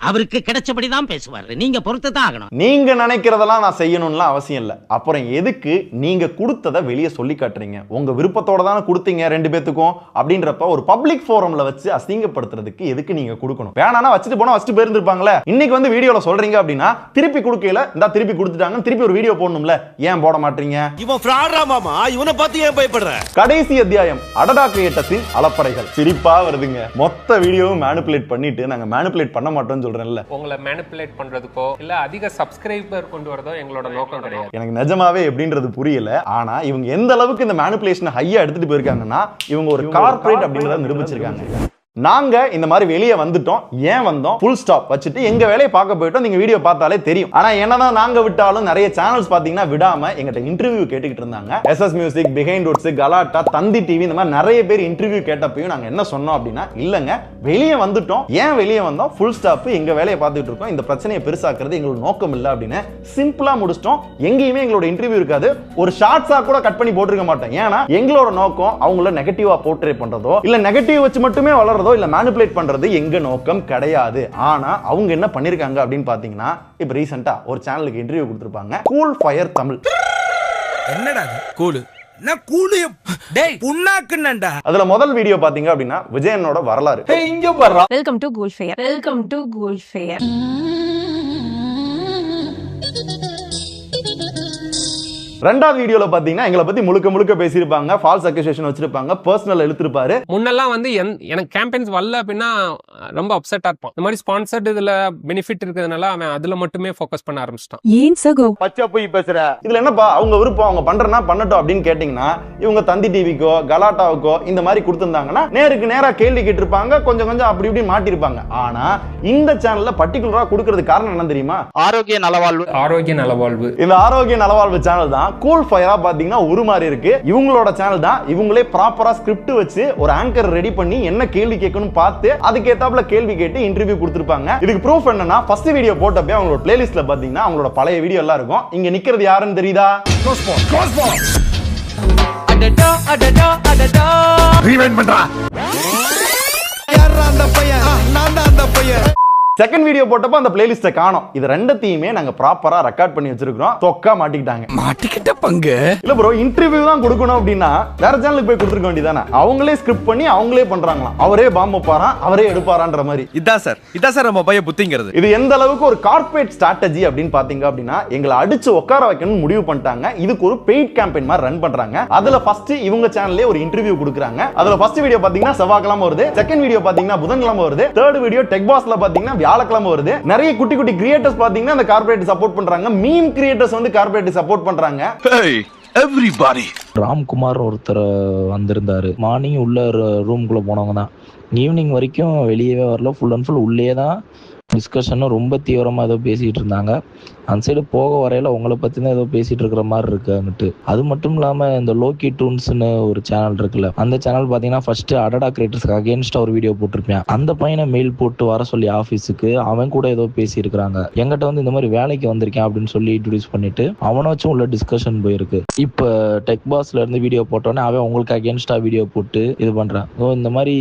அவருக்கு கிடைச்சபடிதான் பேசுவாரு. நீங்க பொறுத்து தான் ஆகணும். நீங்க நினைக்கிறதெல்லாம் நான் செய்யணும்லாம் அவசியம் இல்லை. அப்புறம் எதுக்கு நீங்க கொடுத்ததை வெளியே சொல்லி காட்டுறீங்க? உங்க விருப்பத்தோட தானே கொடுத்தீங்க 2 பேத்துக்கும். அப்படின்றப்ப ஒரு பப்ளிக் ஃபோரம்ல வச்சு அசிங்கப்படுத்துறதுக்கு எதுக்கு நீங்க கொடுக்கணும்? வேணானா வச்சுட்டு போனா வச்சுட்டு போயிருந்திருப்பாங்களே. இன்னைக்கு வந்து வீடியோல சொல்றீங்க அப்படின்னா திருப்பி கொடுக்கல, இந்த திருப்பி கொடுத்துட்டாங்க, திருப்பி ஒரு வீடியோ போடணும்ல, ஏன் போட மாட்டீங்க? இவன் ஃப்ராடா மாமா, இவனை பார்த்து ஏன் பயப்படுற? கடைசி அத்தியாயம் அடடா கிரியேட்டர்ஸின் அலப்பறைகள். சிரிப்பா வருதுங்க. மொத்த வீடியோவும் மேனிபுலேட் பண்ணிட்டு நாங்க மேனிபுலேட் பண்ண மாட்டோம்னு சொல்றேன்ல. உங்களை மேனிபுலேட் பண்றதுக்கோ இல்ல அதிக சப்ஸ்கிரைபர் கொண்டு வரதோ எங்களோட நோக்கம் கிடையாது. எனக்கு நிஜமாவே எப்படின்றது புரியல. ஆனா இவங்க எந்த அளவுக்கு இந்த மேனிபுலேஷன் ஹையா எடுத்துட்டு போயிருக்காங்கன்னா இவங்க ஒரு கார்ப்பரேட் அப்படின்றத நிரூபிச்சிருக்காங்க. நாங்க இந்த மாதிரி வெளியே வந்துட்டோம், ஏன் வந்தோம், ஃபுல் ஸ்டாப் வச்சுட்டு எங்க வேலையை பார்க்க போயிட்டோம். நீங்க வீடியோ பார்த்தாலே தெரியும். ஆனா என்னதான் நாங்க விட்டாலும் நிறைய சேனல்ஸ் பாத்தீங்கன்னா விடாம எங்கிட்ட இன்டர்வியூ கேட்டுக்கிட்டு இருந்தாங்க. எஸ்எஸ் மியூசிக், பிஹைண்ட் வுட்ஸ், கலாட்டா, தந்தி டிவி, இந்த மாதிரி நிறைய பேர் இன்டர்வியூ கேட்டப்பையும் நாங்க என்ன சொன்னோம் அப்படின்னா, இல்லங்க வெளியே வந்துட்டோம், ஏன் வெளியே வந்தோம், ஃபுல் ஸ்டாப், எங்க வேலையை பார்த்துட்டு இருக்கோம், இந்த பிரச்சனையை பெருசாக்குறது எங்களோட நோக்கம் இல்லை அப்படின்னு சிம்பிளா முடிச்சிட்டோம். எங்கேயுமே எங்களோட இன்டர்வியூ இருக்காது, ஒரு ஷார்ட்ஸா கூட கட் பண்ணி போட்டிருக்க மாட்டோம். ஏன்னா எங்களோட நோக்கம் அவங்கள நெகட்டிவா போர்ட்ரேட் பண்றதோ இல்ல நெகட்டிவ் வச்சு மட்டுமே வளர்றதோ இல்ல மேனிபுலேட் பண்றது எங்க நோக்கம் கிடையாது. ஆனா அவங்க என்ன பண்ணிருக்காங்க அப்படின்னு பாத்தீங்கன்னா, இப்ப ரீசெண்டா ஒரு சேனலுக்கு இன்டர்வியூ கொடுத்திருப்பாங்க, கூல் ஃபயர் தமிழ். என்னடா கூல்? நான் கூலு டேய் புண்ணாக்குன்னடா. அதுல முதல் வீடியோ பாத்தீங்க அப்படின்னா விஜயனோட வரலாறு. இங்க பாரு. Welcome to cool fire. Welcome to cool fire. ரெண்டாவது வீடியோல பாத்தீங்கன்னா எங்களை பத்தி முழுக்க முழுக்க பேசியிருப்பாங்க, ஃபால்ஸ் அக்யூசேஷன் வச்சிருப்பாங்க, பர்சனல் எழுத்திருப்பாரு. முன்னெல்லாம் வந்து எனக்கு கேம்பெயின்ஸ் வரல அப்படின்னா ரொம்ப அப்செட்டா இருப்பான். இந்த மாதிரி ஸ்பான்சர்ட் இதுல பெனிஃபிட் இருக்கிறதுனால அவன் அதுல மட்டுமே ஃபோக்கஸ் பண்ண ஆரம்பிச்சிட்டான். ஏன் சகோ பச்சை போய் பேசுற? இதுல என்னப்பா அவங்க விருப்பம், அவங்க பண்றனா பண்ணட்டும் அப்படின்னு கேட்டீங்கன்னா, இவங்க தந்தி டிவிக்கோ கலாட்டாவுக்கோ இந்த மாதிரி கொடுத்திருந்தாங்கன்னா நேருக்கு நேரா கேள்வி கேட்டிருப்பாங்க, கொஞ்சம் கொஞ்சம் அப்படி இப்படி மாட்டிருப்பாங்க. ஆனா இந்த சேனல்ல பர்டிகுலரா கொடுக்கறது காரணம் என்ன தெரியுமா? ஆரோக்கிய நலவாழ்வு. ஆரோக்கிய நலவாழ்வு. இந்த ஆரோக்கிய நலவாழ்வு சேனல் தான் கூல் ஃபயரா பாத்தீங்கன்னா ஒரு மாதிரி இருக்கு. இவங்களோட சேனல் தான். இவங்களே ப்ராப்பரா ஸ்கிரிப்ட் வச்சு ஒரு ஆங்கர் ரெடி பண்ணி என்ன கேள்வி கேட்கணும் பார்த்து அதுக்கு ஏத்தாப்புல கேள்வி கேட்டு இன்டர்வியூ கொடுத்திருப்பாங்க. இதுக்கு ப்ரூஃப் என்னன்னா, ஃபர்ஸ்ட் வீடியோ போட்டப்பே அவங்களோட பிளேலிஸ்ட்ல பாத்தீங்கன்னா அவங்களோட பழைய வீடியோ எல்லாம் இருக்கும். இங்க நிக்கிறது யாருன்னு தெரியுதா? அடடா அடடா அடடா ரீவைண்ட் பண்றா. யாரா அந்த பையன்? நான் தான் அந்த பையன். செகண்ட் வீடியோ போட்டப்ப அந்த பிளேலிஸ்ட காணோம். இது ரெண்டத்தையுமே நாங்க ப்ராப்பரா ரெக்கார்ட் பண்ணி வச்சிருக்கோம். தொக்கா மாட்டிக்கிட்டாங்க. மாட்டிக்கிட்ட பங்கு இல்ல ப்ரோ. இன்டர்வியூ தான் கொடுக்கணும் அப்படின்னா வேற சேனலுக்கு போய் கொடுத்துருக்க வேண்டியதானே. அவங்களே ஸ்கிரிப்ட் பண்ணி அவங்களே பண்றாங்களாம். அவரே பாம்பு வைப்பாராம், அவரே எடுப்பாரான்ற மாதிரி. இதான் சார் நம்ம பைய புத்திங்கிறது. இது எந்த அளவுக்கு ஒரு கார்ப்பரேட் ஸ்ட்ராட்டஜி அப்படின்னு பாத்தீங்க அப்படின்னா, எங்களை அடிச்சு உட்கார வைக்கணும்னு முடிவு பண்ணிட்டாங்க. இதுக்கு ஒரு பெய்ட் கேம்பெயின் மாதிரி ரன் பண்றாங்க. அதுல ஃபர்ஸ்ட் இவங்க சேனல்லே ஒரு இன்டர்வியூ கொடுக்குறாங்க. அதுல ஃபர்ஸ்ட் வீடியோ பாத்தீங்கன்னா செவ்வாய்க்கிழமை வருது, செகண்ட் வீடியோ பாத்தீங்கன்னா புதன்கிழமை வருது, தேர்ட் வீடியோ டெக் பாஸ்ல பாத்தீங்கன்னா வியாழக்கிழமை வருது. நிறைய குட்டி குட்டி கிரியேட்டர்ஸ் பாத்தீங்கன்னா அந்த கார்ப்பரேட் சப்போர்ட் பண்றாங்க. மீம் கிரியேட்டர்ஸ் வந்து கார்ப்பரேட் சப்போர்ட் பண்றாங்க. எவ்ரிபாடி. ராம்குமார் ஒருத்தர் வந்திருந்தாரு. மார்னிங் உள்ள ரூம்குள்ள போனவங்க தான் ஈவினிங் வரைக்கும் வெளியவே வரல. ஃபுல் அண்ட் ஃபுல் உள்ளே தான் டிஸ்கஷனும் ரொம்ப தீவிரமாக ஏதோ பேசிகிட்டு இருந்தாங்க. அந்த சைடு போக வரையில உங்களை பற்றி தான் ஏதோ பேசிகிட்டு இருக்கிற மாதிரி இருக்கு அங்கிட்டு. அது மட்டும் இல்லாமல் இந்த லோக்கி டூன்ஸ்னு ஒரு சேனல் இருக்குல்ல, அந்த சேனல் பார்த்தீங்கன்னா ஃபர்ஸ்ட்டு அடடா கிரியேட்டர்ஸ்க்கு அகேன்ஸ்டாக ஒரு வீடியோ போட்டிருப்பேன். அந்த பையனை மெயில் போட்டு வர சொல்லி ஆஃபீஸுக்கு அவன் கூட ஏதோ பேசியிருக்கிறாங்க. எங்கிட்ட வந்து இந்த மாதிரி வேலைக்கு வந்திருக்கேன் அப்படின்னு சொல்லி இன்ட்ரடியூஸ் பண்ணிட்டு அவனை வச்சும் உள்ள டிஸ்கஷன் போயிருக்கு. இப்போ டெக் பாஸ்ல இருந்து வீடியோ போட்டோன்னே அவன் உங்களுக்கு அகேன்ஸ்டா வீடியோ போட்டு இது பண்றான். இந்த மாதிரி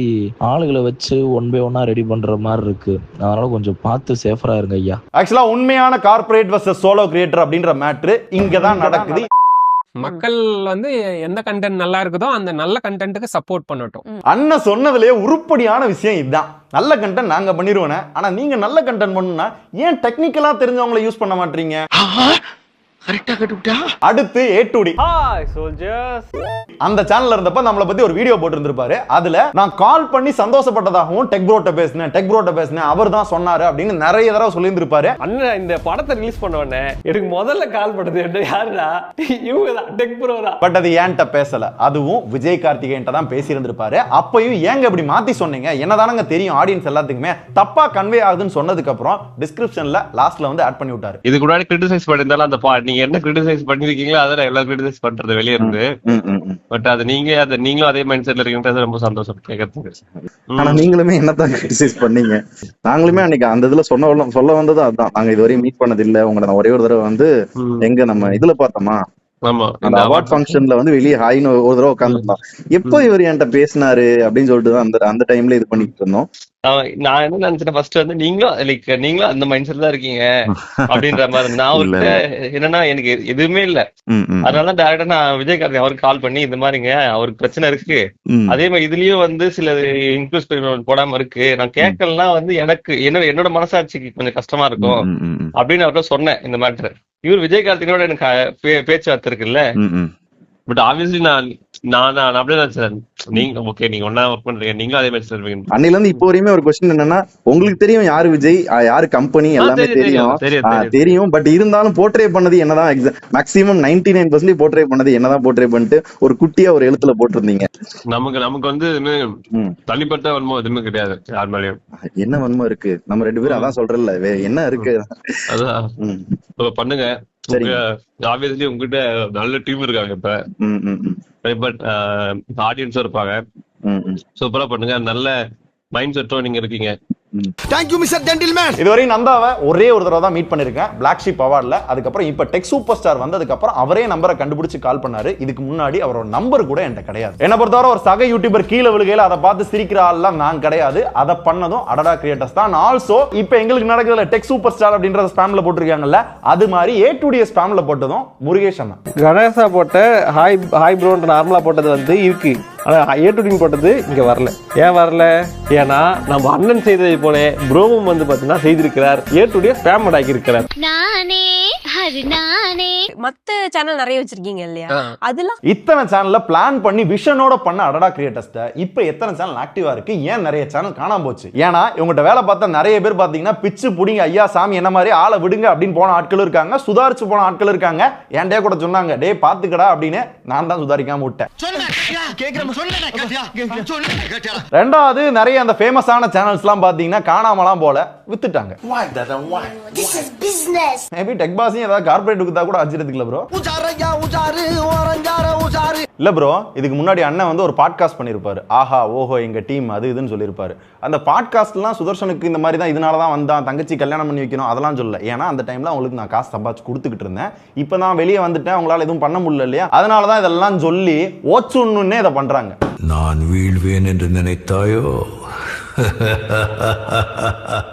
ஆளுகளை வச்சு ஒன் பை ஒன்னா ரெடி பண்ற மாதிரி இருக்கு. அதனால கொஞ்சம் பார்த்து சேஃபரா இருங்க ஐயா. ஆக்சுவலா உண்மையான கார்ப்பரேட் வர்சஸ் சோலோ கிரியேட்டர் அப்படின்ற மேட்டர் இங்க தான் நடக்குது. மக்கள் வந்து எந்த கண்டென்ட் நல்லா இருக்குதோ அந்த நல்ல கண்டென்ட்டுக்கு சப்போர்ட் பண்ணட்டும். அண்ணன் சொன்னதுலயே உருப்படியான விஷயம் இதுதான். நல்ல கண்டென்ட் நாங்க பண்ணிடுவோம். ஆனா நீங்க நல்ல கண்டென்ட் பண்ணணும்னா ஏன் டெக்னிக்கலா தெரிஞ்சவங்களை யூஸ் பண்ண மாட்டீங்க? அடுத்து A2D. Hi soldiers. அந்த சேனல்ல இருந்தப்ப நம்மளை பத்தி ஒரு வீடியோ போட்டுருந்திருப்பாரு. அதுல நான் கால் பண்ணி சந்தோஷப்பட்டதாகவும் டெக் ப்ரோட்ட பேசினேன் அவர் தான் சொன்னாரு அப்படின்னு நிறைய தடவை சொல்லியிருந்திருப்பாரு. அண்ணன் இந்த படத்தை ரிலீஸ் பண்ண உடனே எனக்கு முதல்ல கால் பண்ணது யாருடா? இவங்க தான், டெக் ப்ரோ தான். பட் அது ஏன்ட்ட பேசல, அதுவும் விஜய் கார்த்திகேயன்ட்ட தான் பேசியிருந்திருப்பாரு. அப்பயும் ஏங்க இப்படி மாத்தி சொன்னீங்க? என்னதானங்க தெரியும் ஆடியன்ஸ் எல்லாத்துக்குமே தப்பா கன்வே ஆகுதுன்னு சொன்னதுக்கு அப்புறம் டிஸ்கிரிப்ஷன்ல லாஸ்ட்ல வந்து ஆட் பண்ணி விட்டாரு. இதுக்கு முன்னாடி கிரிட்டிசைஸ் பண்ணிருந்தாலும் அந்த நீங்க என்ன கிரிட்டிசைஸ் பண்ணிருக்கீங்களோ அதை எல்லாம் கிரிட்டிசைஸ் பண்றது வெளியே இருந்து. பட் அது நீங்களும் அதே மைண்ட் செட்ல இருக்கீங்கன்றது ரொம்ப சந்தோஷம் கேட்கறதுக்கு. ஆனா நீங்களுமே என்னதான் கிரிட்டிசைஸ் பண்ணீங்க? நாங்களுமே அன்னைக்கு அந்த இதுல சொல்ல வந்தது அதுதான். நாங்க இதுவரையும் மீட் பண்ணது இல்ல உங்களை. நான் ஒரே ஒரு தடவை வந்து எங்க நம்ம இதுல பார்த்தோமா ஆமா அந்த அவார்ட் ஃபங்க்ஷன்ல வந்து வெளியே ஹாய்னு ஒரு தடவை உட்காந்துருந்தான். எப்போ இவர் என்கிட்ட பேசினாரு அப்படின்னு சொல்லிட்டு தான் அந்த டைம்ல இது பண்ணிட்டு இருந்தோம். நான் என்ன நினைச்சேன் ஃபர்ஸ்ட் வந்து நீங்களும் அந்த மைண்ட் செட் தான் இருக்கீங்க அப்படின்ற மாதிரி இருந்தேன். நான் அவர்கிட்ட என்னன்னா எனக்கு எதுவுமே இல்ல, அதனால டைரக்டா நான் விஜயகாந்த் அவருக்கு கால் பண்ணி இந்த மாதிரிங்க அவருக்கு பிரச்சனை இருக்கு, அதே மாதிரி இதுலயும் வந்து சில இன்க்ளூஸ் போடாம இருக்கு, நான் கேட்கலன்னா வந்து எனக்கு என்னோட மனசாட்சிக்கு கொஞ்சம் கஷ்டமா இருக்கும் அப்படின்னு அவர்கிட்ட சொன்னேன் இந்த மேட்டர். இவர் விஜயகார்த்திகோட எனக்கு பேச்சுவார்த்தை இருக்குல்ல, பட் ஆப்வியஸ்லி நான் அப்படியே நினைச்சேன் நீங்க ஓகே நீங்க ஒன்னா ஒர்க் பண்றீங்க, நீங்களும் அதே மாதிரி சொல்றீங்க. அன்னில இருந்து இப்போ வரையுமே ஒரு கொஸ்டின் என்னன்னா, உங்களுக்கு தெரியும் யாரு விஜய் யாரு கம்பெனி எல்லாமே தெரியும், பட் இருந்தாலும் போர்ட்ரே பண்ணது என்னதான் மேக்ஸிமம் 99% போர்ட்ரே பண்ணது என்னதான் போர்ட்ரே பண்ணிட்டு ஒரு குட்டியா ஒரு எழுத்துல போட்டிருந்தீங்க. நமக்கு வந்து தனிப்பட்ட வன்மம் எதுவுமே கிடையாது யார் மேலயும். என்ன வன்மம் இருக்கு? நம்ம 2 பேரும் அதான் சொல்றல, என்ன இருக்கு அதான் பண்ணுங்க. ஆப்வியஸ்லி உங்ககிட்ட நல்ல டீம் இருக்காங்க இப்ப, பட் ஆடியன்ஸும் இருப்பாங்க. சூப்பரா பண்ணுங்க, நல்ல மைண்ட் செட்டும் நீங்க இருக்கீங்க. Thank you Mr. Gentleman. இதுவரை நந்தாவை ஒரே ஒரு தடவை தான் மீட் பண்ணிருக்கேன் Black Sheep அவார்ட்ல. அதுக்கப்புறம் இப்ப டெக் சூப்பர் ஸ்டார் வந்ததுக்கு அப்புறம் அவரே நம்பரை கண்டுபிடிச்சு கால் பண்ணாரு. இதுக்கு முன்னாடி அவரோட நம்பர் கூட என்கிட்ட கிடையாது. என்ன பொறுத்தவரை ஒரு சக யூடியூபர் கீழே விழுகையில அதை பார்த்து சிரிக்கிற ஆள்லாம் நான் கிடையாது. அதை பண்ணதும் அடடா கிரியேட்டர்ஸ் தான். ஆல்சோ இப்ப எங்களுக்கு நடக்கிறதுல டெக் சூப்பர் ஸ்டார் அப்படின்ற ஸ்பாம்ல போட்டிருக்காங்கல்ல, அது மாதிரி A2D ஸ்பாம்ல போட்டதும் முருகேஷ் அண்ணா கணேசா போட்ட ஹாய் ப்ரோன்ற நார்மலா போட்டது வந்து இருக்கு, ஆனா A2D போட்டது இங்க வரல. ஏன் வரல? ஏன்னா நம்ம அண்ணன் செய்ததை போல ப்ரோவும் வந்து பாத்தீங்கன்னா செய்திருக்கிறார், A2D ஸ்பாம் ஆக்கி இருக்கிறார். மத்த சேனல் நிறைய வச்சிருக்கீங்க இல்லையா, அதெல்லாம் இத்தனை சேனல்ல பிளான் பண்ணி விஷனோட பண்ண அடடா கிரியேட்டர்ஸ் இப்ப எத்தனை சேனல் ஆக்டிவா இருக்கு? ஏன் நிறைய சேனல் காணாம போச்சு? ஏன்னா இவங்ககிட்ட வேலை பார்த்தா நிறைய பேர் பாத்தீங்கன்னா பிச்சு புடிங்க ஐயா சாமி என்ன மாதிரி ஆளை விடுங்க அப்படின்னு போன ஆட்கள் இருக்காங்க, சுதாரிச்சு போன ஆட்கள் இருக்காங்க. என்கிட்ட கூட சொன்னாங்க டே பாத்துக்கடா அப்படின்னு, நான் தான் சுதாரிக்காம விட்டேன். ரெண்டாவது நிறைய அந்த ஃபேமஸான சேனல்ஸ் எல்லாம் பாத்தீங்கன்னா காணாமலாம் போல வித்துட்டாங்க. மேபி டெக் பாஸையும் ஏதாவது கார்பரேட் வித்தா கூட அஜிரதுக்குல ப்ரோ. இல்ல ப்ரோ, இதுக்கு முன்னாடி அண்ணன் வந்து ஒரு பாட்காஸ்ட் பண்ணிருப்பாரு, ஆஹா ஓஹோ எங்க டீம் அது இதுன்னு சொல்லியிருப்பாரு. அந்த பாட்காஸ்ட்லாம் சுதர்ஷனுக்கு இந்த மாதிரி தான் இதனாலதான் வந்தான், தங்கச்சி கல்யாணம் பண்ணி வைக்கணும் அதெல்லாம் சொல்ல. ஏன்னா அந்த டைம்ல அவங்களுக்கு நான் காசு சம்பாதிச்சு கொடுத்துக்கிட்டு இருந்தேன். இப்போ நான் வெளியே வந்துட்டேன், அவங்களால எதுவும் பண்ண முடியல இல்லையா, அதனாலதான் இதெல்லாம் சொல்லி ஓச்சுன்னே இதை பண்றாங்க. நான் வீழ்வேன் என்று நினைத்தாயோ?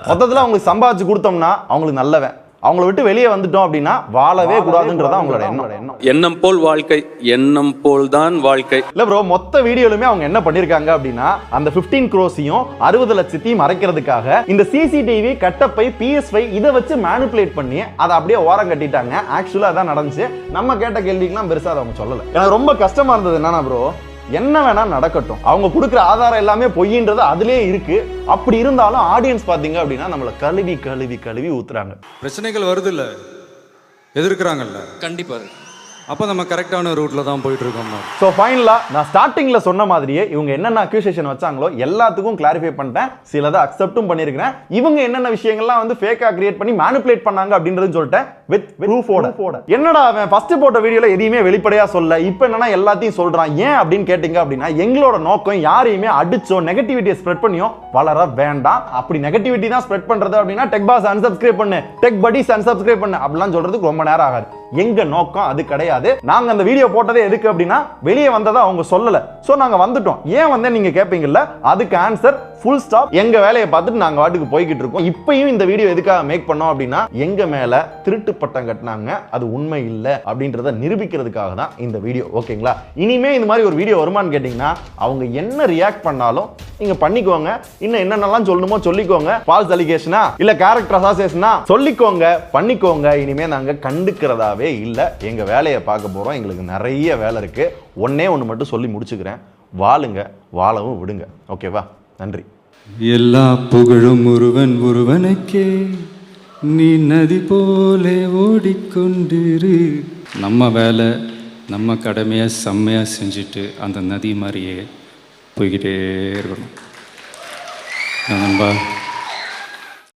மொத்தத்துல அவங்களுக்கு சம்பாதிச்சு கொடுத்தோம்னா அவங்களுக்கு நல்லவன், அவங்கள விட்டு வெளியே வந்துட்டோம் அப்படின்னா வாழவே கூடாதுன்றதா அவங்களோட எண்ணம். எண்ணம் போல் வாழ்க்கை, எண்ணம் போல் தான் வாழ்க்கை. இல்ல ப்ரோ, மொத்த வீடியோலுமே அவங்க என்ன பண்ணிருக்காங்க அப்படின்னா, அந்த 15 crores-ஐயும் 60 லட்சத்தையும் மறைக்கிறதுக்காக இந்த சிசிடிவி கட்டப்பை PS5 இதை வச்சு மேனிபுலேட் பண்ணி அதை அப்படியே ஓரம் கட்டிட்டாங்க. ஆக்சுவலா அதான் நடந்துச்சு. நம்ம கேட்ட கேள்விக்கெல்லாம் பெருசா அவங்க சொல்லல. எனக்கு ரொம்ப கஷ்டமா இருந்தது என்னன்னா ப்ரோ, என்ன வேணா நடக்கட்டும், அவங்க கொடுக்குற ஆதாரம் எல்லாமே பொய்ன்றது அதுலயே இருக்கு. அப்படி இருந்தாலும் ஆடியன்ஸ் பாத்தீங்க அப்படின்னா நம்மள கழுவி கழுவி கழுவி ஊத்துறாங்க. பிரச்சனைகள் வருது இல்ல, எதிர்க்கிறாங்கல்ல, கண்டிப்பா. அப்போ நம்ம கரெக்டான ரூட்ல தான் போயிட்டு இருக்கோம். ஸோ ஃபைனலா நான் ஸ்டார்டிங்ல சொன்ன மாதிரியே இவங்க என்னென்ன அக்யூசேஷன் வச்சாங்களோ எல்லாத்துக்கும் கிளாரிஃபை பண்ணிட்டேன், சிலதை அக்செப்டும் பண்ணியிருக்கிறேன். இவங்க என்னென்ன விஷயங்கள்லாம் வந்து ஃபேக்கா கிரியேட் பண்ணி மேனிபுலேட் பண்ணாங்க அப்படின்றது சொல்லிட்டேன் வித் ப்ரூஃபோட. என்னடா அவன் ஃபர்ஸ்ட் போட்ட வீடியோல எதையுமே வெளிப்படையா சொல்ல, இப்போ என்னன்னா எல்லாத்தையும் சொல்றான். ஏன் அப்படின்னு கேட்டீங்க அப்படின்னா, எங்களோட நோக்கம் யாரையுமே அடிச்சோ நெகட்டிவிட்டியை ஸ்ப்ரெட் பண்ணியோ வளர வேண்டாம். அப்படி நெகட்டிவிட்டி தான் ஸ்ப்ரெட் பண்றது அப்படின்னா டெக் பாஸ் அன்சப்ஸ்கிரைப் பண்ணு, டெக் படீஸ் அன்சப்ஸ்கிரைப் பண்ணு அப்படிலாம் சொல்றதுக்கு ரொம்ப நேரம் ஆகாது. எங்க நோக்கம் அது கிடையாது. நாங்க அந்த வீடியோ போட்டதே எதுக்கு அப்படின்னா வெளியே வந்ததை அவங்க சொல்லல, சோ நாங்க வந்துட்டோம். ஏன் வந்து நீங்க கேட்பீங்கல்ல, அதுக்கு ஆன்சர் ஃபுல் ஸ்டாப். எங்க வேலையை பார்த்துட்டு நாங்க வாட்டுக்கு போய்கிட்டு இருக்கோம். இப்பயும் இந்த வீடியோ எதுக்காக மேக் பண்ணோம் அப்படின்னா, எங்க மேல திருட்டு பட்டம் கட்டினாங்க, அது உண்மை இல்ல அப்படின்றத நிரூபிக்கிறதுக்காக தான் இந்த வீடியோ. ஓகேங்களா? இனிமே இந்த மாதிரி ஒரு வீடியோ வருமானு கேட்டீங்கன்னா அவங்க என்ன ரியாக்ட் பண்ணாலும் நீங்க பண்ணிக்கோங்க. இன்னும் என்னென்னலாம் சொல்லணுமோ சொல்லிக்கோங்க. ஃபால்ஸ் அலிகேஷனா இல்ல கேரக்டர் அசாசினேஷனா சொல்லிக்கோங்க, பண்ணிக்கோங்க. இனிமே நாங்க கண்டுக்கிறதாவே இல்ல. எங்க வேலையை பார்க்க போறோம். எங்களுக்கு நிறைய வேலை இருக்கு. ஒன்னே ஒன்று மட்டும் சொல்லி முடிச்சுக்கிறேன், வாழுங்க, வாழவும் விடுங்க. ஓகேவா? நன்றி. எல்லா புகழும் ஒருவனுக்கே, நீ நதி போலே ஓடிக்கொண்டிரு. நம்ம வேலை நம்ம கடமையை செம்மையாக செஞ்சுட்டு அந்த நதி மாதிரியே போய்கிட்டே இருக்கணும் நண்பா.